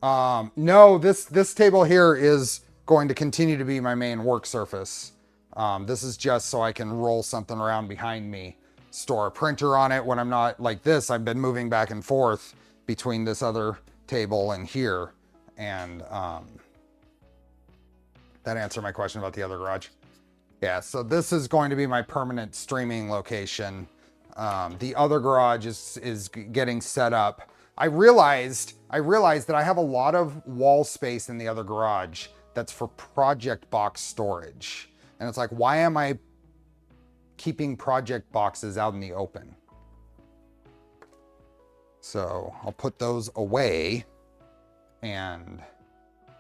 No, this table here is going to continue to be my main work surface. This is just so I can roll something around behind me, store a printer on it when I'm not like this. I've been moving back and forth between this other table and here. And that answered my question about the other garage. Yeah, so this is going to be my permanent streaming location. The other garage is getting set up. I realized that I have a lot of wall space in the other garage that's for project box storage. And it's like, why am I keeping project boxes out in the open? So I'll put those away and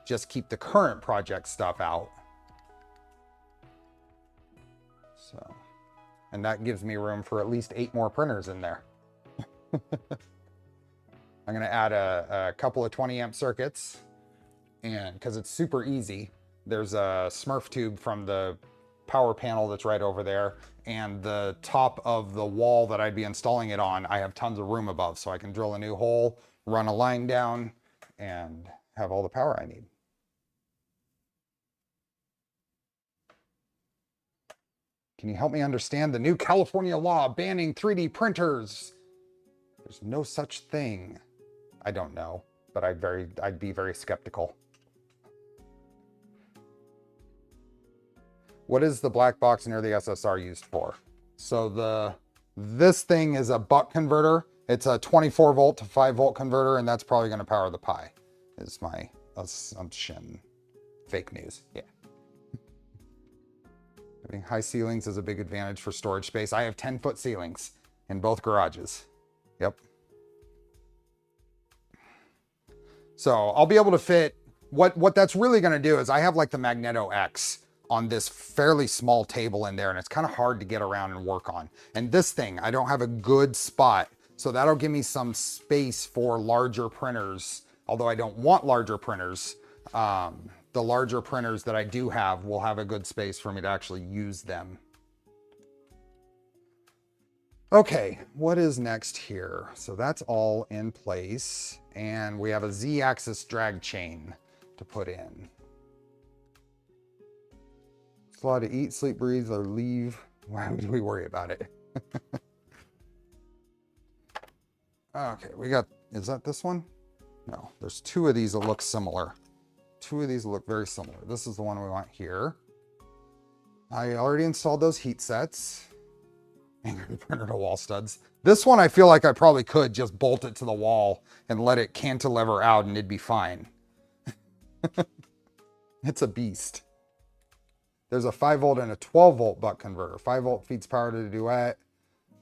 just keep the current project stuff out. So, and that gives me room for at least 8 more printers in there. I'm going to add a couple of 20 amp circuits, and because it's super easy, there's a Smurf tube from the power panel that's right over there, and the top of the wall that I'd be installing it on, I have tons of room above, so I can drill a new hole, run a line down, and have all the power I need. Can you help me understand the new California law banning 3D printers? There's no such thing. I don't know, but I'd be very skeptical. What is the black box near the SSR used for? So this thing is a buck converter. It's a 24 volt to 5 volt converter, and that's probably going to power the Pi, is my assumption. Fake news. Yeah. Having high ceilings is a big advantage for storage space. I have 10-foot ceilings in both garages. Yep. So I'll be able to fit, what that's really going to do is I have like the Magneto X on this fairly small table in there, and it's kind of hard to get around and work on. And this thing, I don't have a good spot. So that'll give me some space for larger printers. Although I don't want larger printers, the larger printers that I do have will have a good space for me to actually use them. Okay, what is next here? So that's all in place. And we have a Z-axis drag chain to put in. It's a lot to eat, sleep, breathe, or leave. Why would we worry about it? Okay, we got, is that this one? No, there's two of these that look similar. Two of these look very similar. This is the one we want here. I already installed those heat sets. And printer to wall studs. This one I feel like I probably could just bolt it to the wall and let it cantilever out and it'd be fine. It's a beast. There's a 5 volt and a 12 volt buck converter. 5 volt feeds power to the Duet.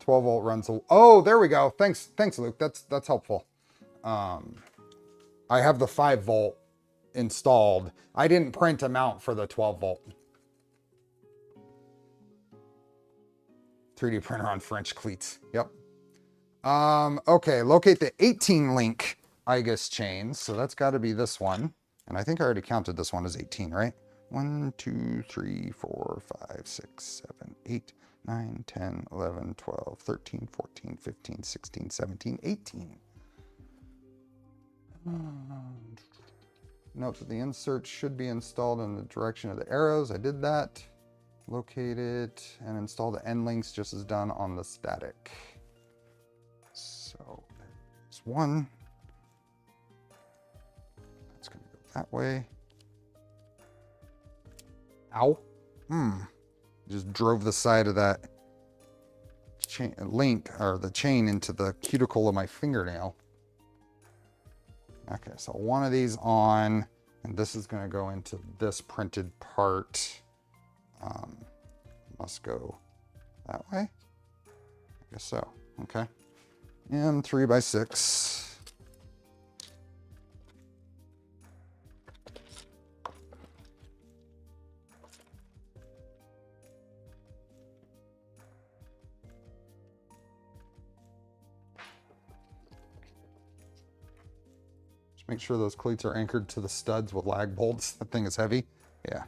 12 volt runs the, oh, there we go. Thanks, Luke. That's helpful. I have the 5 volt installed. I didn't print a mount for the 12 volt. 3D printer on French cleats. Yep. Okay, locate the 18 link IGUS chains. So that's got to be this one. And I think I already counted this one as 18, right? 1, 2, 3, 4, 5, 6, 7, 8, 9, 10, 11, 12, 13, 14, 15, 16, 17, 18. Note that the insert should be installed in the direction of the arrows. I did that. Locate it and install the end links just as done on the static. So there's one. That's going to go that way. Ow. Just drove the side of that chain link, or the chain, into the cuticle of my fingernail. Okay, so one of these on, and this is going to go into this printed part. Must go that way. I guess so. Okay. And 3x6. Just make sure those cleats are anchored to the studs with lag bolts. That thing is heavy. Yeah.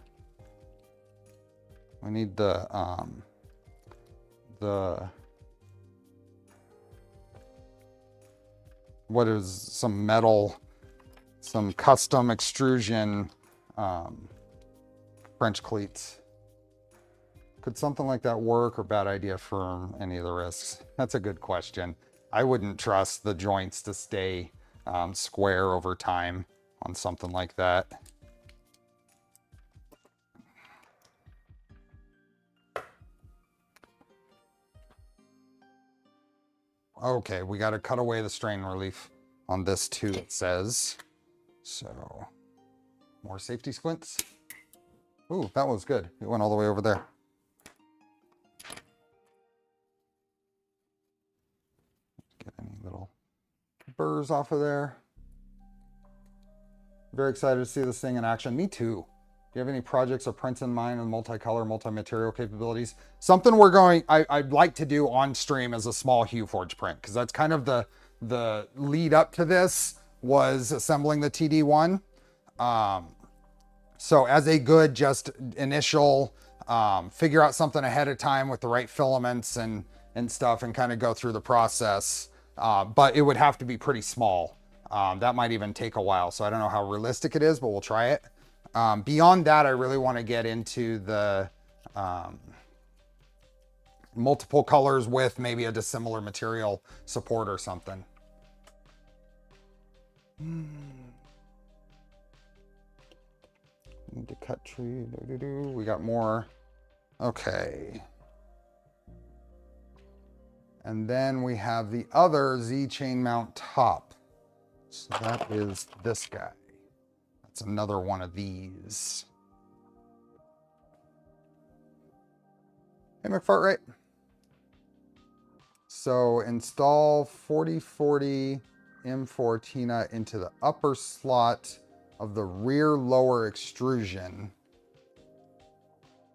I need the what is some metal, some custom extrusion French cleats. Could something like that work, or bad idea for any of the risks? That's a good question. I wouldn't trust the joints to stay square over time on something like that. Okay, we got to cut away the strain relief on this too, it says. So, more safety squints. Ooh, that was good. It went all the way over there. Get any little burrs off of there. Very excited to see this thing in action. Me too. Do you have any projects or prints in mind with multicolor, multi-material capabilities? Something I'd like to do on stream as a small HueForge print, because that's kind of the lead up to this, was assembling the TD1. So as a good just initial, figure out something ahead of time with the right filaments and stuff, and kind of go through the process. But it would have to be pretty small. That might even take a while, so I don't know how realistic it is, but we'll try it. Beyond that, I really want to get into the multiple colors with maybe a dissimilar material support or something. Need to cut tree. We got more. Okay. And then we have the other Z chain mount top. So that is this guy. That's another one of these. Hey, McFartrate. So install 4040 M4 Tina into the upper slot of the rear lower extrusion.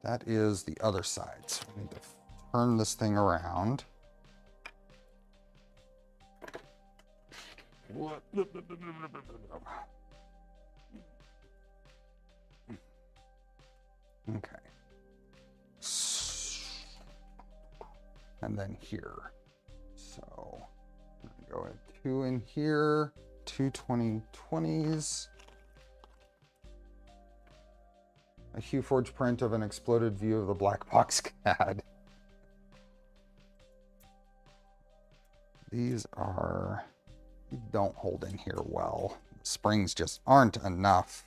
That is the other side. So we need to turn this thing around. Okay. And then here. So I'm gonna go at 2 in here, 2 2020s. A HueForge print of an exploded view of the Blackbox CAD. These don't hold in here well. The springs just aren't enough.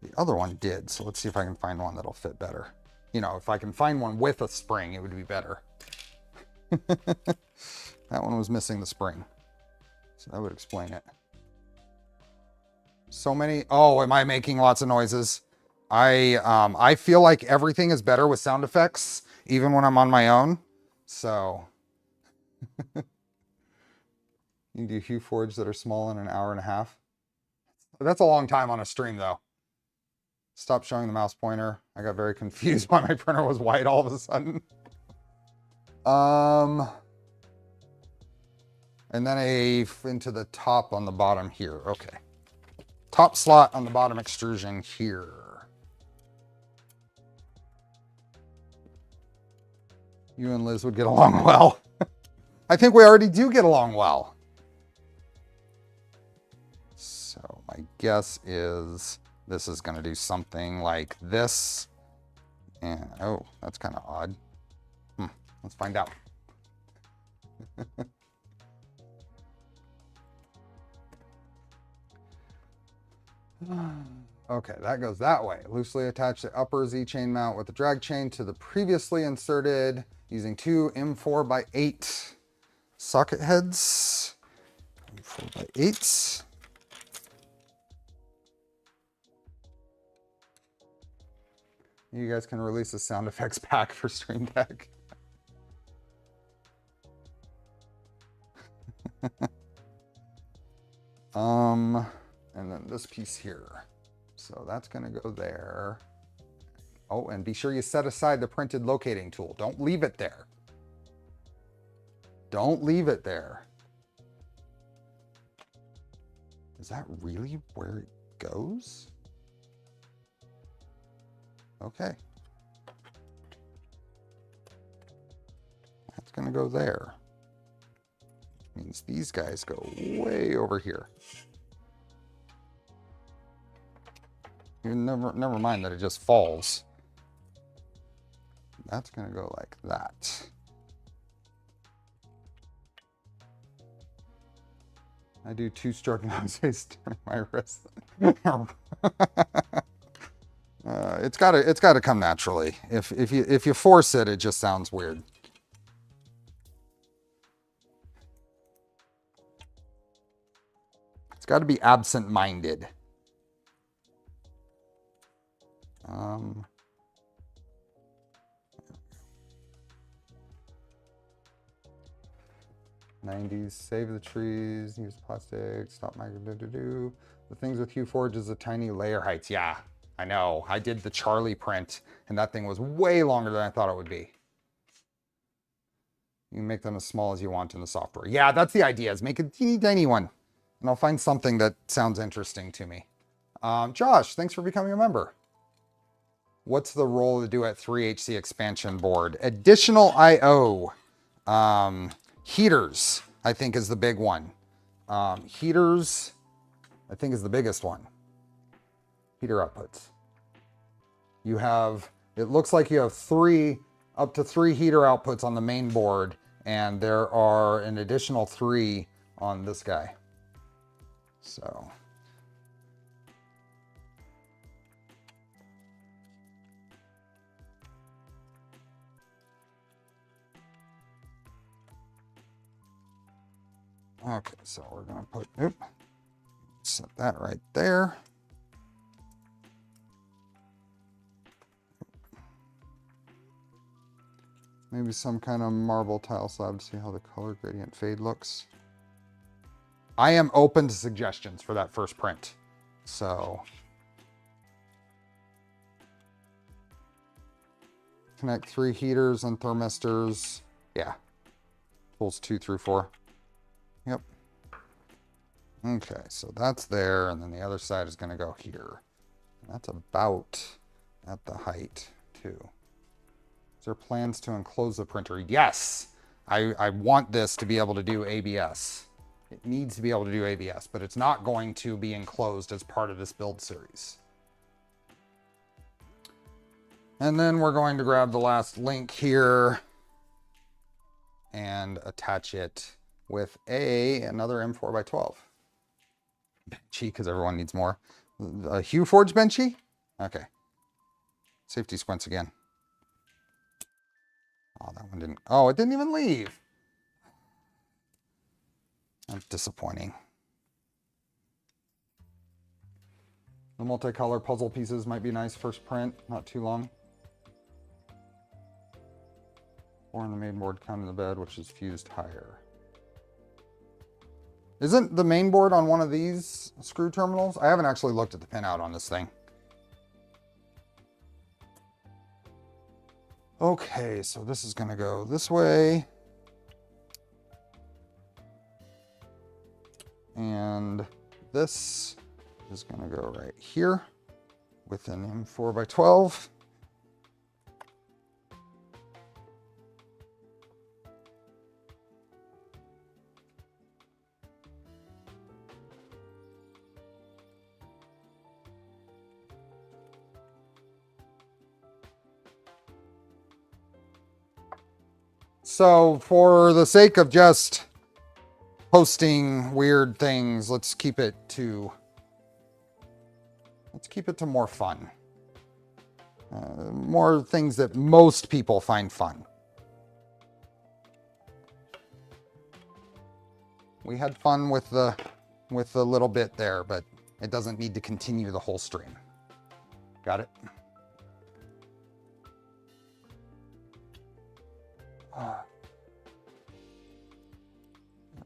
The other one did, so let's see if I can find one that'll fit better. You know, if I can find one with a spring, it would be better. That one was missing the spring, so that would explain it. So many. Oh, am I making lots of noises? I feel like everything is better with sound effects, even when I'm on my own. So you can do HueForge that are small in an hour and a half. That's a long time on a stream, though. Stop showing the mouse pointer. I got very confused why my printer was white all of a sudden. And then into the top on the bottom here. Okay. Top slot on the bottom extrusion here. You and Liz would get along well. I think we already do get along well. So my guess is this is going to do something like this. And oh, that's kind of odd. Let's find out. Okay, that goes that way. Loosely attach the upper Z chain mount with the drag chain to the previously inserted using 2 M4x8 socket heads. M4x8s. You guys can release a sound effects pack for Stream Deck. And then this piece here. So that's gonna go there. Oh, and be sure you set aside the printed locating tool. Don't leave it there. Don't leave it there. Is that really where it goes? Okay. That's gonna go there. Means these guys go way over here. You never mind that it just falls. That's gonna go like that. I do 2-stroke nowadays during my wrist. It's gotta come naturally. If you force it, it just sounds weird. It's got to be absent-minded. 90s, save the trees, use plastic, stop micro do. The things with HueForge is the tiny layer heights. Yeah, I know. I did the Charlie print, and that thing was way longer than I thought it would be. You can make them as small as you want in the software. Yeah, that's the idea, is make a teeny tiny one. And I'll find something that sounds interesting to me. Josh, thanks for becoming a member. What's the role of the Duet 3HC expansion board? Additional I/O. Heaters, I think, is the big one. Heaters, I think, is the biggest one. Heater outputs. You have, it looks like you have up to three heater outputs on the main board, and there are an additional 3 on this guy. So. Okay, so we're gonna put, set that right there. Maybe some kind of marble tile slab to see how the color gradient fade looks. I am open to suggestions for that first print. So. Connect 3 heaters and thermistors. Yeah. Pulls 2 through 4. Yep. Okay, so that's there, and then the other side is going to go here. That's about at the height, too. Is there plans to enclose the printer? Yes! I want this to be able to do ABS. It needs to be able to do ABS, but it's not going to be enclosed as part of this build series. And then we're going to grab the last link here and attach it with another M4x12. Benchy, because everyone needs more. A Hue Forge Benchy? Okay. Safety squints again. Oh, that one didn't. Oh, it didn't even leave. That's disappointing. The multicolor puzzle pieces might be nice first print, not too long. 4 on the main board, count in the bed, which is fused higher. Isn't the main board on one of these screw terminals? I haven't actually looked at the pinout on this thing. Okay, so this is gonna go this way. And this is gonna go right here with an M4x12. So for the sake of just posting weird things, let's keep it to more fun. More things that most people find fun. We had fun with the little bit there, but it doesn't need to continue the whole stream. Got it? There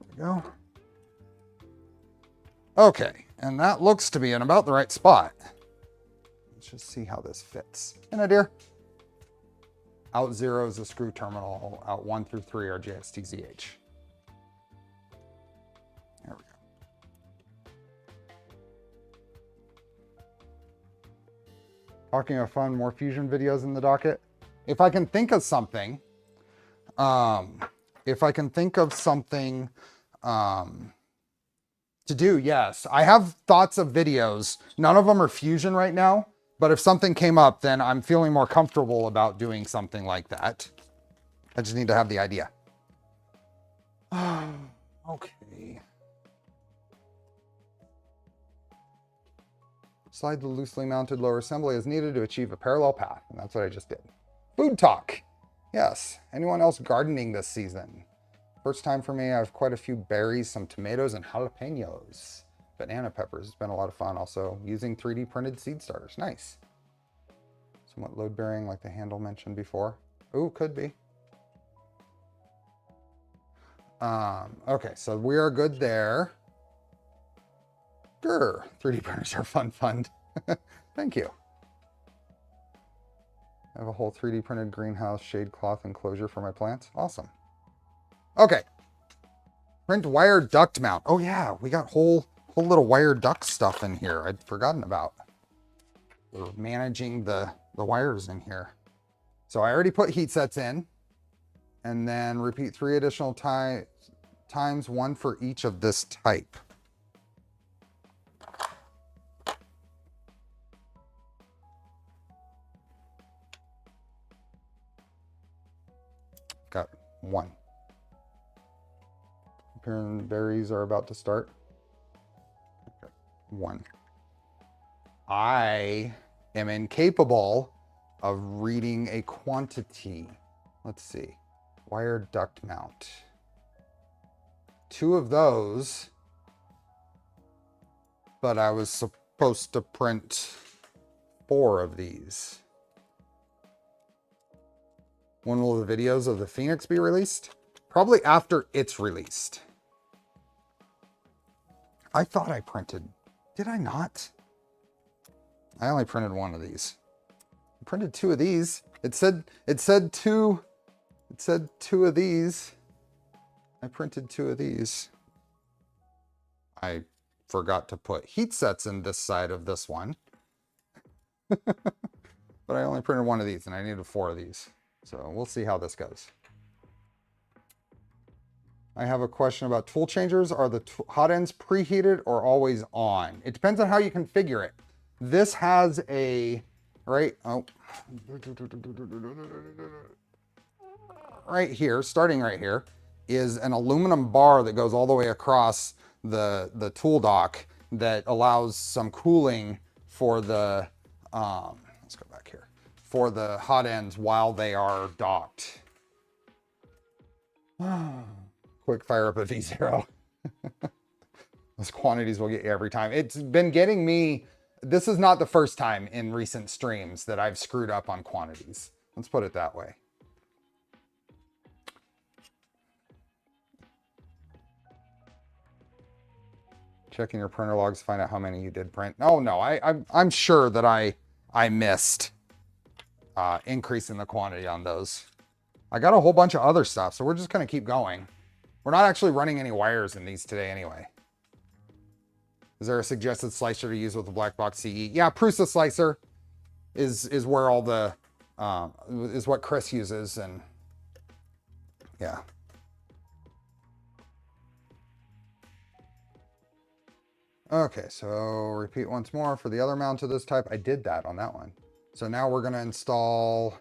we go. Okay, and that looks to be in about the right spot. Let's just see how this fits. Hey, dear. Out 0 is the screw terminal. Out 1 through 3 are JSTZH. There we go. Talking of fun, more fusion videos in the docket. If I can think of something, to do, yes. I have thoughts of videos. None of them are fusion right now, but if something came up, then I'm feeling more comfortable about doing something like that. I just need to have the idea. Okay. Slide the loosely mounted lower assembly as needed to achieve a parallel path, and that's what I just did. Food talk. Yes. Anyone else gardening this season? First time for me. I have quite a few berries, some tomatoes, and jalapenos. Banana peppers. It's been a lot of fun. Also using 3D printed seed starters. Nice. Somewhat load bearing like the handle mentioned before. Ooh, could be. Okay, so we are good there. Grr. 3D printers are fun. Thank you. I have a whole 3D printed greenhouse shade cloth enclosure for my plants. Awesome. Okay. Print wire duct mount. Oh yeah, we got whole little wire duct stuff in here I'd forgotten about. We're managing the wires in here. So I already put heat sets in, and then repeat 3 additional times times 1 for each of this type. Got 1. Berries are about to start. Okay. 1. I am incapable of reading a quantity. Let's see. Wire duct mount. 2 of those, but I was supposed to print 4 of these. When will the videos of the Phoenix be released? Probably after it's released. I thought I printed. Did I not? I only printed 1 of these. I printed 2 of these. It said 2. It said 2 of these. I printed 2 of these. I forgot to put heat sets in this side of this one. But I only printed 1 of these and I needed 4 of these. So we'll see how this goes. I have a question about tool changers. Are the hot ends preheated or always on? It depends on how you configure it. This has a, right here, starting right here, is an aluminum bar that goes all the way across the tool dock that allows some cooling for the, let's go back here, for the hot ends while they are docked. Quick fire up a V0. Those quantities will get you every time. It's been getting me. This is not the first time in recent streams that I've screwed up on quantities. Let's put it that way. Checking your printer logs to find out how many you did print. Oh no, I'm sure that I missed increasing the quantity on those. I got a whole bunch of other stuff, so we're just gonna keep going. We're not actually running any wires in these today anyway. Is there a suggested slicer to use with the Blackbox CE? Yeah, Prusa slicer is where all the, is what Chris uses, and yeah. Okay, so repeat once more for the other mount of this type. I did that on that one. So now we're gonna install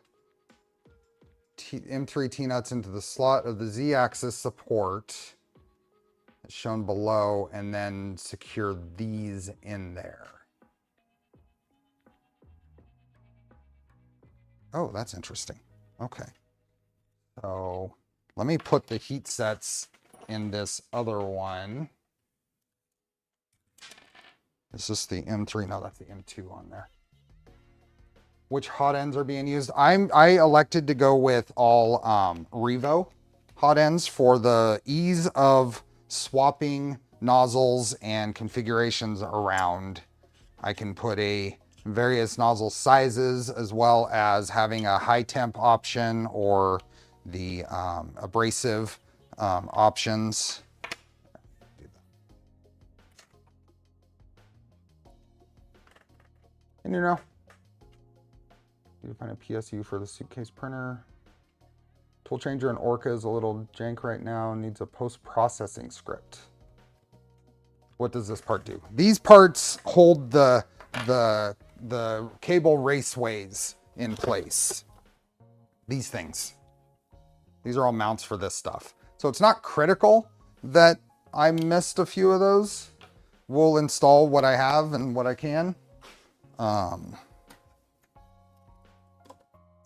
M3 T-nuts into the slot of the Z-axis support, as shown below, and then secure these in there. Oh, that's interesting. Okay. So let me put the heat sets in this other one. Is this the M3? No, that's the M2 on there. Which hot ends are being used? I elected to go with all Revo hot ends for the ease of swapping nozzles and configurations around. I can put various nozzle sizes, as well as having a high temp option or the abrasive options. And you know, you find a PSU for the suitcase printer. Tool changer in Orca is a little jank right now, needs a post-processing script. What does this part do? These parts hold the cable raceways in place. These things. These are all mounts for this stuff. So it's not critical that I missed a few of those. We'll install what I have and what I can.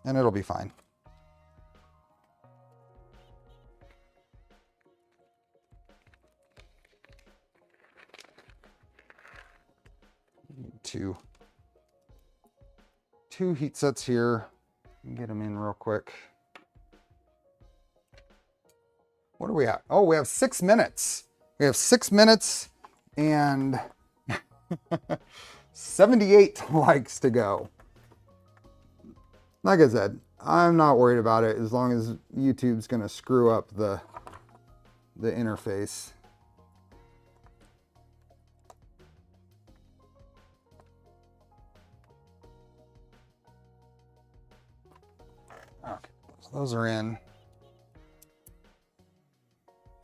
And it'll be fine. Two heat sets here. Get them in real quick. What are we at? Oh, we have 6 minutes. We have 6 minutes and 78 likes to go. Like I said, I'm not worried about it as long as YouTube's gonna screw up the interface. Okay, so those are in.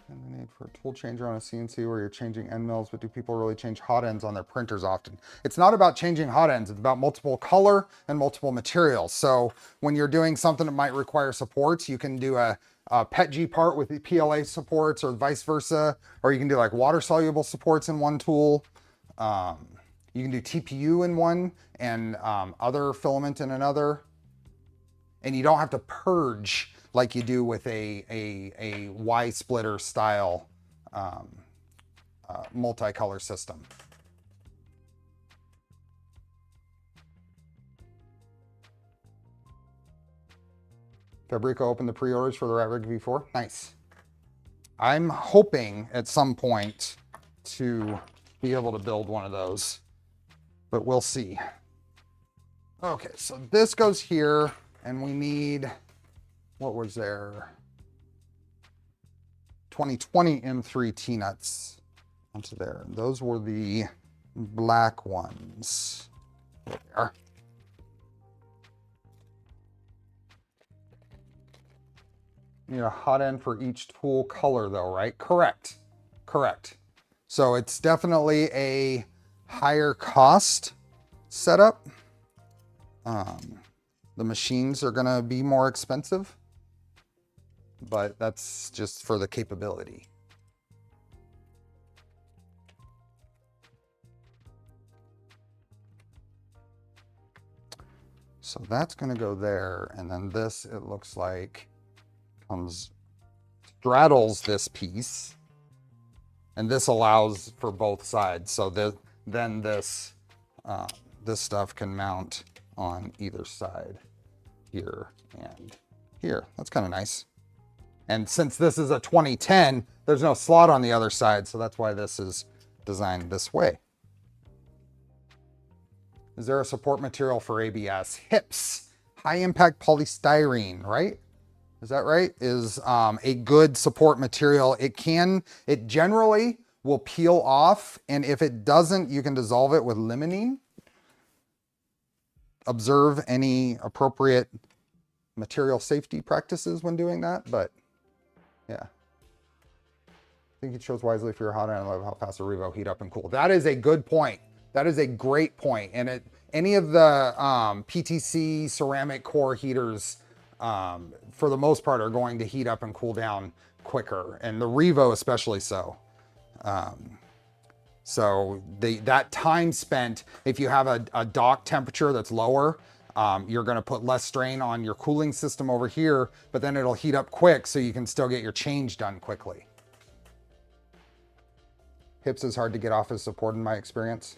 And then Made for a tool changer on a CNC where you're changing end mills, but do people really change hot ends on their printers often? It's not about changing hot ends. It's about multiple color and multiple materials. So when you're doing something that might require supports, you can do a PETG part with the PLA supports or vice versa, or you can do like water soluble supports in one tool. You can do TPU in one and other filament in another. And you don't have to purge like you do with a Y splitter style multicolor system. Fabrico opened the pre-orders for the Rat Rig V4. Nice. I'm hoping at some point to be able to build one of those, but we'll see. Okay, so this goes here, and we need, what was there? 2020 M3 T-nuts onto there. Those were the black ones. There they are. You need a hot end for each tool color though, right? Correct. Correct. So it's definitely a higher cost setup. The machines are gonna be more expensive, but that's just for the capability. So that's gonna go there, and then this, it looks like, straddles this piece, and this allows for both sides. So then this stuff can mount on either side, here and here. That's kind of nice. And since this is a 2010, there's no slot on the other side, so that's why this is designed this way. Is there a support material for ABS? HIPS, high impact polystyrene, right? Is that right? Is a good support material. It generally will peel off, and if it doesn't, you can dissolve it with limonene. Observe any appropriate material safety practices when doing that, but yeah. I think you chose wisely for your hot end. I love how fast the Revo heat up and cool. That is a good point. That is a great point. And any of the PTC ceramic core heaters, for the most part, are going to heat up and cool down quicker, and the Revo especially so. So that time spent, if you have a dock temperature that's lower, you're going to put less strain on your cooling system over here, but then it'll heat up quick so you can still get your change done quickly. HIPS is hard to get off as support in my experience.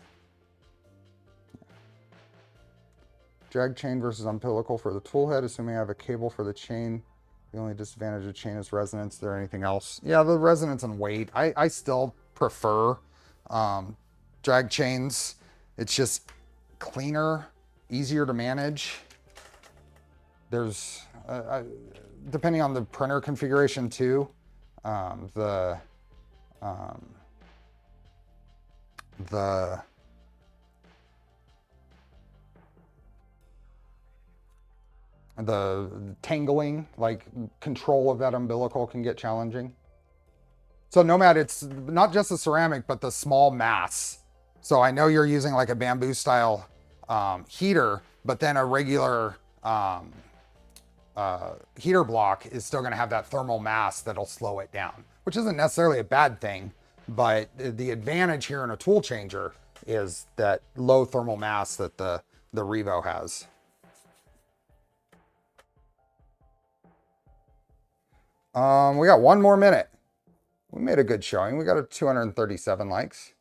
Drag chain versus umbilical for the tool head, assuming I have a cable for the chain. The only disadvantage of the chain is resonance. Is there anything else? Yeah, the resonance and weight. I still prefer drag chains. It's just cleaner, easier to manage. There's, depending on the printer configuration too, the tangling, like control of that umbilical can get challenging. So Nomad, it's not just the ceramic, but the small mass. So I know you're using like a bamboo style heater, but then a regular heater block is still gonna have that thermal mass that'll slow it down, which isn't necessarily a bad thing, but the advantage here in a tool changer is that low thermal mass that the Revo has. We got one more minute. We made a good showing. We got a 237 likes.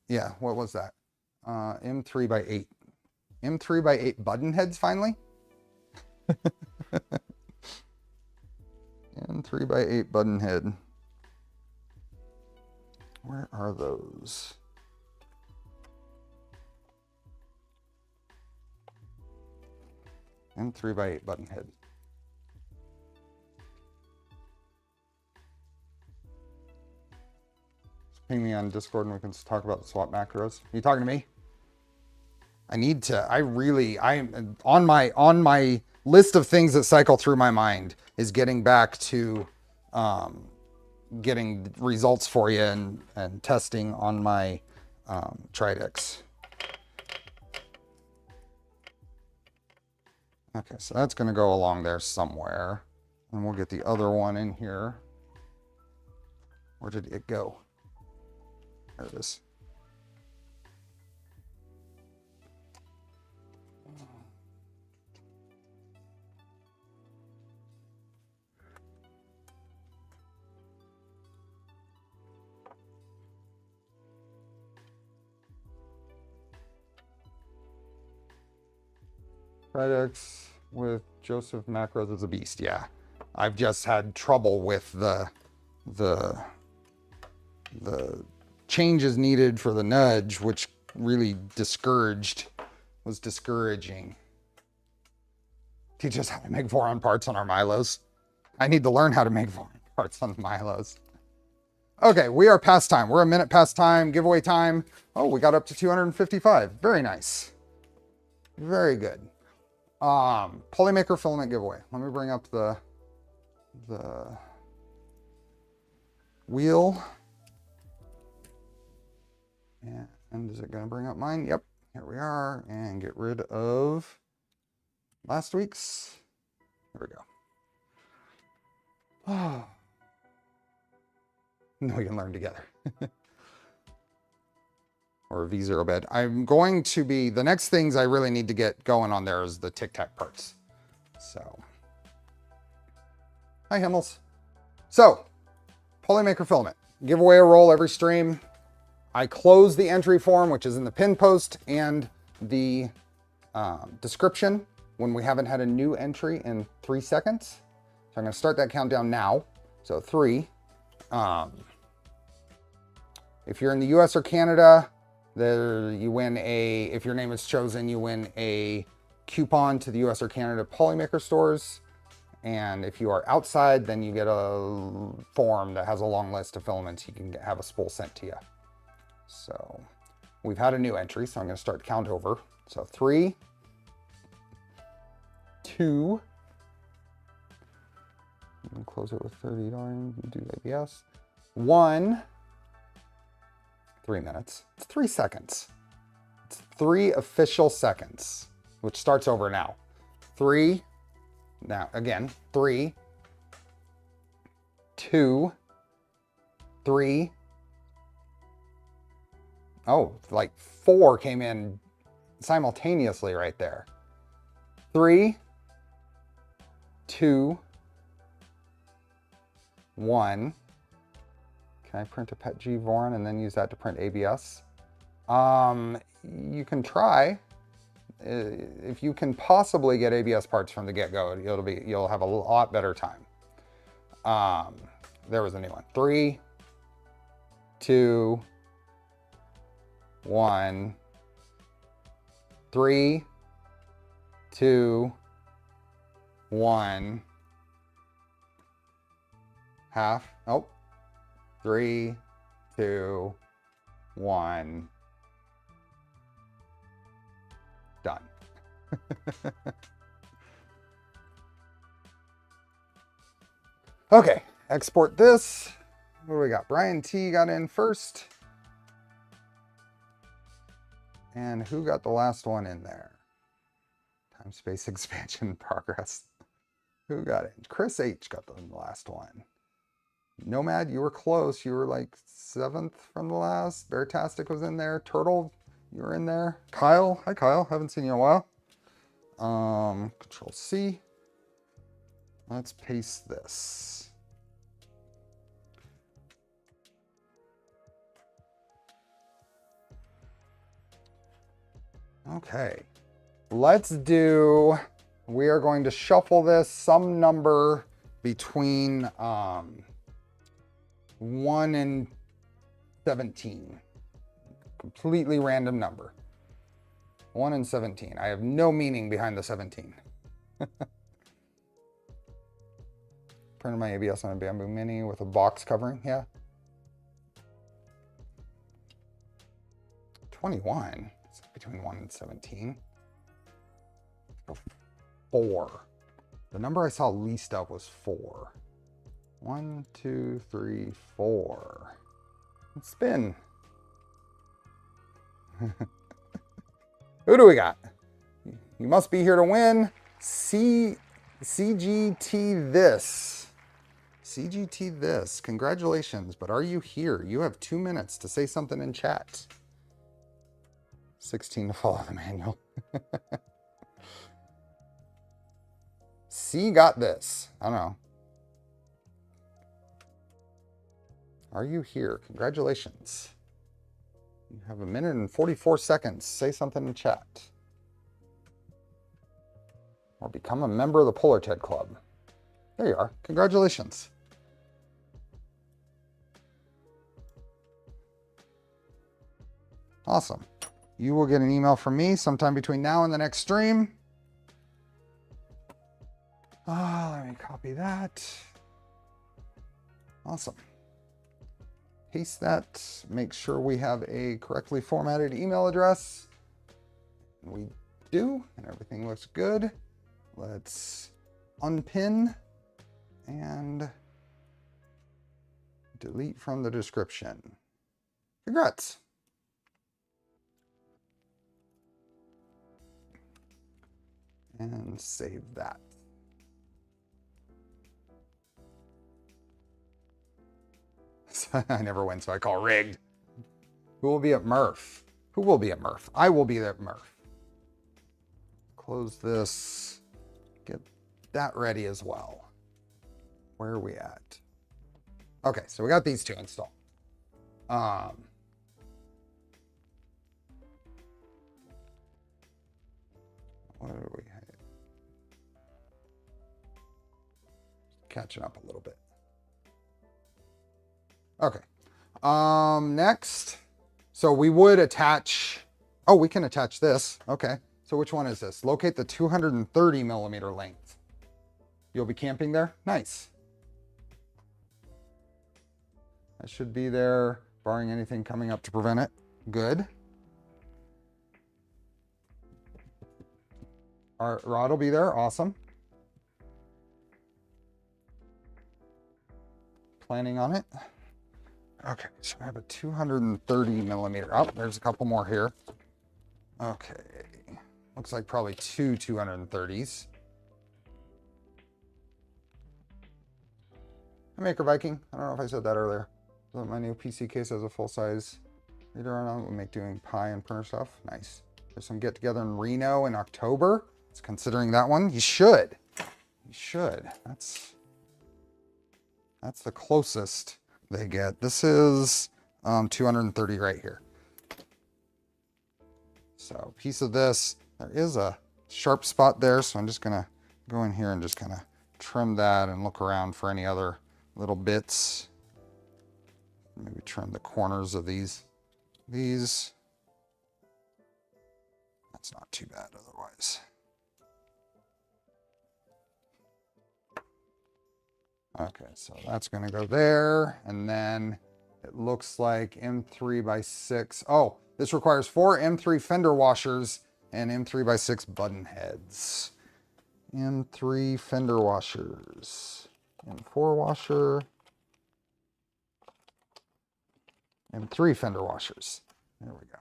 Yeah, what was that? M3 by 8. M3 by 8 button heads finally? M3 by 8 button head. Where are those? M3 by 8 button head. Just ping me on Discord and we can talk about the swap macros. Are you talking to me? I need to, I'm on my list of things that cycle through my mind is getting back to getting results for you and testing on my Tridix. Okay, so that's going to go along there somewhere. And we'll get the other one in here. Where did it go? There it is. Tridix with Joseph Macros as a beast. Yeah, I've just had trouble with the changes needed for the nudge, which really was discouraging. Teach us how to make Voron parts on our Milos. I need to learn how to make Voron parts on the Milos. Okay, we are past time. We're a minute past time. Giveaway time. Oh, we got up to 255. Very nice. Very good. Polymaker filament giveaway. Let me bring up the wheel. And is it going to bring up mine? Yep. Here we are. And get rid of last week's. Here we go. Oh. No, we can learn together. Or a V0 bed. I'm going to be, the next things I really need to get going on there is the Tic Tac parts. So, hi Himmels. So, Polymaker filament. Give away a roll every stream. I close the entry form, which is in the pin post and the description when we haven't had a new entry in 3 seconds. So I'm going to start that countdown now. So 3. If you're in the US or Canada, there you win if your name is chosen, you win a coupon to the US or Canada Polymaker stores. And if you are outside, then you get a form that has a long list of filaments. You can have a spool sent to you. So we've had a new entry, so I'm going to start count over. So 3, 2, close it with 30 darn, do ABS. 1, 3 minutes. It's 3 seconds. It's 3 official seconds, which starts over now. 3, now again, 3, 2, 3. Oh, like 4 came in simultaneously right there. 3, 2, 1. Can I print a PETG Voron and then use that to print ABS? You can try. If you can possibly get ABS parts from the get-go, you'll have a lot better time. There was a new one. 3, 2, 1. 3, 2, 1. Half. Oh. 3, 2, 1. Done. Okay, export this. What do we got? Brian T got in first. And who got the last one in there? Time space expansion progress. Who got it? Chris H got the last one. Nomad, you were close. You were like 7th from the last. Beartastic was in there. Turtle, you were in there. Kyle, hi Kyle. Haven't seen you in a while. Control C. Let's paste this. Okay. Let's do, we are going to shuffle this some number between 1 and 17. Completely random number. 1 and 17. I have no meaning behind the 17. Printed my ABS on a Bamboo Mini with a box covering, yeah. 21. It's between 1 and 17. 4. The number I saw least of was 4. 1, 2, 3, 4. Let's spin. Who do we got? You must be here to win. CGT this. CGT this. Congratulations, but are you here? You have 2 minutes to say something in chat. 16 to follow the manual. C got this. I don't know. Are you here? Congratulations. You have 1 minute and 44 seconds. Say something in chat. Or become a member of the Polar Ted Club. There you are. Congratulations. Awesome. You will get an email from me sometime between now and the next stream. Let me copy that. Awesome. Paste that. Make sure we have a correctly formatted email address. We do, and everything looks good. Let's unpin and delete from the description. Congrats. And save that. I never win, so I call rigged. Who will be at Murph? Who will be at Murph? I will be there at Murph. Close this. Get that ready as well. Where are we at? Okay, so we got these two installed. What do we have? Catching up a little bit. Okay. Next. So we would attach, oh, we can attach this. Okay. So which one is this? Locate the 230 millimeter length. You'll be camping there? Nice. That should be there, barring anything coming up to prevent it. Good. Our rod will be there. Awesome. Planning on it. Okay, so I have a 230 millimeter. Oh, there's a couple more here. Okay. Looks like probably two 230s. Hi, Maker Viking. I don't know if I said that earlier. So my new PC case has a full-size reader on it. We'll make doing Pi and printer stuff. Nice. There's some get-together in Reno in October. It's considering that one. You should. You should. That's the closest they get. This is 230 right here. So piece of this, there is a sharp spot there. So I'm just gonna go in here and just kind of trim that and look around for any other little bits. Maybe trim the corners of these. That's not too bad otherwise. Okay, so that's gonna go there. And then it looks like M3x6. Oh, this requires 4 M3 fender washers and M3x6 button heads. M3 fender washers. M4 washer. M3 fender washers. There we go.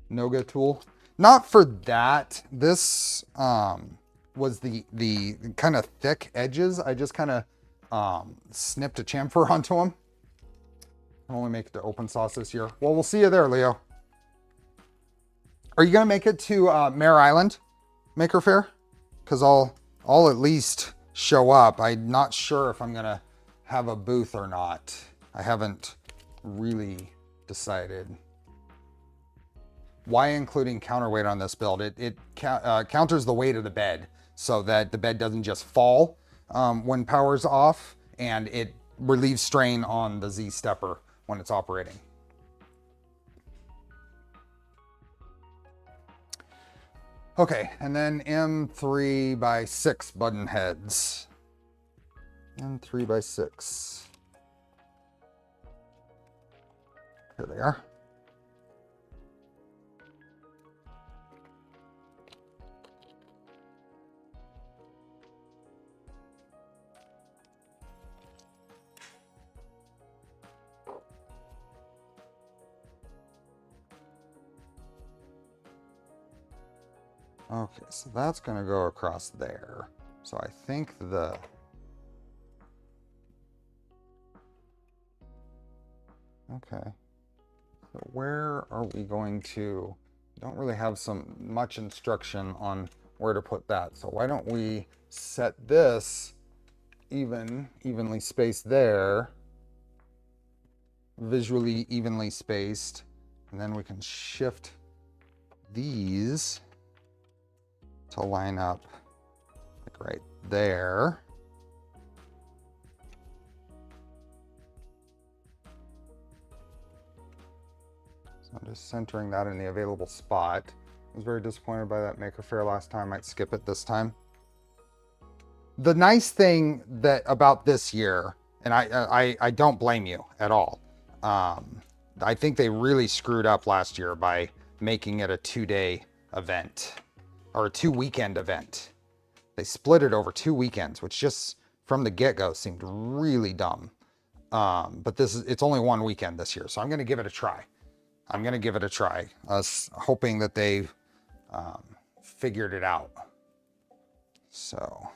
Noga tool. Not for that. This was the kind of thick edges. I just kind of snipped a chamfer onto them. I only make it to open sauce this year. Well, we'll see you there, Leo. Are you gonna make it to Mare Island Maker Fair? Because I'll at least show up. I'm not sure if I'm gonna have a booth or not. I haven't really decided. Why including counterweight on this build? It counters the weight of the bed so that the bed doesn't just fall when power's off, and it relieves strain on the Z stepper when it's operating. Okay, and then M3x6 button heads. M3x6. Here they are. Okay, so that's going to go across there. So I think the... Okay. So where are we going to... Don't really have much instruction on where to put that. So why don't we set this evenly spaced there, visually evenly spaced, and then we can shift these to line up like right there. So I'm just centering that in the available spot. I was very disappointed by that Maker Faire last time. Might skip it this time. The nice thing about this year, and I don't blame you at all. I think they really screwed up last year by making it a 2-day event or a 2-weekend event. They split it over 2 weekends, which just from the get-go seemed really dumb. But it's only 1 weekend this year, so I'm going to give it a try. Us hoping that they've figured it out. So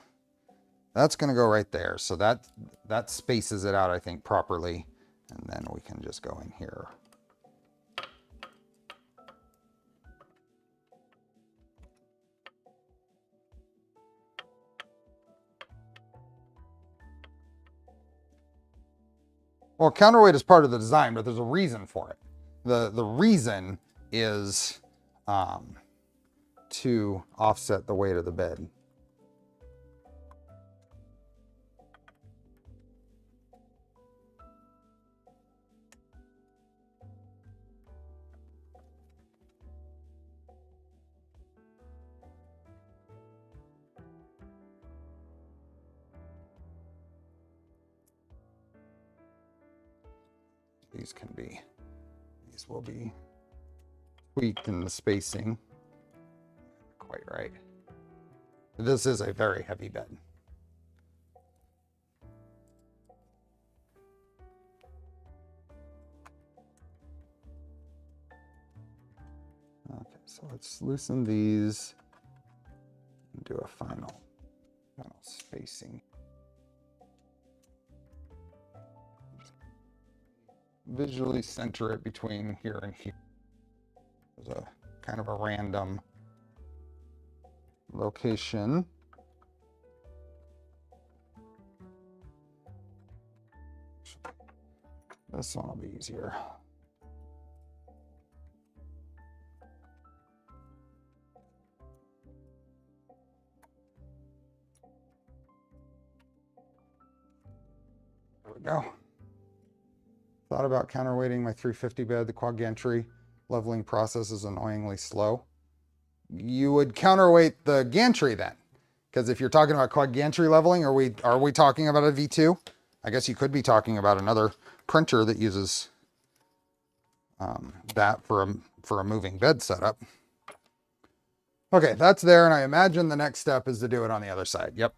that's going to go right there. So that spaces it out, I think, properly. And then we can just go in here. Well, counterweight is part of the design, but there's a reason for it. The reason is to offset the weight of the bed. These will be tweaked in the spacing. Quite right. This is a very heavy bed. Okay, so let's loosen these and do a final spacing. Visually center it between here and here. There's a kind of a random location. This one will be easier. There we go. Thought about counterweighting my 350 bed. The quad gantry leveling process is annoyingly slow. You would counterweight the gantry then, because if you're talking about quad gantry leveling, are we talking about a V2? I guess you could be talking about another printer that uses that for a moving bed setup. Okay, that's there, and I imagine the next step is to do it on the other side. Yep.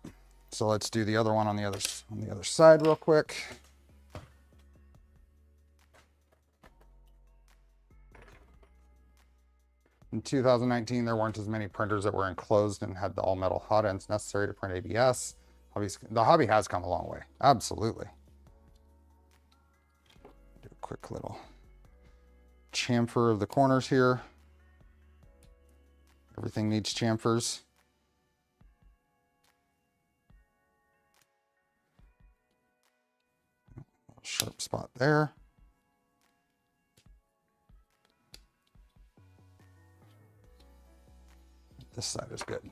So let's do the other one on the other side real quick. In 2019, there weren't as many printers that were enclosed and had the all-metal hot ends necessary to print ABS. The hobby has come a long way. Absolutely. Do a quick little chamfer of the corners here. Everything needs chamfers. Sharp spot there. This side is good.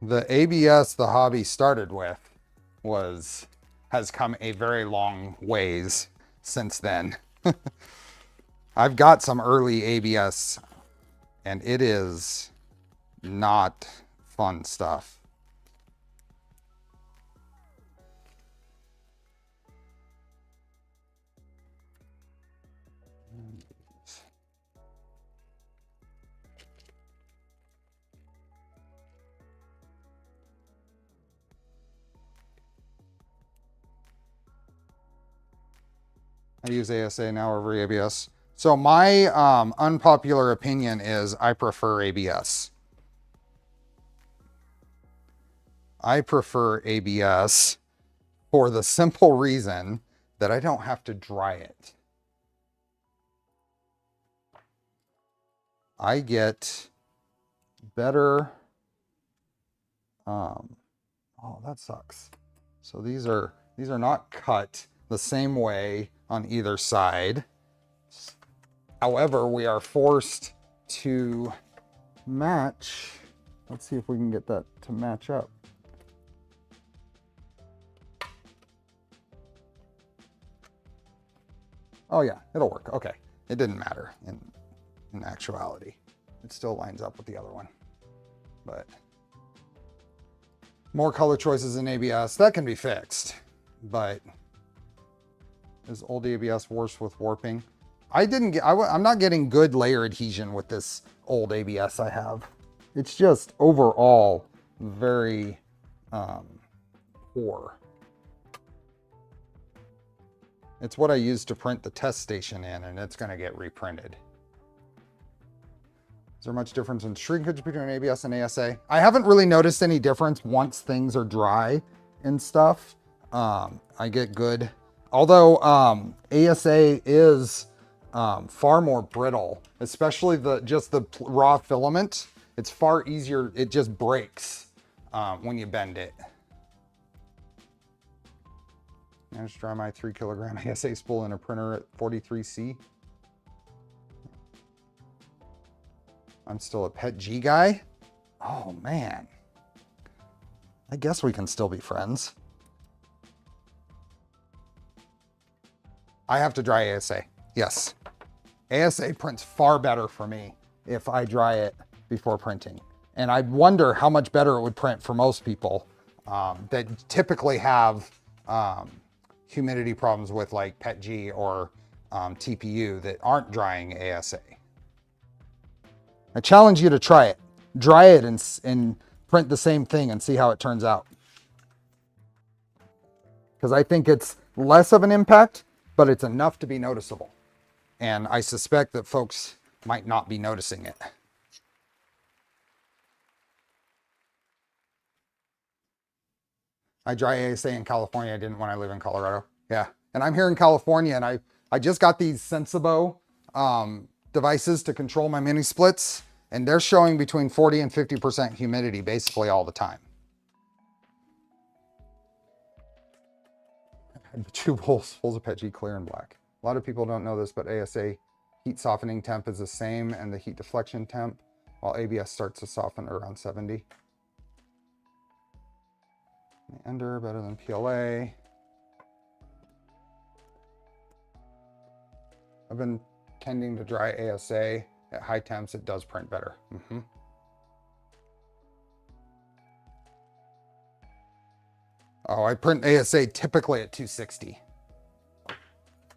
The ABS the hobby started with has come a very long ways since then. I've got some early ABS and it is not fun stuff. I use ASA now over ABS. So my unpopular opinion is I prefer ABS. I prefer ABS for the simple reason that I don't have to dry it. I get better, oh, that sucks. So these are not cut the same way on either side. However, we are forced to match. Let's see if we can get that to match up. Oh yeah, it'll work. Okay, it didn't matter in actuality. It still lines up with the other one, but more color choices in ABS, that can be fixed. But is old ABS worse with warping? I'm not getting good layer adhesion with this old ABS I have. It's just overall very poor. It's what I used to print the test station in, and it's gonna get reprinted. Is there much difference in shrinkage between ABS and ASA? I haven't really noticed any difference once things are dry and stuff. I get good. Although ASA is far more brittle, especially just the raw filament. It's far easier. It just breaks when you bend it. I just dry my 3 kilogram ASA spool in a printer at 43C. I'm still a pet G guy. Oh man. I guess we can still be friends. I have to dry ASA. Yes. ASA prints far better for me if I dry it before printing. And I wonder how much better it would print for most people that typically have humidity problems with like PETG or TPU that aren't drying ASA. I challenge you to try it. Dry it and print the same thing and see how it turns out. Because I think it's less of an impact, but it's enough to be noticeable. And I suspect that folks might not be noticing it. I dry ASA in California. I didn't when I live in Colorado. Yeah. And I'm here in California, and I just got these Sensibo devices to control my mini splits, and they're showing between 40 and 50% humidity basically all the time. 2 bowls of PETG clear and black. A lot of people don't know this, but ASA heat softening temp is the same and the heat deflection temp, while ABS starts to soften around 70. Ender better than PLA. I've been tending to dry ASA at high temps. It does print better. Oh, I print ASA typically at 260.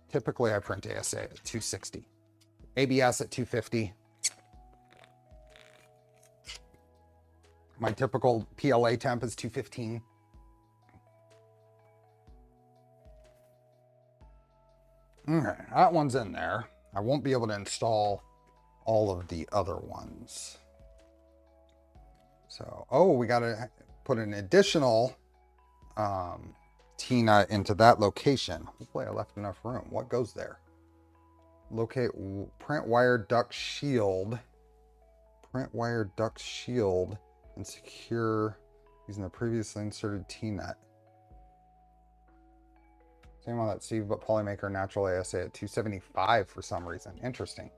Typically I print ASA at 260. ABS at 250. My typical PLA temp is 215. Okay, that one's in there. I won't be able to install all of the other ones. So, oh, we got to put an additional T-nut into that location. Hopefully I left enough room. What goes there? Locate print wire duct shield. Print wire duct shield and secure using the previously inserted T-nut. Same on that Steve, but Polymaker natural ASA at 275 for some reason. Interesting.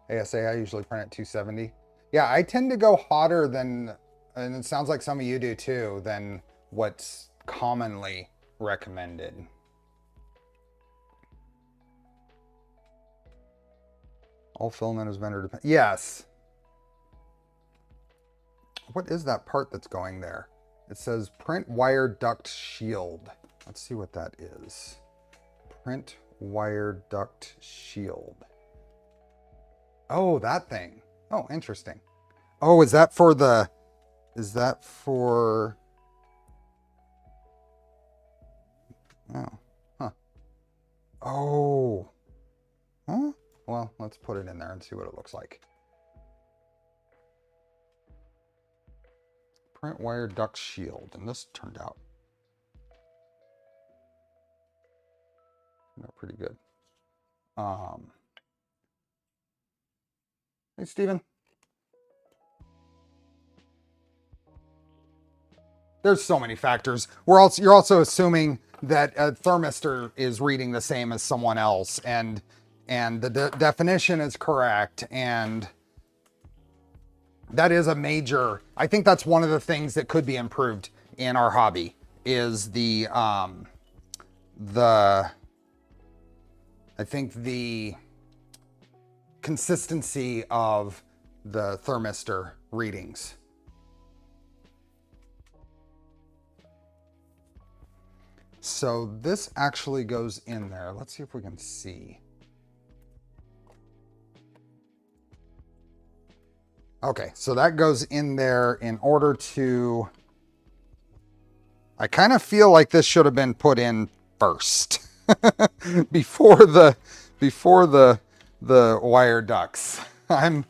ASA I usually print at 270. Yeah, I tend to go hotter than, and it sounds like some of you do too, than what's commonly recommended. All filament is vendor dependent. Yes. What is that part that's going there? It says print wire duct shield. Let's see what that is. Print wire duct shield. Oh, that thing. Oh, interesting. Oh, is that for the, is that for, oh, huh. Oh. Huh? Well, let's put it in there and see what it looks like. Print wire duct shield, and this turned out pretty good. Hey, Steven. There's so many factors. You're also assuming that a thermistor is reading the same as someone else, and the definition is correct, and that is a major. I think that's one of the things that could be improved in our hobby is the consistency of the thermistor readings. So this actually goes in there. Let's see if we can see. Okay, so that goes in there in order to, I kind of feel like this should have been put in first before the wire ducts. Let's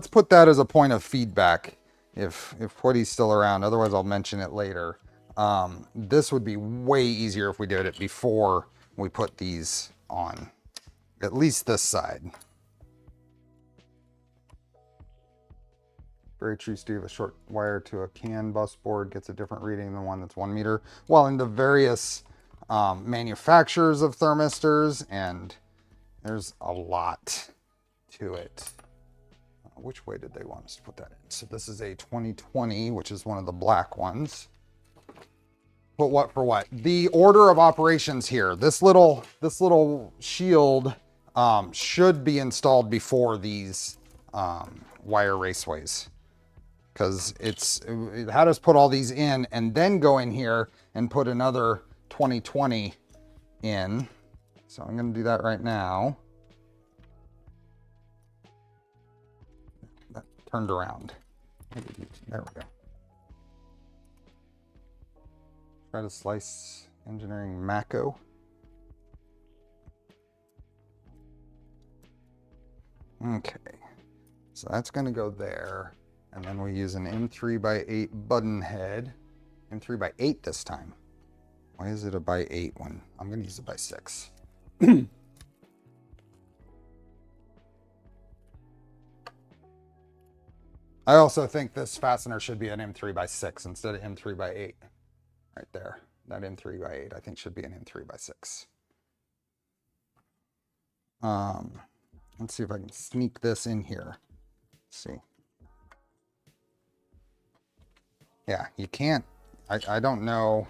put that as a point of feedback if Woody's still around. Otherwise I'll mention it later. This would be way easier if we did it before we put these on, at least this side. Very true, Steve. A short wire to a CAN bus board gets a different reading than one that's 1 meter. Well, in the various manufacturers of thermistors, and there's a lot to it. Which way did they want us to put that in? So this is a 2020, which is one of the black ones. Put what for what? The order of operations here. This little shield should be installed before these wire raceways, because it had us put all these in and then go in here and put another 2020 in. So I'm going to do that right now. That turned around. There we go. Try to slice engineering Mako. Okay, so that's going to go there. And then we use an M3x8 button head. M3x8 this time. Why is it a by 8 when I'm going to use it by 6? I also think this fastener should be an M3x6 instead of M3x8. Right there. That M3x8 I think should be an M3x6. Let's see if I can sneak this in here. Let's see. Yeah, you can't. I don't know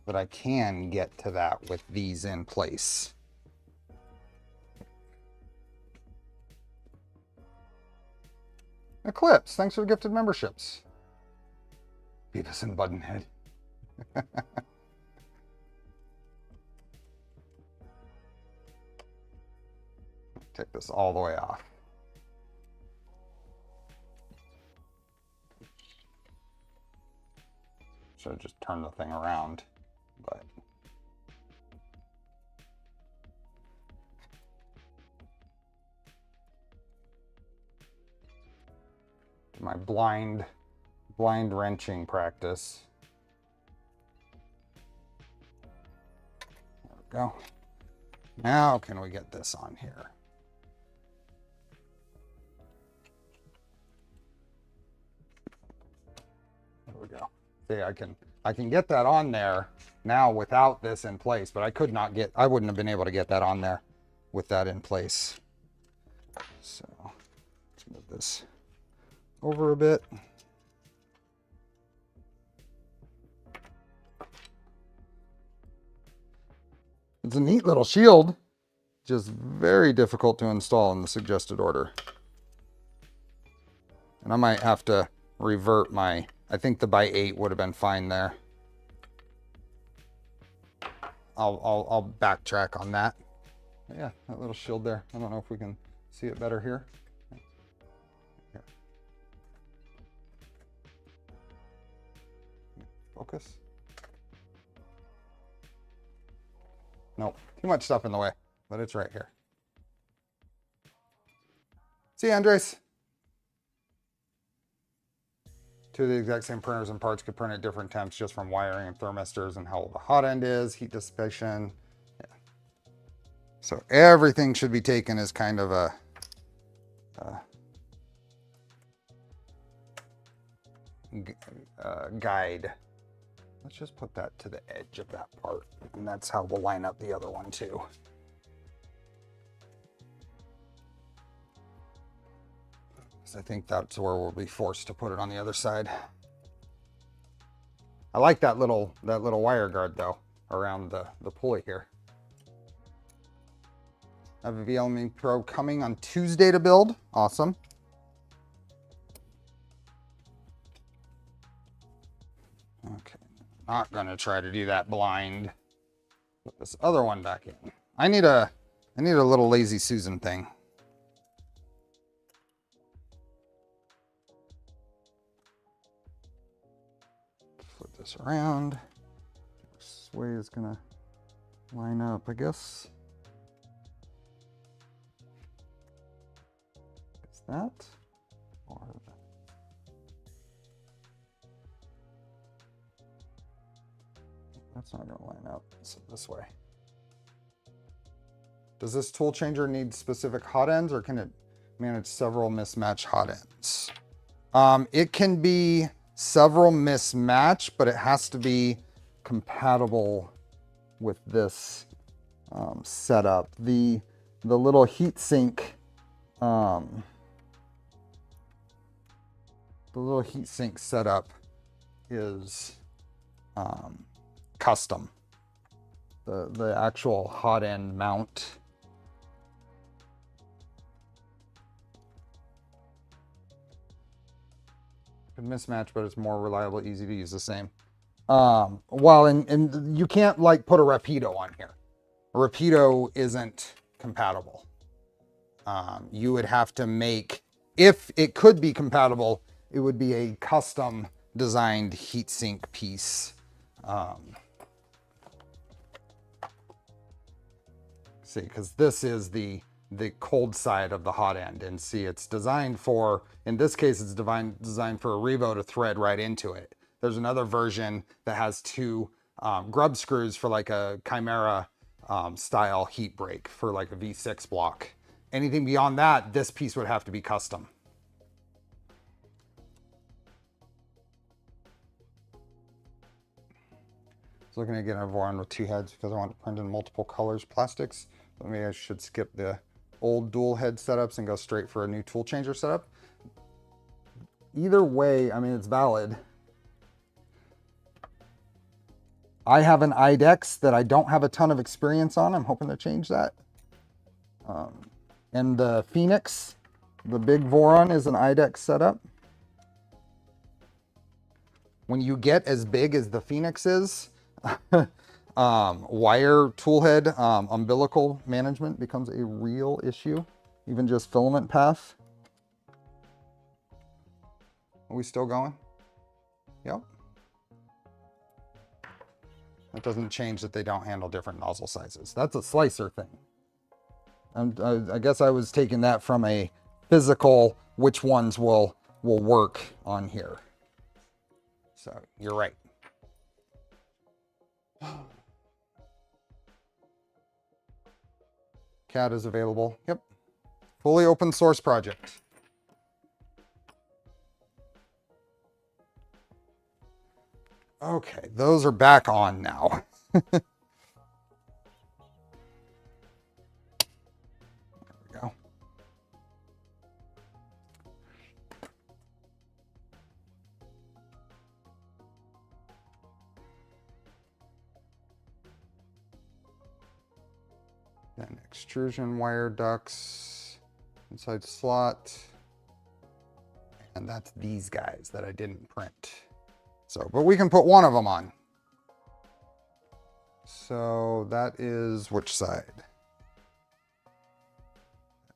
that I can get to that with these in place. Eclipse, thanks for the gifted memberships. Beavis and Buttonhead. Take this all the way off. Should have just turned the thing around, but my blind wrenching practice. There we go. Now can we get this on here? There we go. See, I can get that on there now without this in place, but I wouldn't have been able to get that on there with that in place. So let's move this over a bit. It's a neat little shield, just very difficult to install in the suggested order. And I might have to revert my, I think the by 8 would have been fine there. I'll backtrack on that. But yeah, that little shield there. I don't know if we can see it better here. Here. Focus. Nope, too much stuff in the way, but it's right here. See, Andres? Two of the exact same printers and parts could print at different temps just from wiring and thermistors and how old the hot end is, heat dissipation. Yeah. So everything should be taken as kind of a guide. Let's just put that to the edge of that part, and that's how we'll line up the other one too. I think that's where we'll be forced to put it on the other side. I like that little wire guard though around the pulley here. I have a VLME Pro coming on Tuesday to build. Awesome. Okay, not gonna try to do that blind. Put this other one back in. I need a little lazy Susan thing. Flip this around. This way is gonna line up, I guess. Is that or that? That's not gonna line up. So this way. Does this tool changer need specific hot ends, or can it manage several mismatched hot ends? It can be several mismatch, but it has to be compatible with this setup. The little heat sink, the little heat sink setup is custom. The actual hot end mount could mismatch, but it's more reliable, easy to use, the same. Well, and you can't like put a Rapido on here. A Rapido isn't compatible. You would have to make, if it could be compatible, it would be a custom designed heatsink piece. See, because this is the cold side of the hot end, and see, it's designed for, in this case, it's designed for a Revo to thread right into it. There's another version that has two grub screws for like a Chimera style heat break for like a V6 block. Anything beyond that, this piece would have to be custom. So looking at getting a Voron with two heads because I want to print in multiple colors plastics. But maybe I should skip the old dual head setups and go straight for a new tool changer setup. Either way, I mean, it's valid. I have an IDEX that I don't have a ton of experience on. I'm hoping to change that. And the Phoenix, the big Voron, is an IDEX setup. When you get as big as the Phoenix is, wire toolhead umbilical management becomes a real issue. Even just filament path. Are we still going? Yep. That doesn't change that they don't handle different nozzle sizes. That's a slicer thing. I guess I was taking that from a physical, which ones will work on here. So you're right. CAD is available. Yep. Fully open source project. Okay, those are back on now. There we go. Then extrusion wire ducts, inside slot. And that's these guys that I didn't print. So, but we can put one of them on. So that is which side?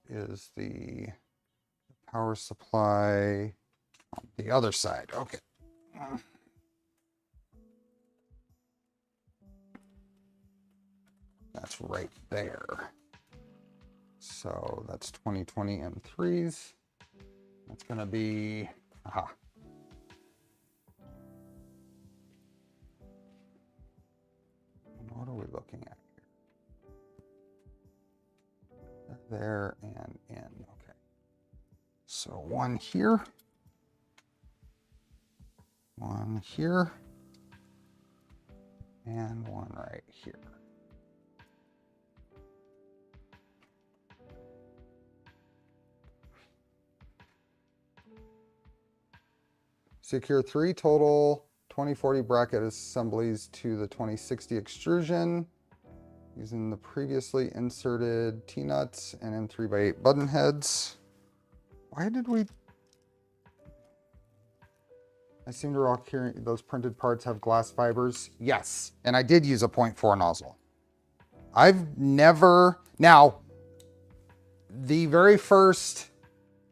That is the power supply on the other side. Okay. That's right there. So that's 2020 M3s. That's going to be, aha. What are we looking at here? There and in, okay. So one here, and one right here. Secure 3 total 2040 bracket assemblies to the 2060 extrusion using the previously inserted T-nuts and M3x8 button heads. Why did we... I seem to recall hearing those printed parts have glass fibers. Yes, and I did use a 0.4 nozzle. I've never... Now, the very first...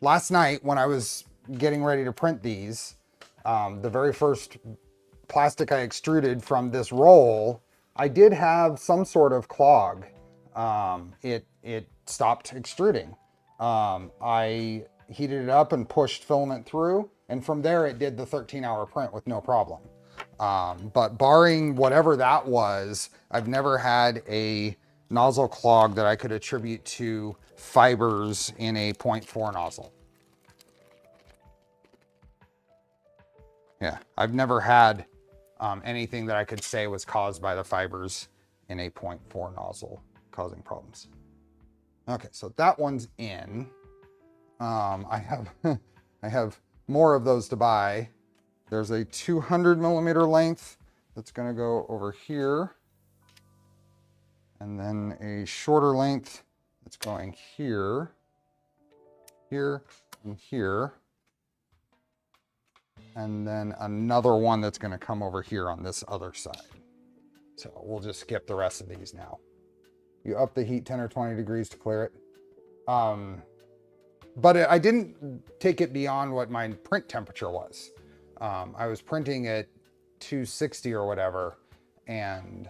Last night when I was getting ready to print these, the very first plastic I extruded from this roll, I did have some sort of clog. It stopped extruding. I heated it up and pushed filament through, and from there it did the 13-hour print with no problem. But barring whatever that was, I've never had a nozzle clog that I could attribute to fibers in a 0.4 nozzle. Yeah, I've never had anything that I could say was caused by the fibers in a 0.4 nozzle causing problems. Okay, so that one's in. I have more of those to buy. There's a 200 millimeter length that's going to go over here, and then a shorter length that's going here, here, and here. And then another one that's going to come over here on this other side. So we'll just skip the rest of these now. You up the heat 10 or 20 degrees to clear it. But I didn't take it beyond what my print temperature was. I was printing at 260 or whatever, and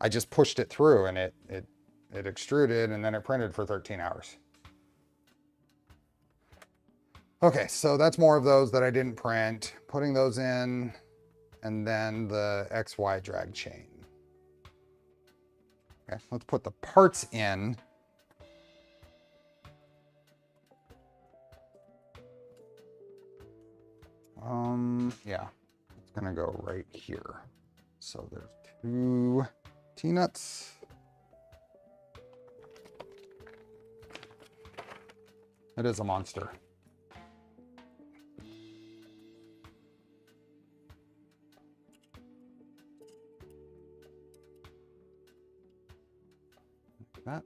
I just pushed it through, and it extruded, and then it printed for 13 hours. Okay, so that's more of those that I didn't print. Putting those in, and then the XY drag chain. Okay, let's put the parts in. Yeah, it's gonna go right here. So there's 2 T-nuts. It is a monster. That.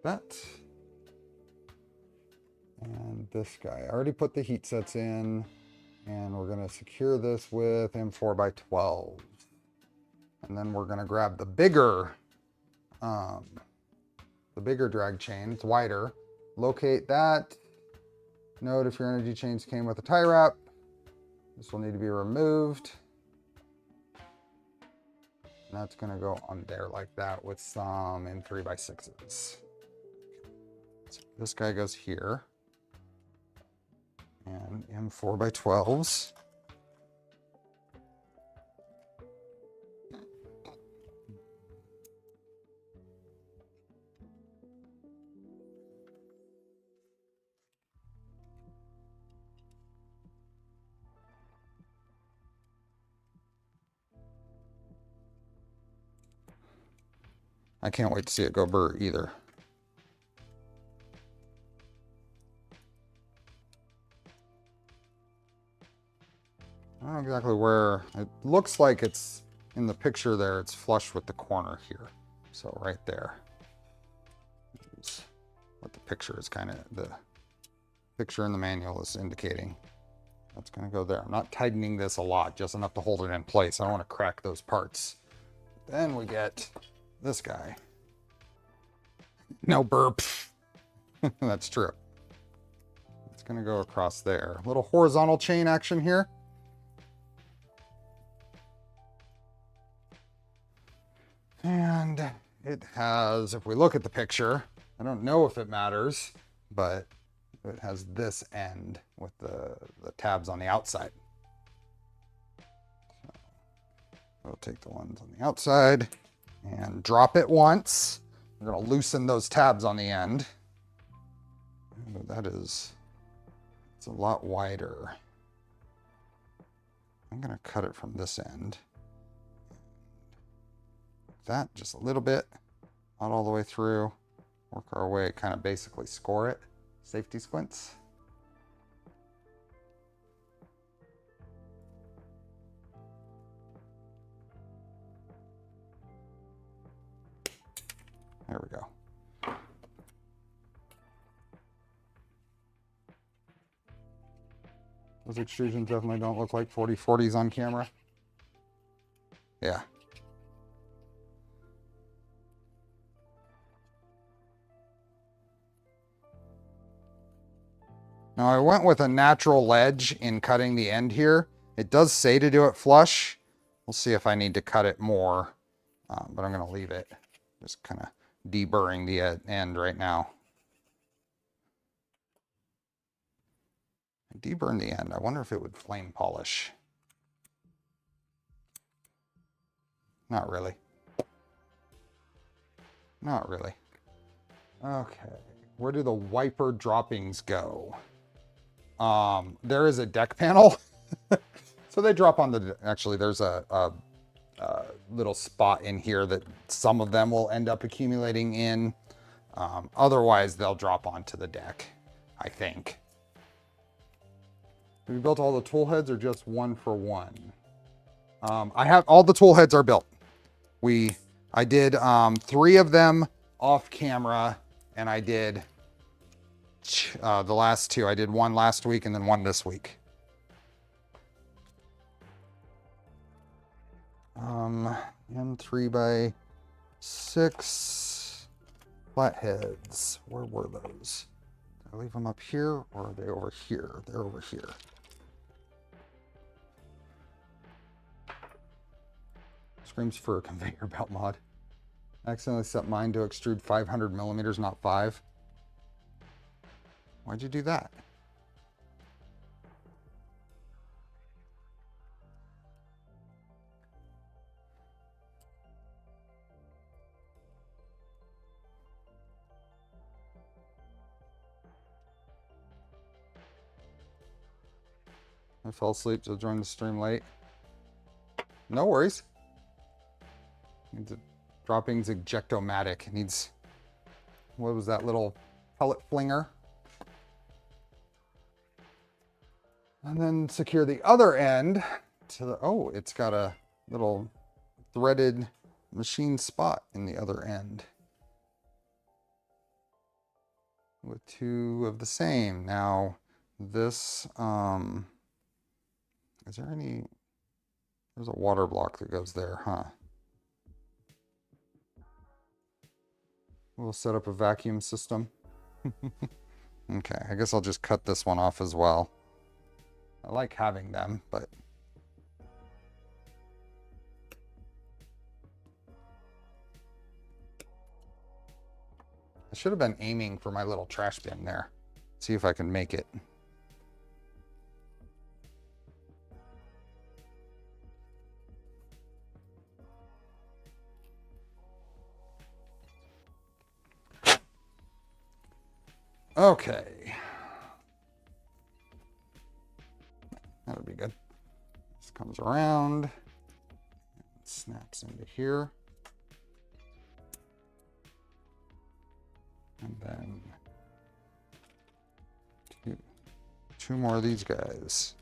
That. And this guy. I already put the heat sets in, and we're going to secure this with M4x12. And then we're going to grab the bigger drag chain. It's wider. Locate that. Note if your energy chains came with a tie wrap, this will need to be removed. And that's going to go on there like that with some M3x6s. So this guy goes here. And M4x12s. I can't wait to see it go burr either. I don't know exactly where. It looks like it's in the picture there. It's flush with the corner here. So right there is what the picture is kind of, the picture in the manual is indicating. That's going to go there. I'm not tightening this a lot, just enough to hold it in place. I don't want to crack those parts. Then we get this guy. No burp. That's true. It's going to go across there. A little horizontal chain action here. And it has, if we look at the picture, I don't know if it matters, but it has this end with the tabs on the outside. So we'll take the ones on the outside and drop it once. We're going to loosen those tabs on the end. Ooh, it's a lot wider. I'm going to cut it from this end. That just a little bit, not all the way through. Work our way, kind of basically score it. Safety squints. There we go. Those extrusions definitely don't look like 4040s on camera. Yeah. Now I went with a natural ledge in cutting the end here. It does say to do it flush. We'll see if I need to cut it more, but I'm going to leave it. Just kind of deburring the end right now. I deburn the end. I wonder if it would flame polish. Not really. Not really. Okay. Where do the wiper droppings go? There is a deck panel. So they drop on the, actually there's a little spot in here that some of them will end up accumulating in. Otherwise they'll drop onto the deck, I think. Have you built all the tool heads or just one for one? I have, all the tool heads are built. I did 3 of them off camera, and I did the last 2. I did one last week and then one this week. And 3x6 flatheads. Where were those? Did I leave them up here or are they over here? They're over here. Screams for a conveyor belt mod. I accidentally set mine to extrude 500 millimeters, not 5. Why'd you do that? I fell asleep, so joined the stream late. No worries. Needs a droppings ejectomatic. It needs, what was that little pellet flinger? And then secure the other end to the, oh, it's got a little threaded machine spot in the other end. With 2 of the same. Now this, is there any, there's a water block that goes there, huh? We'll set up a vacuum system. Okay, I guess I'll just cut this one off as well. I like having them, but I should have been aiming for my little trash bin there. See if I can make it. Okay. That'll be good. This comes around, snaps into here. And then two more of these guys.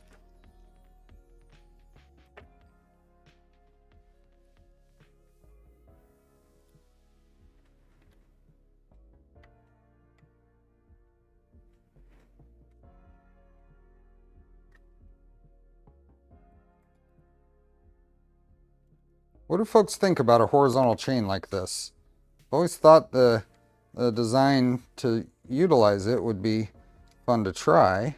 What do folks think about a horizontal chain like this? I've always thought the design to utilize it would be fun to try.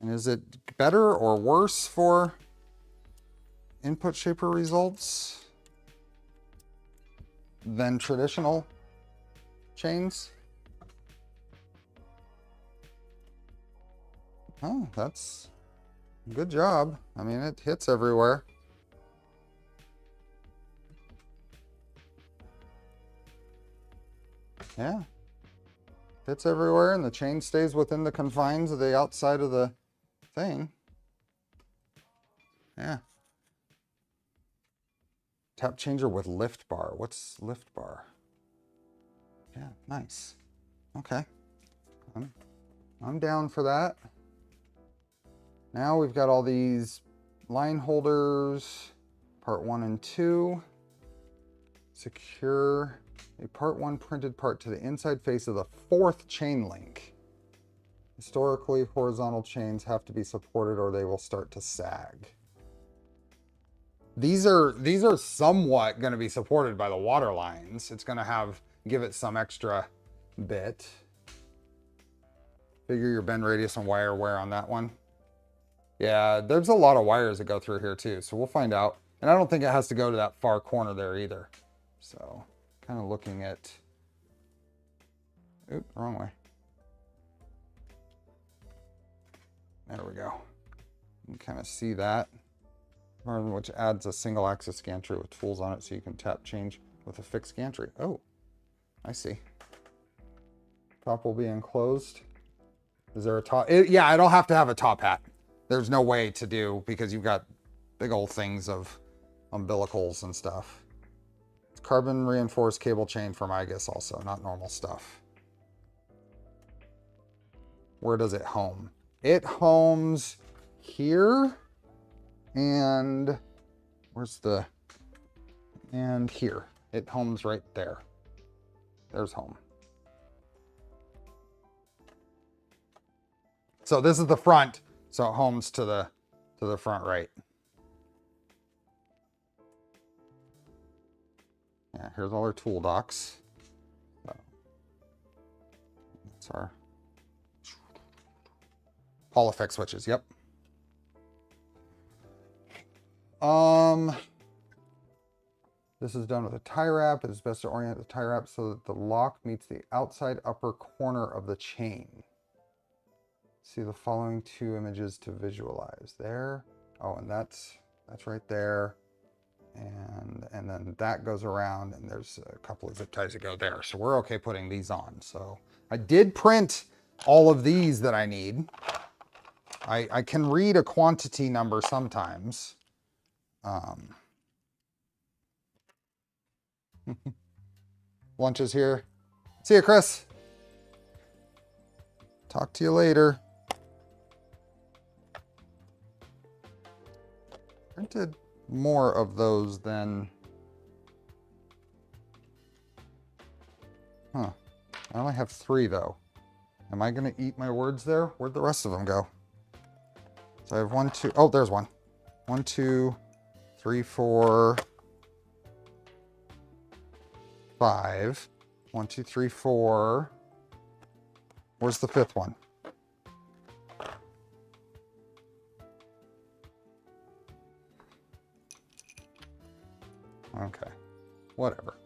And is it better or worse for input shaper results than traditional chains. Oh, that's good job. I mean, it hits everywhere. Yeah. Fits everywhere, and the chain stays within the confines of the outside of the thing. Yeah. Tap changer with lift bar. What's lift bar? Yeah, nice. Okay. I'm down for that. Now we've got all these line holders, part 1 and 2. Secure a part 1 printed part to the inside face of the 4th chain link. Historically, horizontal chains have to be supported or they will start to sag. These are somewhat going to be supported by the water lines. It's going to give it some extra bit. Figure your bend radius and wire wear on that one. Yeah, there's a lot of wires that go through here too, so we'll find out. And I don't think it has to go to that far corner there either. So, kind of looking at... Oop, wrong way. There we go. You can kind of see that. Which adds a single axis gantry with tools on it so you can tap change with a fixed gantry. Oh, I see. Top will be enclosed. Is there a top? Yeah, it'll have to have a top hat. There's no way to do, because you've got big old things of umbilicals and stuff. It's carbon reinforced cable chain from IGUS also, not normal stuff. Where does it home? It homes here. And and here. It homes right there. There's home. So this is the front, so it homes to the front right. Yeah, here's all our tool docks. So that's our Polyfix switches, yep. This is done with a tie wrap. It's best to orient the tie wrap so that the lock meets the outside upper corner of the chain. See the following 2 images to visualize. There. Oh, and that's right there. And then that goes around, and there's a couple of zip ties that go there. So we're okay putting these on. So I did print all of these that I need. I can read a quantity number sometimes. Lunch is here. See you, Chris. Talk to you later. Printed more of those than... Huh. I only have 3 though. Am I gonna eat my words there? Where'd the rest of them go? So I have 1, 2... Oh, there's one. 1, 2, 3, 4... 5. 1, 2, 3, 4. Where's the 5th one? Okay, whatever.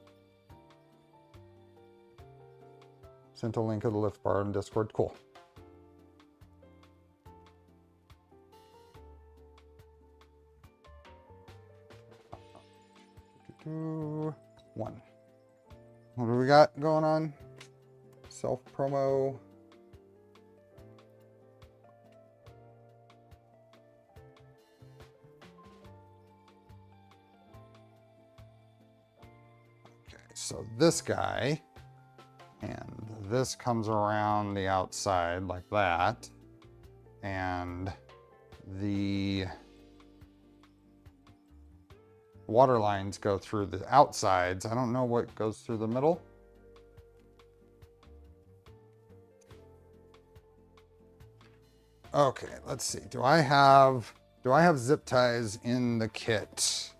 Sent a link of the lift bar in Discord. Cool. One. What do we got going on? Self promo. Okay, so this guy, and this comes around the outside like that, and the water lines go through the outsides. I don't know what goes through the middle. Okay, let's see. Do I have zip ties in the kit?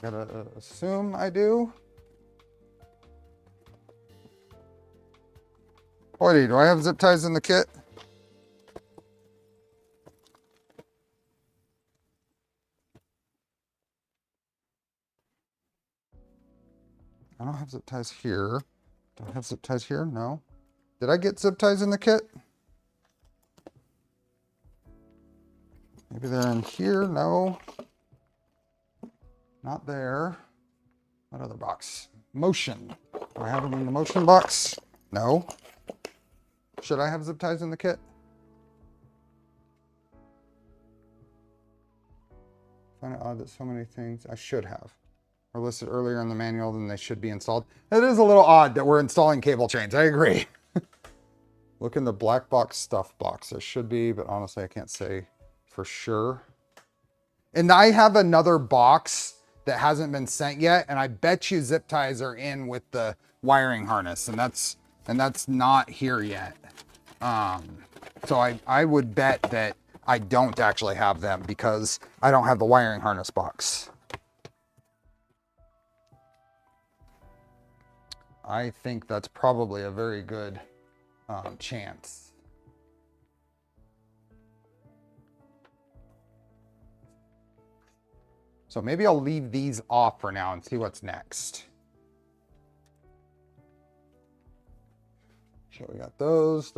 Gotta assume I do. Hoity, do I have zip ties in the kit? I don't have zip ties here. Do I have zip ties here? No. Did I get zip ties in the kit? Maybe they're in here. No. Not there. What other box? Motion. Do I have them in the motion box? No. Should I have zip ties in the kit? I find it odd that so many things I should have are listed earlier in the manual than they should be installed. It is a little odd that we're installing cable chains. I agree. Look in the Blackbox stuff box. There should be, but honestly, I can't say for sure. And I have another box that hasn't been sent yet, and I bet you zip ties are in with the wiring harness, and that's not here yet. So I would bet that I don't actually have them because I don't have the wiring harness box. I think that's probably a very good chance. So maybe I'll leave these off for now and see what's next. So we got those.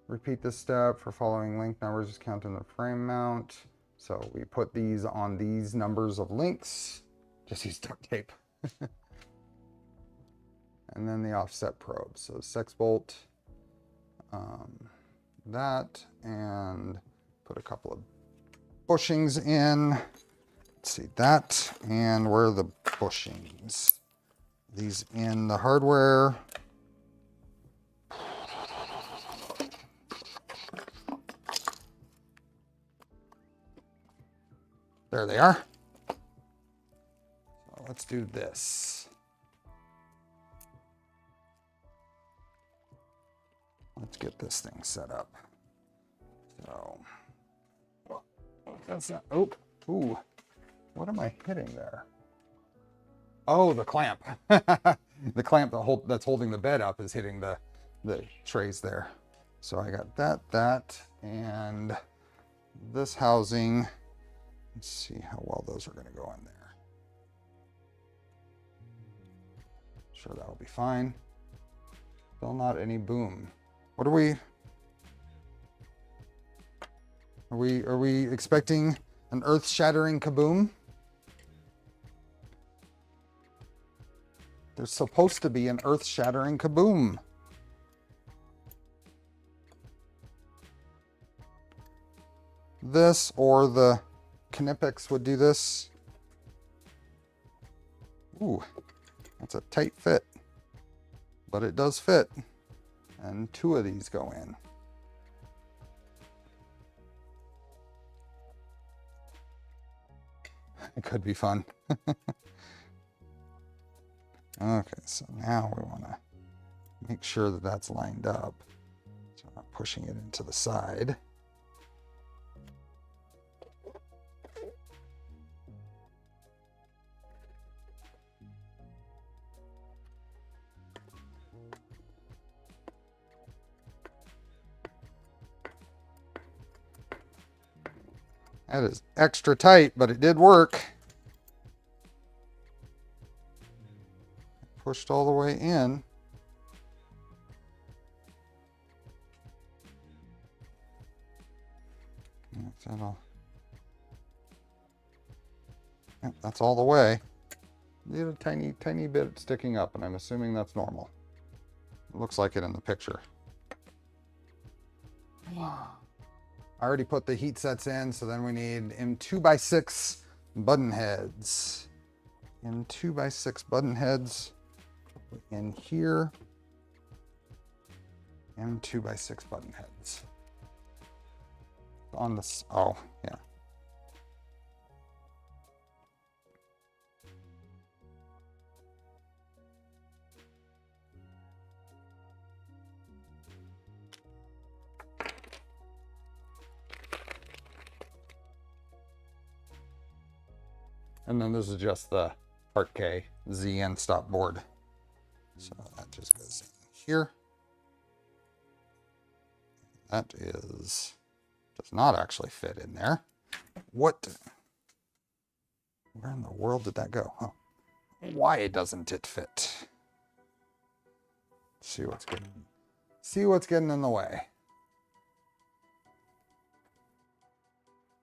Repeat this step for following link numbers, just count in the frame mount. So we put these on these numbers of links. Just use duct tape. And then the offset probe. So 6 bolt, that, and put a couple of bushings in. Let's see that, and where are the bushings? These in the hardware. There they are. So let's do this. Let's get this thing set up. So that's not, oh, ooh, what am I hitting there? Oh, the clamp. The clamp that's holding the bed up is hitting the trays there. So I got that, and this housing. Let's see how well those are going to go in there. Sure, that'll be fine. Still not any boom. What are we? Are we expecting an earth-shattering kaboom? There's supposed to be an earth-shattering kaboom. This or the Knipex would do this. Ooh, that's a tight fit, but it does fit. And 2 of these go in. It could be fun. Okay, so now we want to make sure that that's lined up. So I'm not pushing it into the side. That is extra tight, but it did work. Pushed all the way in. Yep, that's all the way. Need a tiny bit sticking up, and I'm assuming that's normal. It looks like it in the picture. I already put the heat sets in, so then we need M2x6 button heads. M2x6 button heads in here. M2x6 button heads. On this, oh, yeah. And then this is just the Part K Z end stop board. So that just goes in here. That does not actually fit in there. What? Where in the world did that go? Huh? Why doesn't it fit? See what's getting in the way.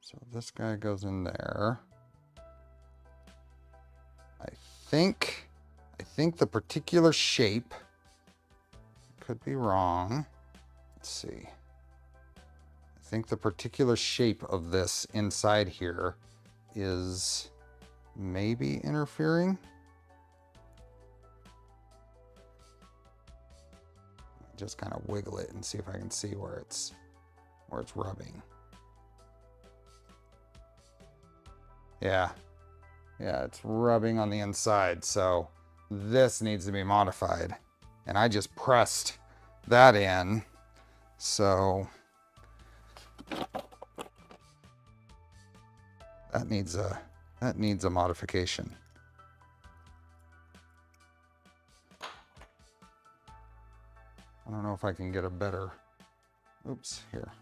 So this guy goes in there. I think the particular shape, could be wrong. Let's see. I think the particular shape of this inside here is maybe interfering. Just kind of wiggle it and see if I can see where it's rubbing. Yeah, it's rubbing on the inside, so this needs to be modified. And I just pressed that in, so that needs a modification. I don't know if I can get a better, oops, here.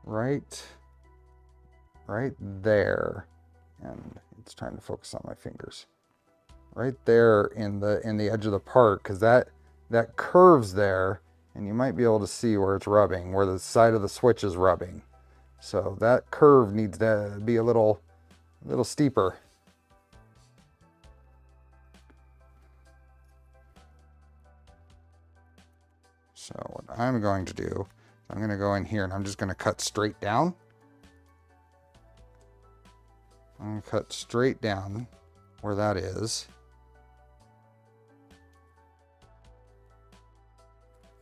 Right there, and it's trying to focus on my fingers. Right there in the edge of the part, because that curves there, and you might be able to see where it's rubbing, where the side of the switch is rubbing. So that curve needs to be a little steeper. So what I'm going to do, I'm going to go in here and I'm just going to cut straight down. I'm going to cut straight down where that is.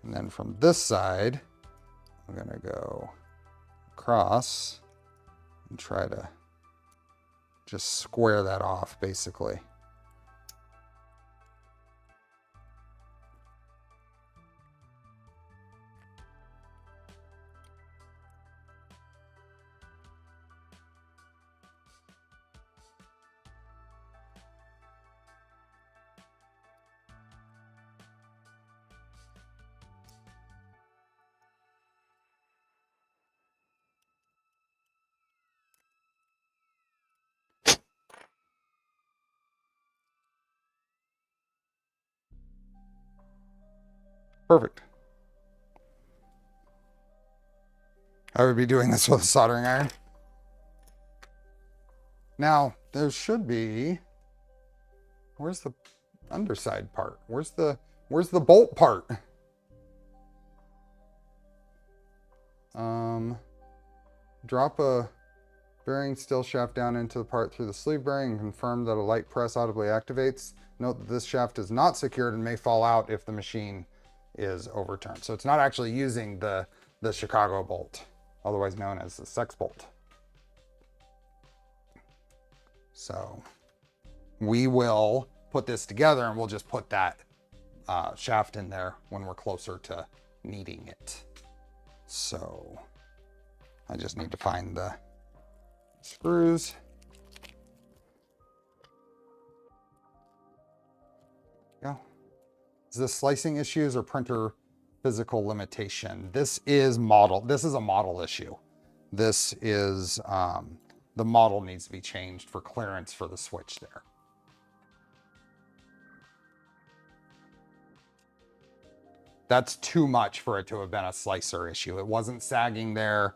And then from this side, I'm going to go across and try to just square that off, basically. Perfect. I would be doing this with a soldering iron. Now, there should be, where's the underside part? Where's the bolt part? Drop a bearing steel shaft down into the part through the sleeve bearing and confirm that a light press audibly activates. Note that this shaft is not secured and may fall out if the machine is overturned. So it's not actually using the Chicago bolt, otherwise known as the sex bolt. So we will put this together and we'll just put that shaft in there when we're closer to needing it. So I just need to find the screws. Go. Is this slicing issues or printer physical limitation? This is model. This is a model issue. This is the model needs to be changed for clearance for the switch there. That's too much for it to have been a slicer issue. It wasn't sagging there.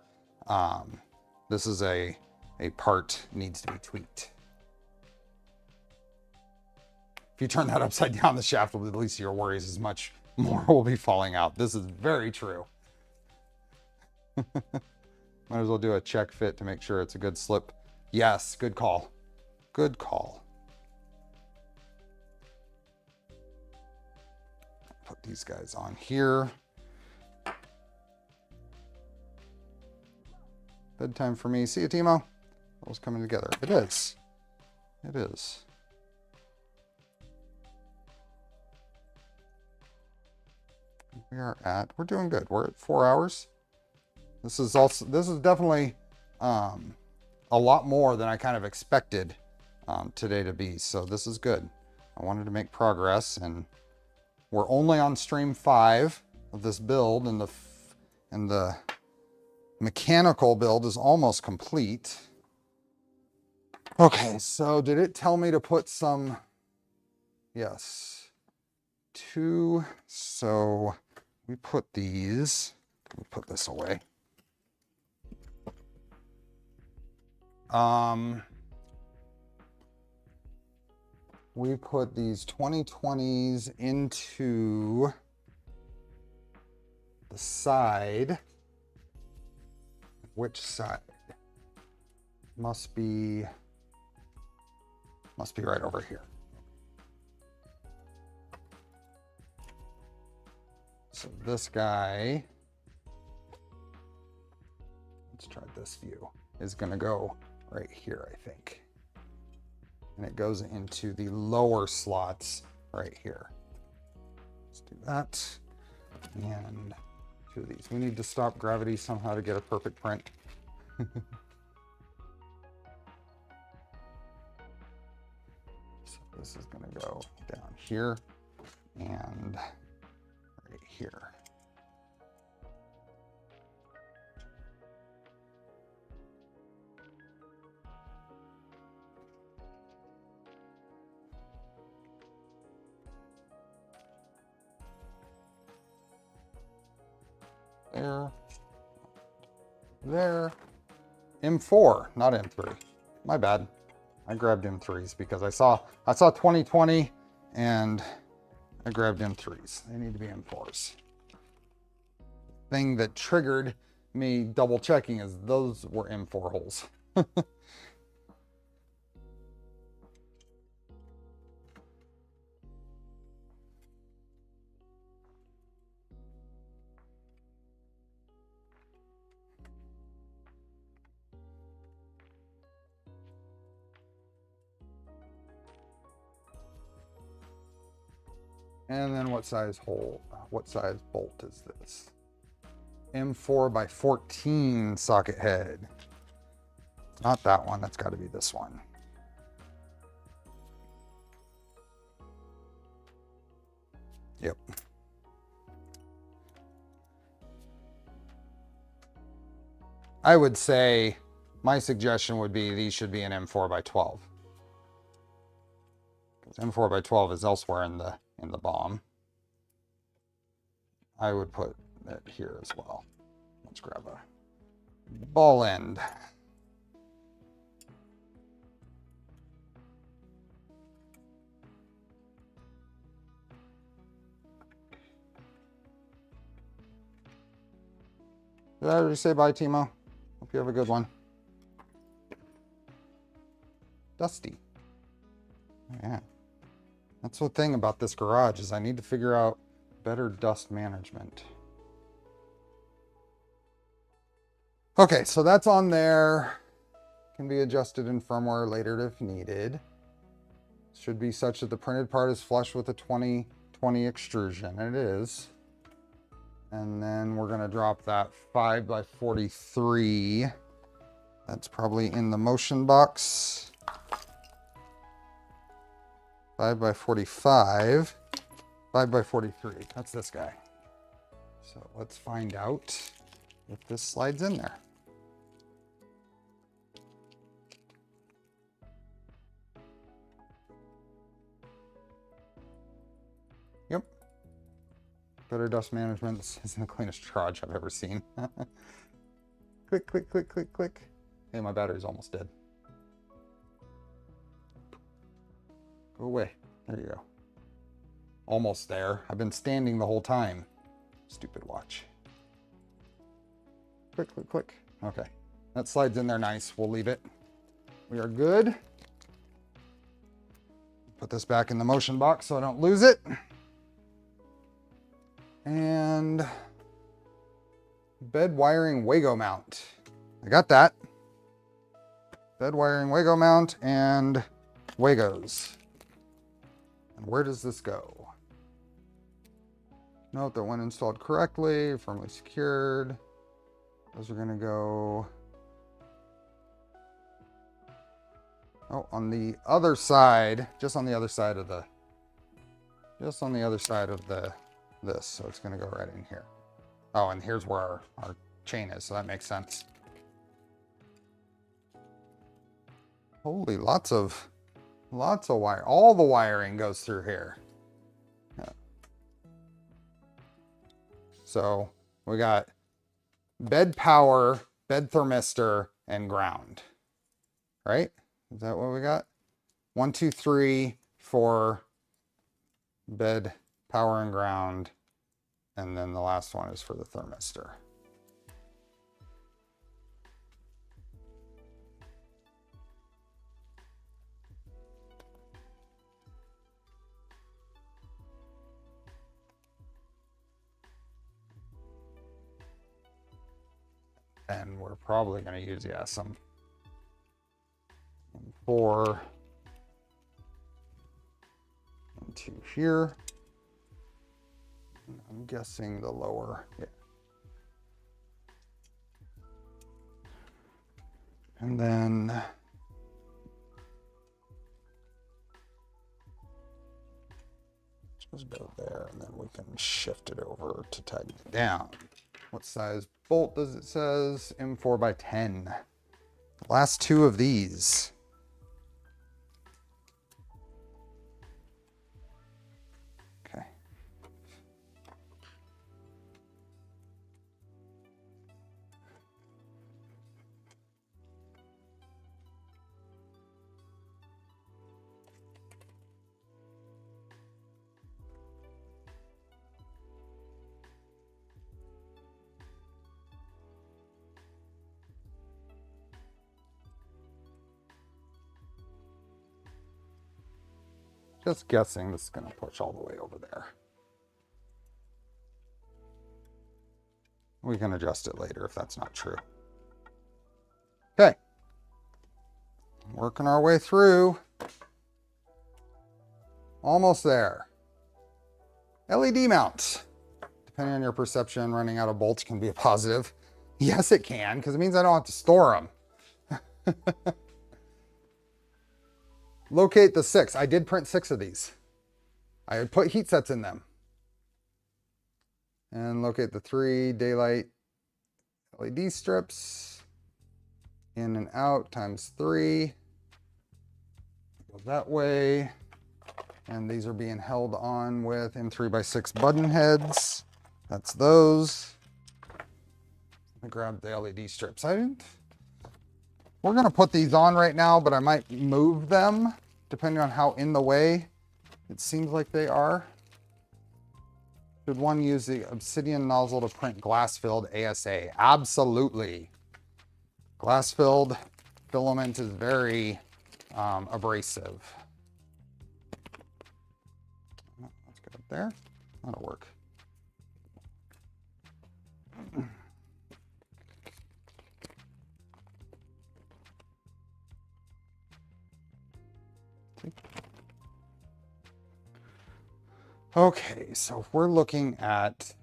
This is a part needs to be tweaked. If you turn that upside down, the shaft will be the least of your worries, as much more will be falling out. This is very true. Might as well do a check fit to make sure it's a good slip. Yes, good call. Good call. Put these guys on here. Bedtime for me. See you, Timo. All's coming together. It is. It is. We're doing good. We're at 4 hours. This is definitely a lot more than I kind of expected today to be. So this is good. I wanted to make progress, and we're only on stream 5 of this build, and the mechanical build is almost complete. Okay, so did it tell me to put some? Yes. 2. So we put these. Let me put this away. We put these 2020s into the side. Which side? Must be right over here. So this guy, let's try this view, is going to go right here, I think. And it goes into the lower slots right here. Let's do that. And 2 of these. We need to stop gravity somehow to get a perfect print. So this is going to go down here and right here. There. M4, not M3. My bad. I grabbed M3s because I saw 2020 and I grabbed M3s. They need to be M4s. Thing that triggered me double checking is those were M4 holes. And then what size hole, what size bolt is this? M4 by 14 socket head. Not that one, that's got to be this one. Yep. I would say, my suggestion would be these should be an M4 by 12. Because M4 by 12 is elsewhere in the bomb. I would put it here as well. Let's grab a ball end. Did I already say bye, Timo? Hope you have a good one. Dusty. Yeah. That's the thing about this garage is I need to figure out better dust management. Okay, so that's on there. Can be adjusted in firmware later if needed. Should be such that the printed part is flush with the 2020 extrusion. It is. And then we're going to drop that 5 by 43. That's probably in the motion box. 5 by 45. 5 by 43. That's this guy. So let's find out if this slides in there. Yep. Better dust management. This isn't the cleanest garage I've ever seen. Click, click, click, click, click. Hey, my battery's almost dead. Go away. There you go. Almost there. I've been standing the whole time. Stupid watch. Click, click, click. Okay. That slides in there nice. We'll leave it. We are good. Put this back in the motion box so I don't lose it. And bed wiring Wago mount. I got that. Bed wiring Wago mount and Wagos. And where does this go? Note that when installed correctly, firmly secured. Those are going to go. Oh, on the other side, just on the other side of the, this. So it's going to go right in here. Oh, and here's where our chain is, so that makes sense. Holy, lots of wire. All the wiring goes through here. Yeah. So we got bed power, bed thermistor, and ground. Right? Is that what we got? 1, 2, 3 for bed, power, and ground. And then the last one is for the thermistor. And we're probably going to use, yeah, some 4 and 2 here. I'm guessing the lower, yeah. And then just go there, and then we can shift it over to tighten it down. What size bolt does it says? M4 by 10. Last 2 of these. Okay. Just guessing this is going to push all the way over there. We can adjust it later if that's not true. Okay. Working our way through. Almost there. LED mounts. Depending on your perception, running out of bolts can be a positive. Yes, it can, because it means I don't have to store them. Locate the 6. I did print 6 of these. I had put heat sets in them. And locate the 3 daylight LED strips. In and out times 3. Go that way. And these are being held on with M3x6 button heads. That's those. I grabbed the LED strips. We're going to put these on right now, but I might move them depending on how in the way it seems like they are. Should one use the obsidian nozzle to print glass-filled ASA? Absolutely. Glass-filled filament is very abrasive. Let's get up there. That'll work. Okay, so if we're looking at,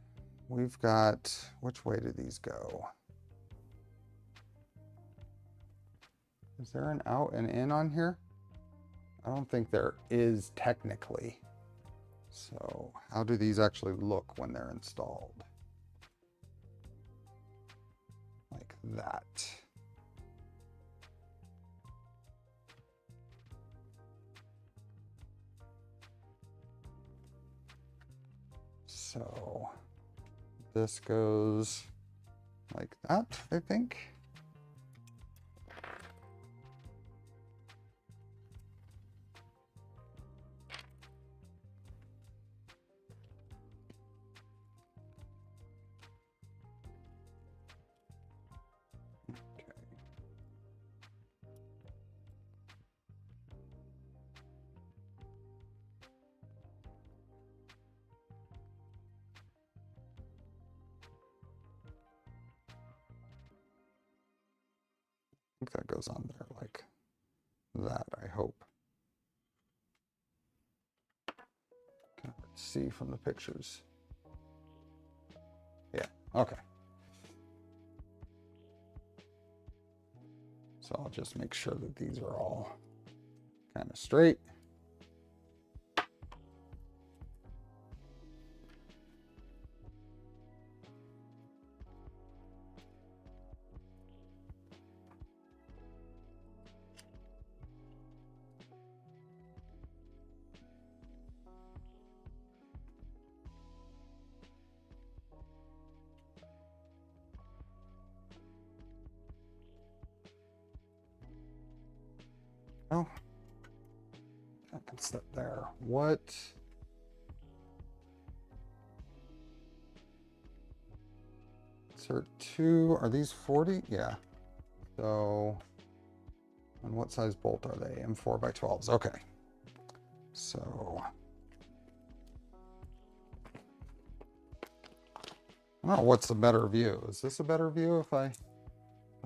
we've got, which way do these go? Is there an out and in on here? I don't think there is technically. So how do these actually look when they're installed? Like that. So this goes like that, I think. I think that goes on there like that, I hope. Can't see from the pictures. Yeah, okay. So I'll just make sure that these are all kind of straight. Oh, I can step there. What? Insert 2. Are these 40? Yeah. So, and what size bolt are they? M4 by 12s. Okay. So, oh, what's a better view? Is this a better view if I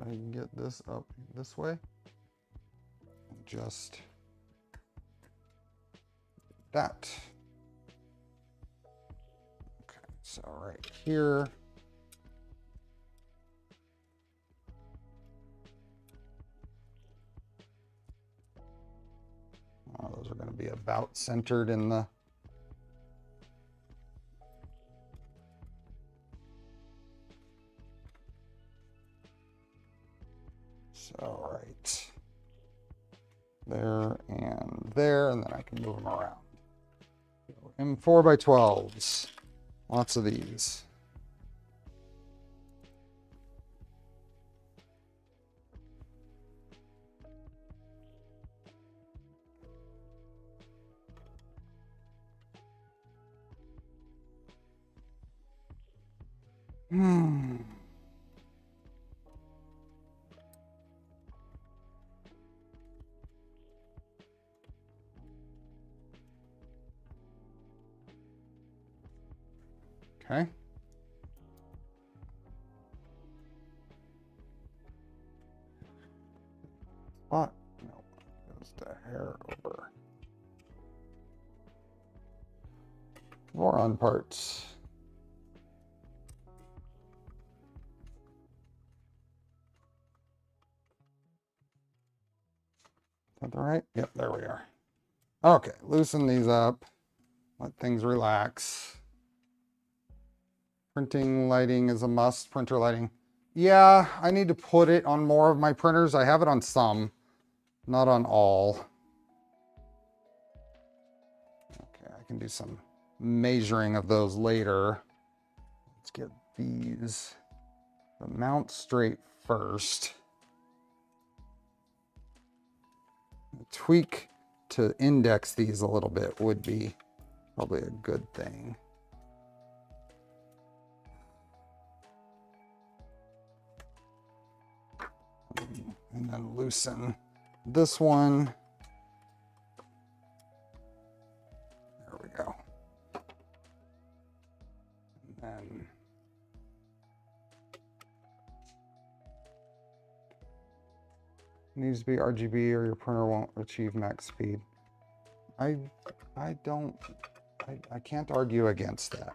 can get this up this way? Just that. Okay, so right here. Oh, those are going to be about centered in the. So right there, and then I can move them around. M4 by 12s, lots of these. Okay. What? No, goes the hair over. More on parts. Is that right? Yep, there we are. Okay, loosen these up. Let things relax. Printing lighting is a must. Printer lighting. Yeah, I need to put it on more of my printers. I have it on some, not on all. Okay, I can do some measuring of those later. Let's get these, the mount straight first. A tweak to index these a little bit would be probably a good thing. And then loosen this one. There we go. And then needs to be RGB or your printer won't achieve max speed. I can't argue against that.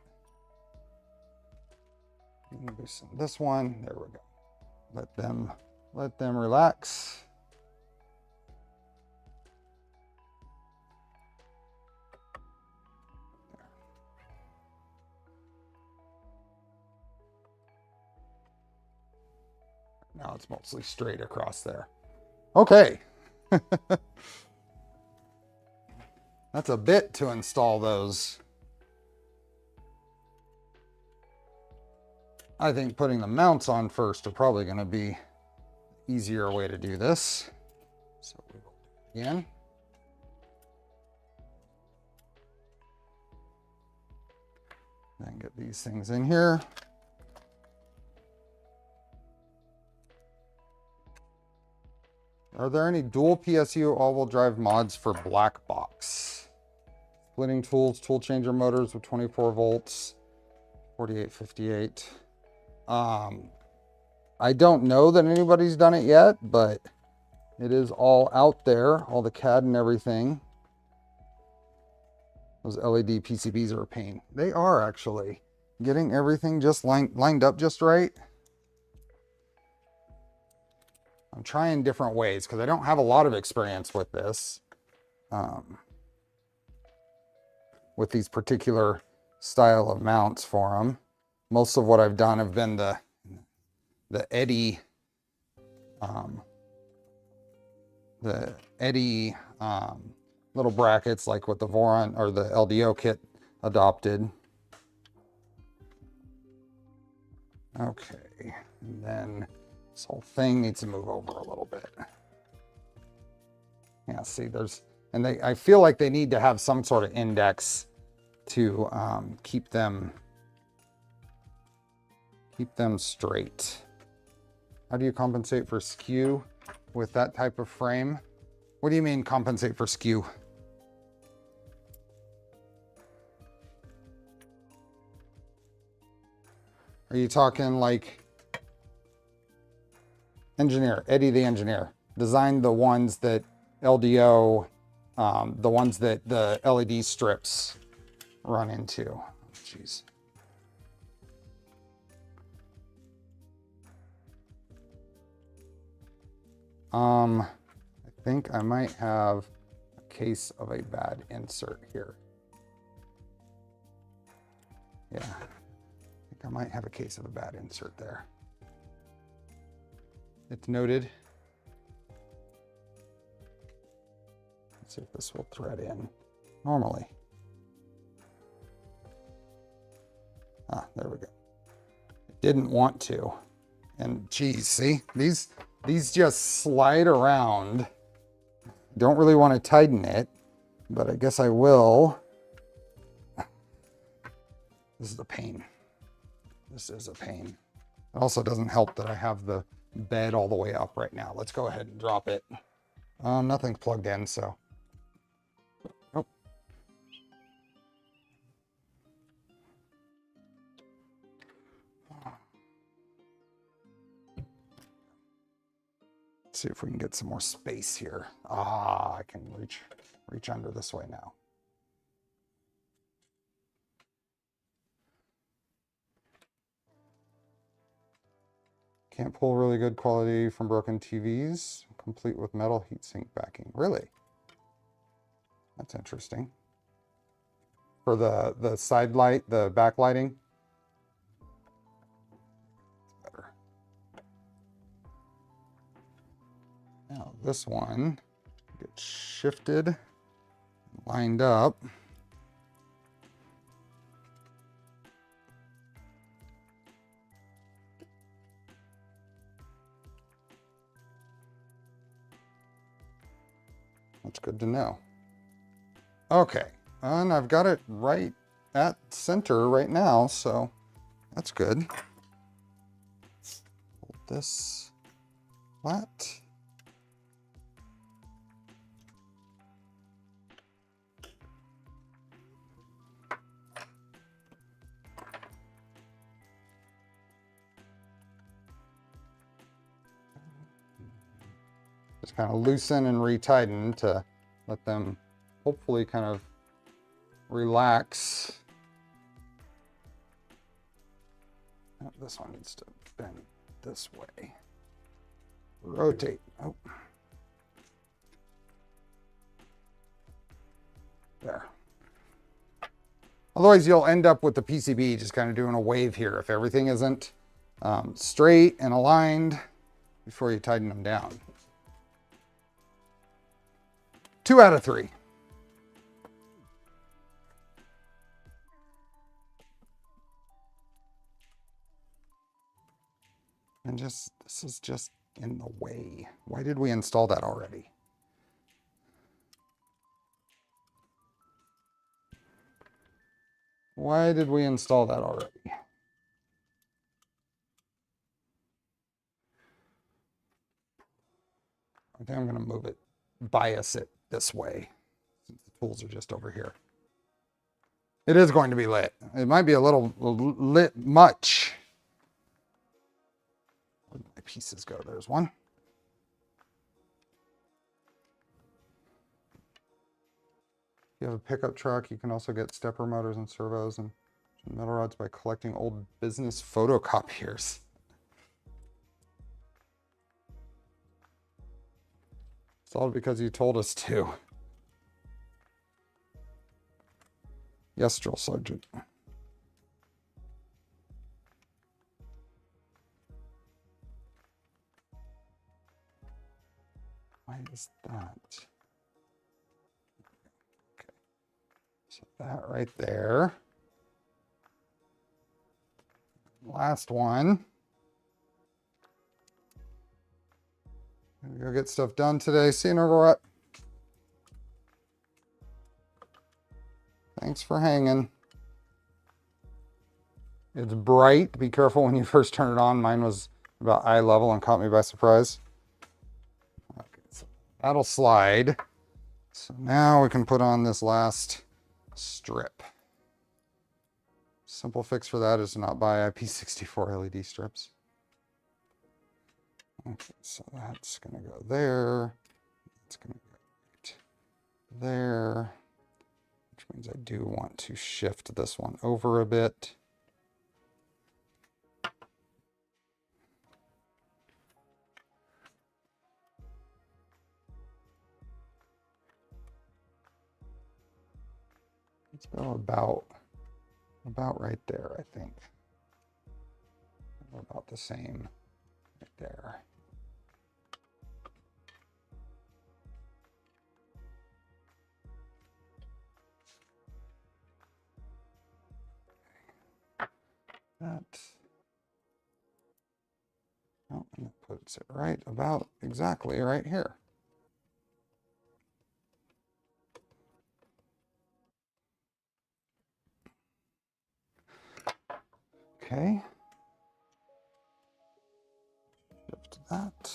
Loosen this one. There we go. Let them relax. Now it's mostly straight across there. Okay. That's a bit to install those. I think putting the mounts on first are probably going to be easier way to do this. So we will do it again. Then get these things in here. Are there any dual PSU all-wheel drive mods for Blackbox? Splitting tools, tool changer motors with 24 volts, 4858. I don't know that anybody's done it yet, but it is all out there, all the CAD and everything. Those LED PCBs are a pain. They are actually. Getting everything just lined up just right. I'm trying different ways because I don't have a lot of experience with this. With these particular style of mounts for them. Most of what I've done have been the Eddy little brackets like what the Voron or the LDO kit adopted. Okay, and then this whole thing needs to move over a little bit. Yeah, see, and I feel like they need to have some sort of index to keep them straight. How do you compensate for skew with that type of frame? What do you mean compensate for skew? Are you talking like engineer, Eddie the engineer, designed the ones that LDO, the ones that the LED strips run into? Jeez. I think I might have a case of a bad insert here. Yeah, I think I might have a case of a bad insert there. It's noted. Let's see if this will thread in normally. Ah, there we go. It didn't want to. And geez, see, these just slide around. Don't really want to tighten it, but I guess I will. This is a pain. This is a pain. It also doesn't help that I have the bed all the way up right now. Let's go ahead and drop it. Nothing's plugged in, so. Oh. Let's see if we can get some more space here. Ah, I can reach under this way now. Can't pull really good quality from broken TVs, complete with metal heatsink backing. Really? That's interesting. For the side light, the backlighting. Better. Now this one gets shifted, lined up. That's good to know. Okay, and I've got it right at center right now, so that's good. Hold this flat. Just kind of loosen and retighten to let them hopefully kind of relax. Oh, this one needs to bend this way. Rotate. Oh. There. Otherwise, you'll end up with the PCB just kind of doing a wave here if everything isn't straight and aligned before you tighten them down. 2 out of 3. And this is just in the way. Why did we install that already? Why did we install that already? I think I'm going to move it, bias it this way, since the tools are just over here. It is going to be lit. It might be a little lit much. Where did my pieces go? There's one. If you have a pickup truck, you can also get stepper motors and servos and metal rods by collecting old business photocopiers. It's all because you told us to. Yes, Drill Sergeant. Why is that? Okay. So that right there. Last one. Gonna go get stuff done today. See you in a Thanks for hanging. It's bright. Be careful when you first turn it on. Mine was about eye level and caught me by surprise. Okay, so that'll slide. So now we can put on this last strip. Simple fix for that is to not buy IP64 LED strips. Okay, so that's gonna go there. It's gonna go right there, which means I do want to shift this one over a bit. Let's go about right there, I think. About the same right there. That. Oh, and it puts it right about exactly right here. Okay. Shift that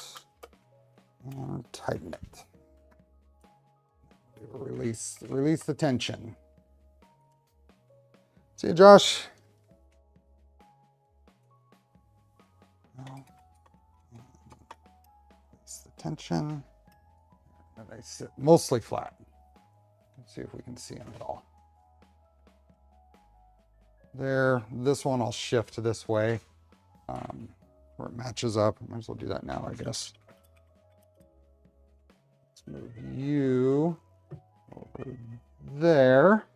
and tighten it. Release the tension. See you, Josh. Release the tension. And they sit mostly flat. Let's see if we can see them at all. There, this one I'll shift this way where it matches up. Might as well do that now, I guess. Let's move you over there.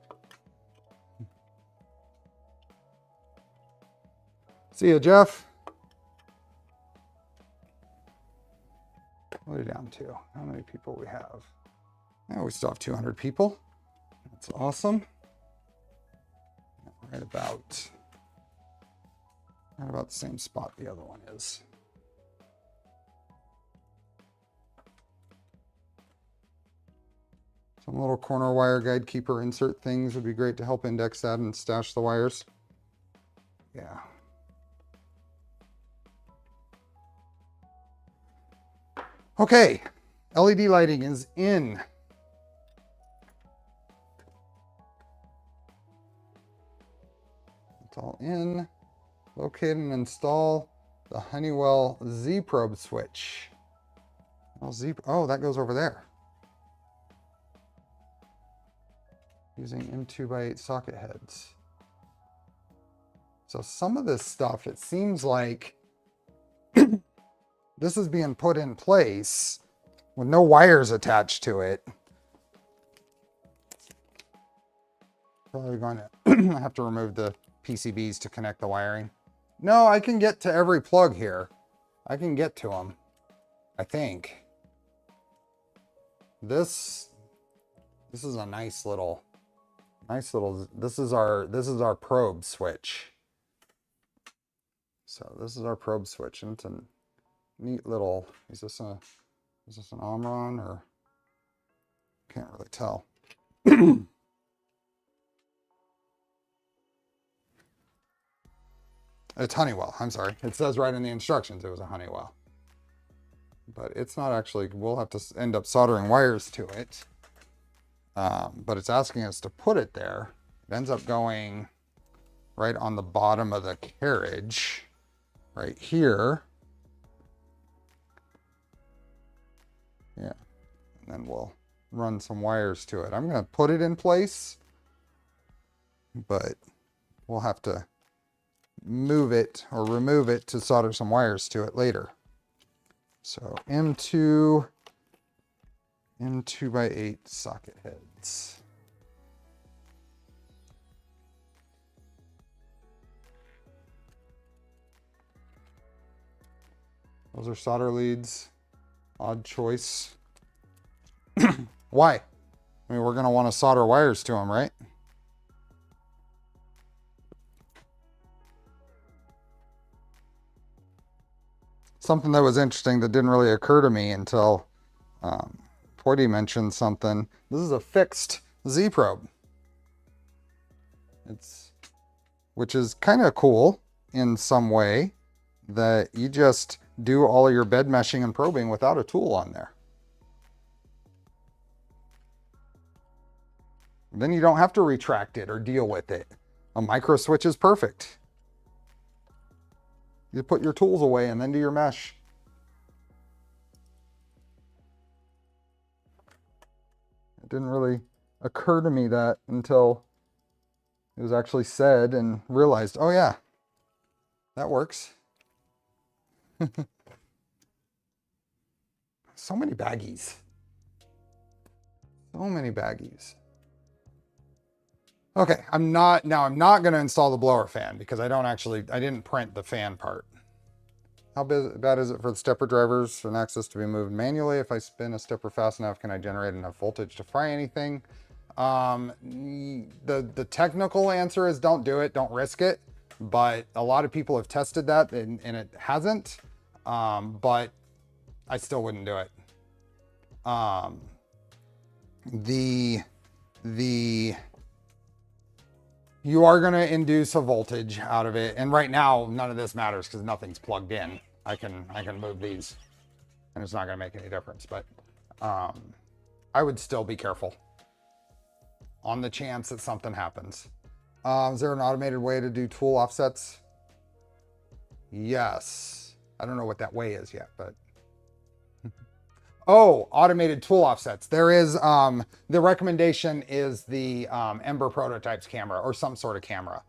See you, Jeff. What are we down to? How many people we have? Oh, we still have 200 people. That's awesome. Right about the same spot the other one is. Some little corner wire guide keeper insert things would be great to help index that and stash the wires. Yeah. Okay, LED lighting is in. It's all in. Locate and install the Honeywell Z probe switch. Oh, that goes over there. Using M2x8 socket heads. So some of this stuff, it seems like this is being put in place with no wires attached to it. Probably going to have to remove the PCBs to connect the wiring. No, I can get to every plug here. I can get to them, I think. This is a nice little, this is our probe switch. So this is our probe switch, and it's a neat little, is this an Omron or? Can't really tell. It's Honeywell, I'm sorry. It says right in the instructions it was a Honeywell. But it's not actually, we'll have to end up soldering wires to it. But it's asking us to put it there. It ends up going right on the bottom of the carriage, right here. Yeah, and then we'll run some wires to it. I'm gonna put it in place, but we'll have to move it or remove it to solder some wires to it later. So M2x8 socket heads. Those are solder leads. Odd choice. Why? I mean, we're going to want to solder wires to them, right? Something that was interesting that didn't really occur to me until Poity mentioned something. This is a fixed Z probe. which is kind of cool in some way, that you just do all of your bed meshing and probing without a tool on there. Then you don't have to retract it or deal with it. A micro switch is perfect. You put your tools away and then do your mesh. It didn't really occur to me that until it was actually said, and realized, oh yeah, that works. So many baggies. So many baggies. Okay, I'm not going to install the blower fan because I didn't print the fan part. How bad is it for the stepper drivers and axis to be moved manually? If I spin a stepper fast enough, can I generate enough voltage to fry anything? The technical answer is don't do it, don't risk it. But a lot of people have tested that and it hasn't. But I still wouldn't do it. You are going to induce a voltage out of it. And right now, none of this matters because nothing's plugged in. I can move these and it's not going to make any difference. But I would still be careful on the chance that something happens. Is there an automated way to do tool offsets? Yes. I don't know what that way is yet, but. Oh, automated tool offsets. There is, the recommendation is the Ember Prototypes camera or some sort of camera.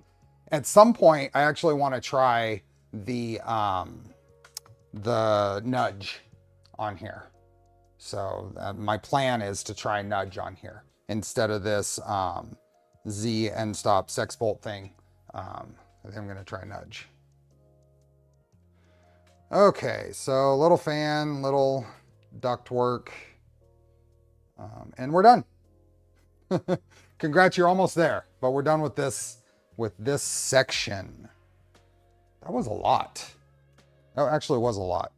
At some point, I actually want to try the nudge on here. So my plan is to try nudge on here instead of this Z end stop sex bolt thing. I think I'm going to try nudge. Okay, so little fan, little duct work, and we're done. Congrats, you're almost there, but we're done with this section. That was a lot. That actually was a lot.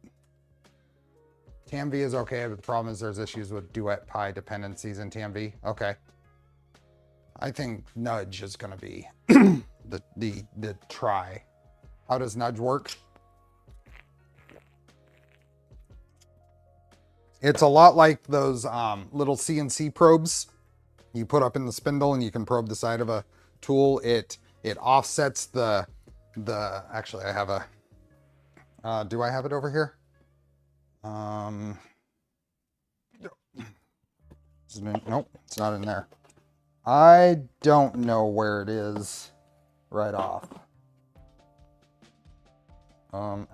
TAMV is okay, but the problem is there's issues with duet pi dependencies in TAMV. Okay. I think nudge is going to be the try. How does nudge work? It's a lot like those little CNC probes you put up in the spindle and you can probe the side of a tool. It offsets the actually I have a, do I have it over here? Nope, it's not in there. I don't know where it is right off.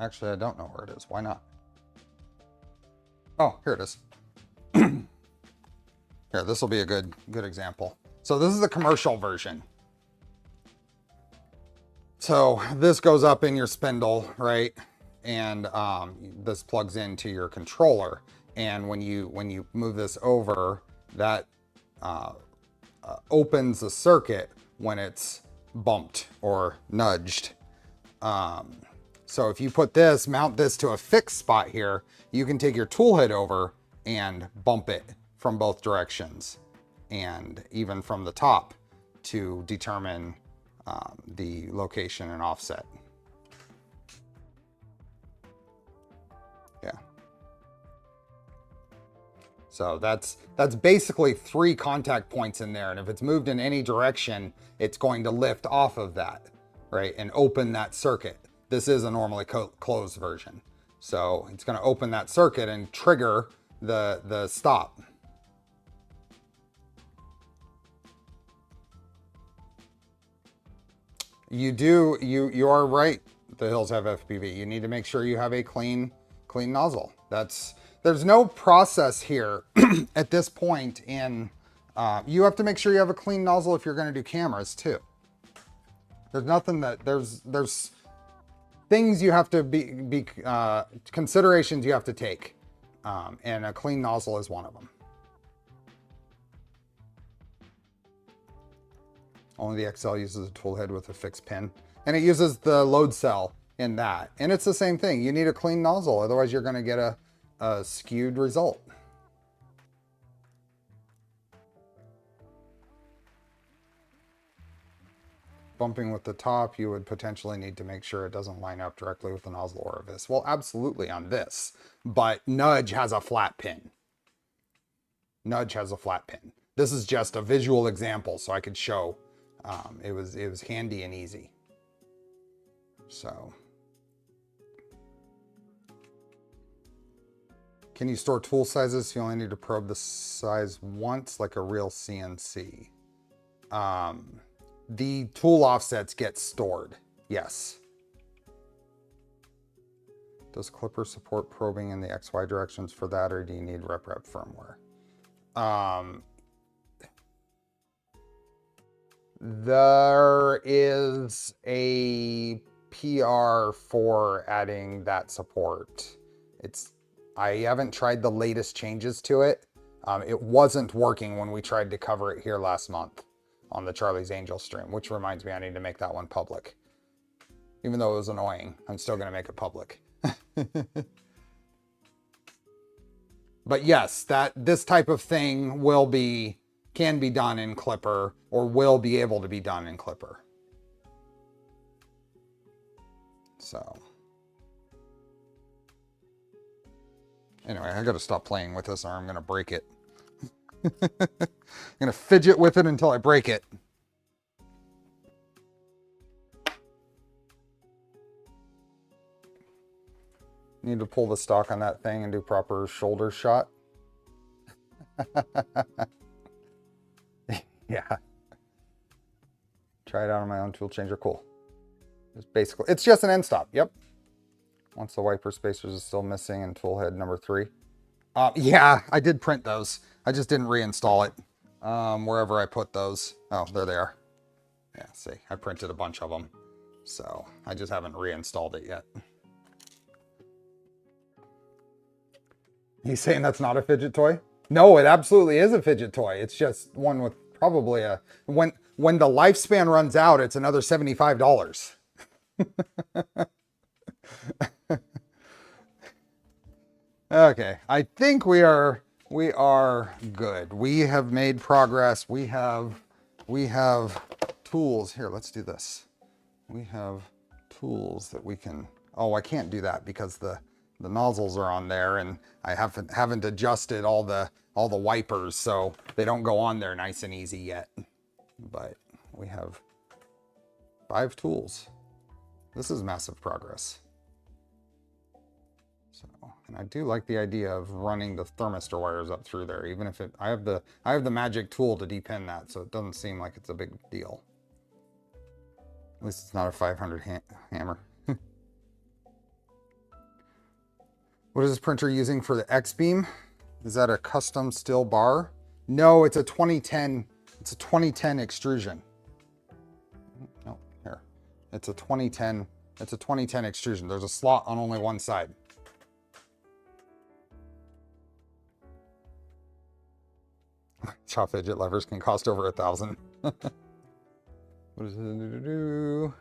Actually, I don't know where it is. Why not? Oh, here it is. Here, this will be a good example. So this is the commercial version. So this goes up in your spindle, right? And this plugs into your controller. And when you move this over, that opens the circuit when it's bumped or nudged. So if you mount this to a fixed spot here, you can take your tool head over and bump it from both directions and even from the top to determine the location and offset. Yeah. So that's basically 3 contact points in there. And if it's moved in any direction, it's going to lift off of that, right? And open that circuit. This is a normally closed version. So it's going to open that circuit and trigger the stop. You are right. The Hills have FPV. You need to make sure you have a clean nozzle. There's no process here at this point in, you have to make sure you have a clean nozzle if you're going to do cameras too. There's nothing there's things you have to considerations you have to take. And a clean nozzle is one of them. Only the XL uses a tool head with a fixed pin, and it uses the load cell in that. And it's the same thing. You need a clean nozzle, otherwise you're going to get a skewed result. bumping with the top, you would potentially need to make sure it doesn't line up directly with the nozzle orifice. Well, absolutely on this, but nudge has a flat pin. Nudge has a flat pin. This is just a visual example, so I could show. It was handy and easy. So, can you store tool sizes? You only need to probe the size once, like a real CNC. The tool offsets get stored. Yes. Does Clipper support probing in the XY directions for that, or do you need rep firmware? There is a PR for adding that support. I haven't tried the latest changes to it. It wasn't working when we tried to cover it here last month on the Charlie's Angel stream, which reminds me I need to make that one public. Even though it was annoying, I'm still going to make it public. But yes, this type of thing can be done in Clipper, or will be able to be done in Clipper. So anyway, I got to stop playing with this or I'm going to break it. I'm going to fidget with it until I break it. Need to pull the stock on that thing and do proper shoulder shot. Yeah. Try it out on my own tool changer. Cool. It's just an end stop. Yep. Once the wiper spacers is still missing and tool head number 3. Yeah, I did print those. I just didn't reinstall it wherever I put those. Oh, there they are. Yeah, see, I printed a bunch of them. So I just haven't reinstalled it yet. He's saying that's not a fidget toy? No, it absolutely is a fidget toy. It's just one with probably when the lifespan runs out, it's another $75. Okay, I think we are good. We have made progress. We have tools. Here, let's do this. We have tools that we can, oh, I can't do that because the nozzles are on there and I haven't adjusted all the wipers, so they don't go on there nice and easy yet. But we have 5 tools. This is massive progress. So, and I do like the idea of running the thermistor wires up through there, even if I have the magic tool to depin that, so it doesn't seem like it's a big deal. At least it's not a 500 hammer. What is this printer using for the X-beam? Is that a custom steel bar? No, it's a 2010. It's a 2010 extrusion. No, here. It's a 2010. It's a 2010 extrusion. There's a slot on only one side. Chop fidget levers can cost over $1,000. What does it do?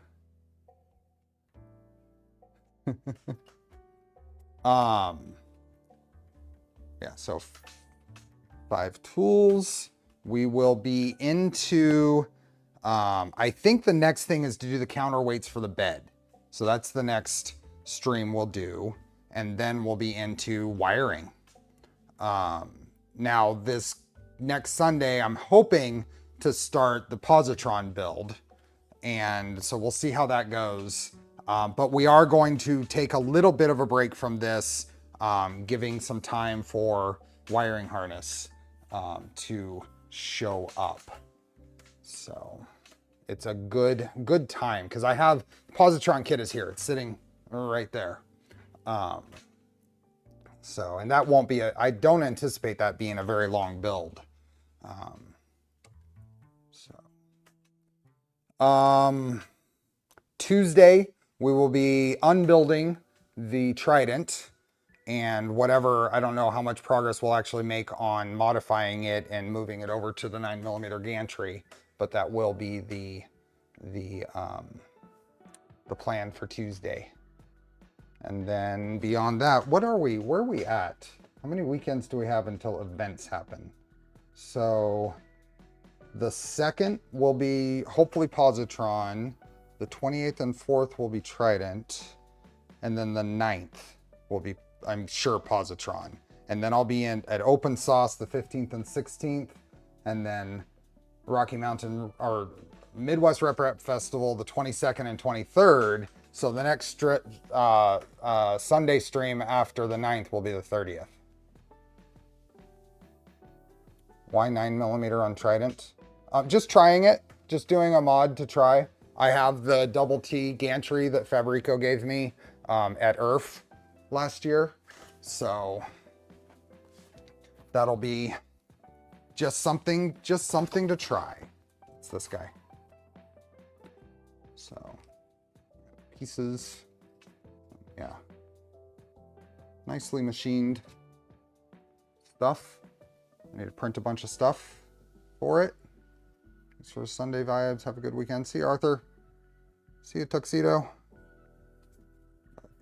Yeah, so 5 tools. We will be into, I think the next thing is to do the counterweights for the bed. So that's the next stream we'll do. And then we'll be into wiring. Now this next Sunday, I'm hoping to start the positron build. And so we'll see how that goes. But we are going to take a little bit of a break from this, giving some time for wiring harness to show up. So it's a good time because I have positron kit is here. It's sitting right there. So, and that won't be I don't anticipate that being a very long build. Tuesday, we will be unbuilding the Trident and whatever, I don't know how much progress we'll actually make on modifying it and moving it over to the 9mm gantry, but that will be the plan for Tuesday. And then beyond that, where are we at? How many weekends do we have until events happen? So The 2nd will be hopefully positron. The 28th and 4th will be Trident. And then the 9th will be, I'm sure, positron. And then I'll be at Open Sauce the 15th and 16th. And then Rocky Mountain or Midwest Rep Festival the 22nd and 23rd. So the next Sunday stream after the 9th will be the 30th. Why 9mm on Trident? Just trying it, just doing a mod to try. I have the double T gantry that Fabrico gave me at IRF last year. So that'll be just something to try. It's this guy. So pieces, yeah. Nicely machined stuff. I need to print a bunch of stuff for it. Thanks for Sunday vibes. Have a good weekend. See you, Arthur. See you, Tuxedo.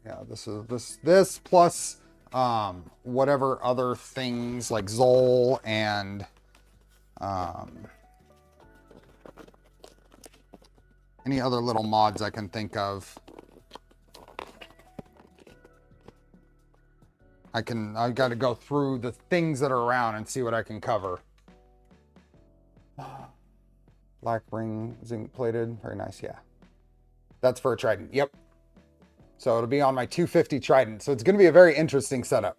Yeah, this is this plus whatever other things like Zoll and any other little mods I can think of. I got to go through the things that are around and see what I can cover. Black ring, zinc plated, very nice, yeah. That's for a Trident, yep. So it'll be on my 250 Trident. So it's going to be a very interesting setup.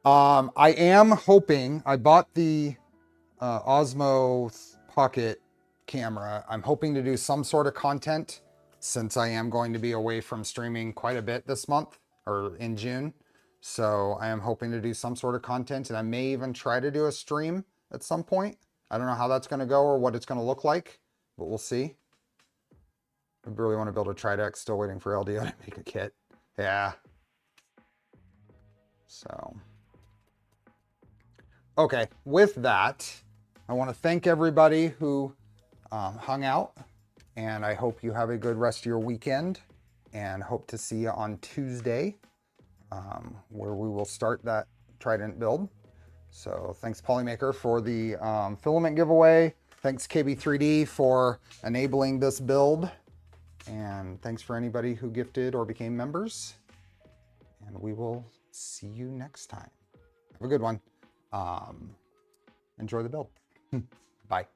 I am hoping, I bought the Osmo Pocket camera. I'm hoping to do some sort of content since I am going to be away from streaming quite a bit this month or in June. So I am hoping to do some sort of content, and I may even try to do a stream at some point. I don't know how that's going to go or what it's going to look like, but we'll see. I really want to build a Tridex, still waiting for LDO to make a kit. Yeah. So, okay, with that, I want to thank everybody who hung out, and I hope you have a good rest of your weekend, and hope to see you on Tuesday, where we will start that Trident build. So thanks Polymaker for the filament giveaway. Thanks KB3D for enabling this build. And thanks for anybody who gifted or became members. And we will see you next time. Have a good one. Enjoy the build. Bye.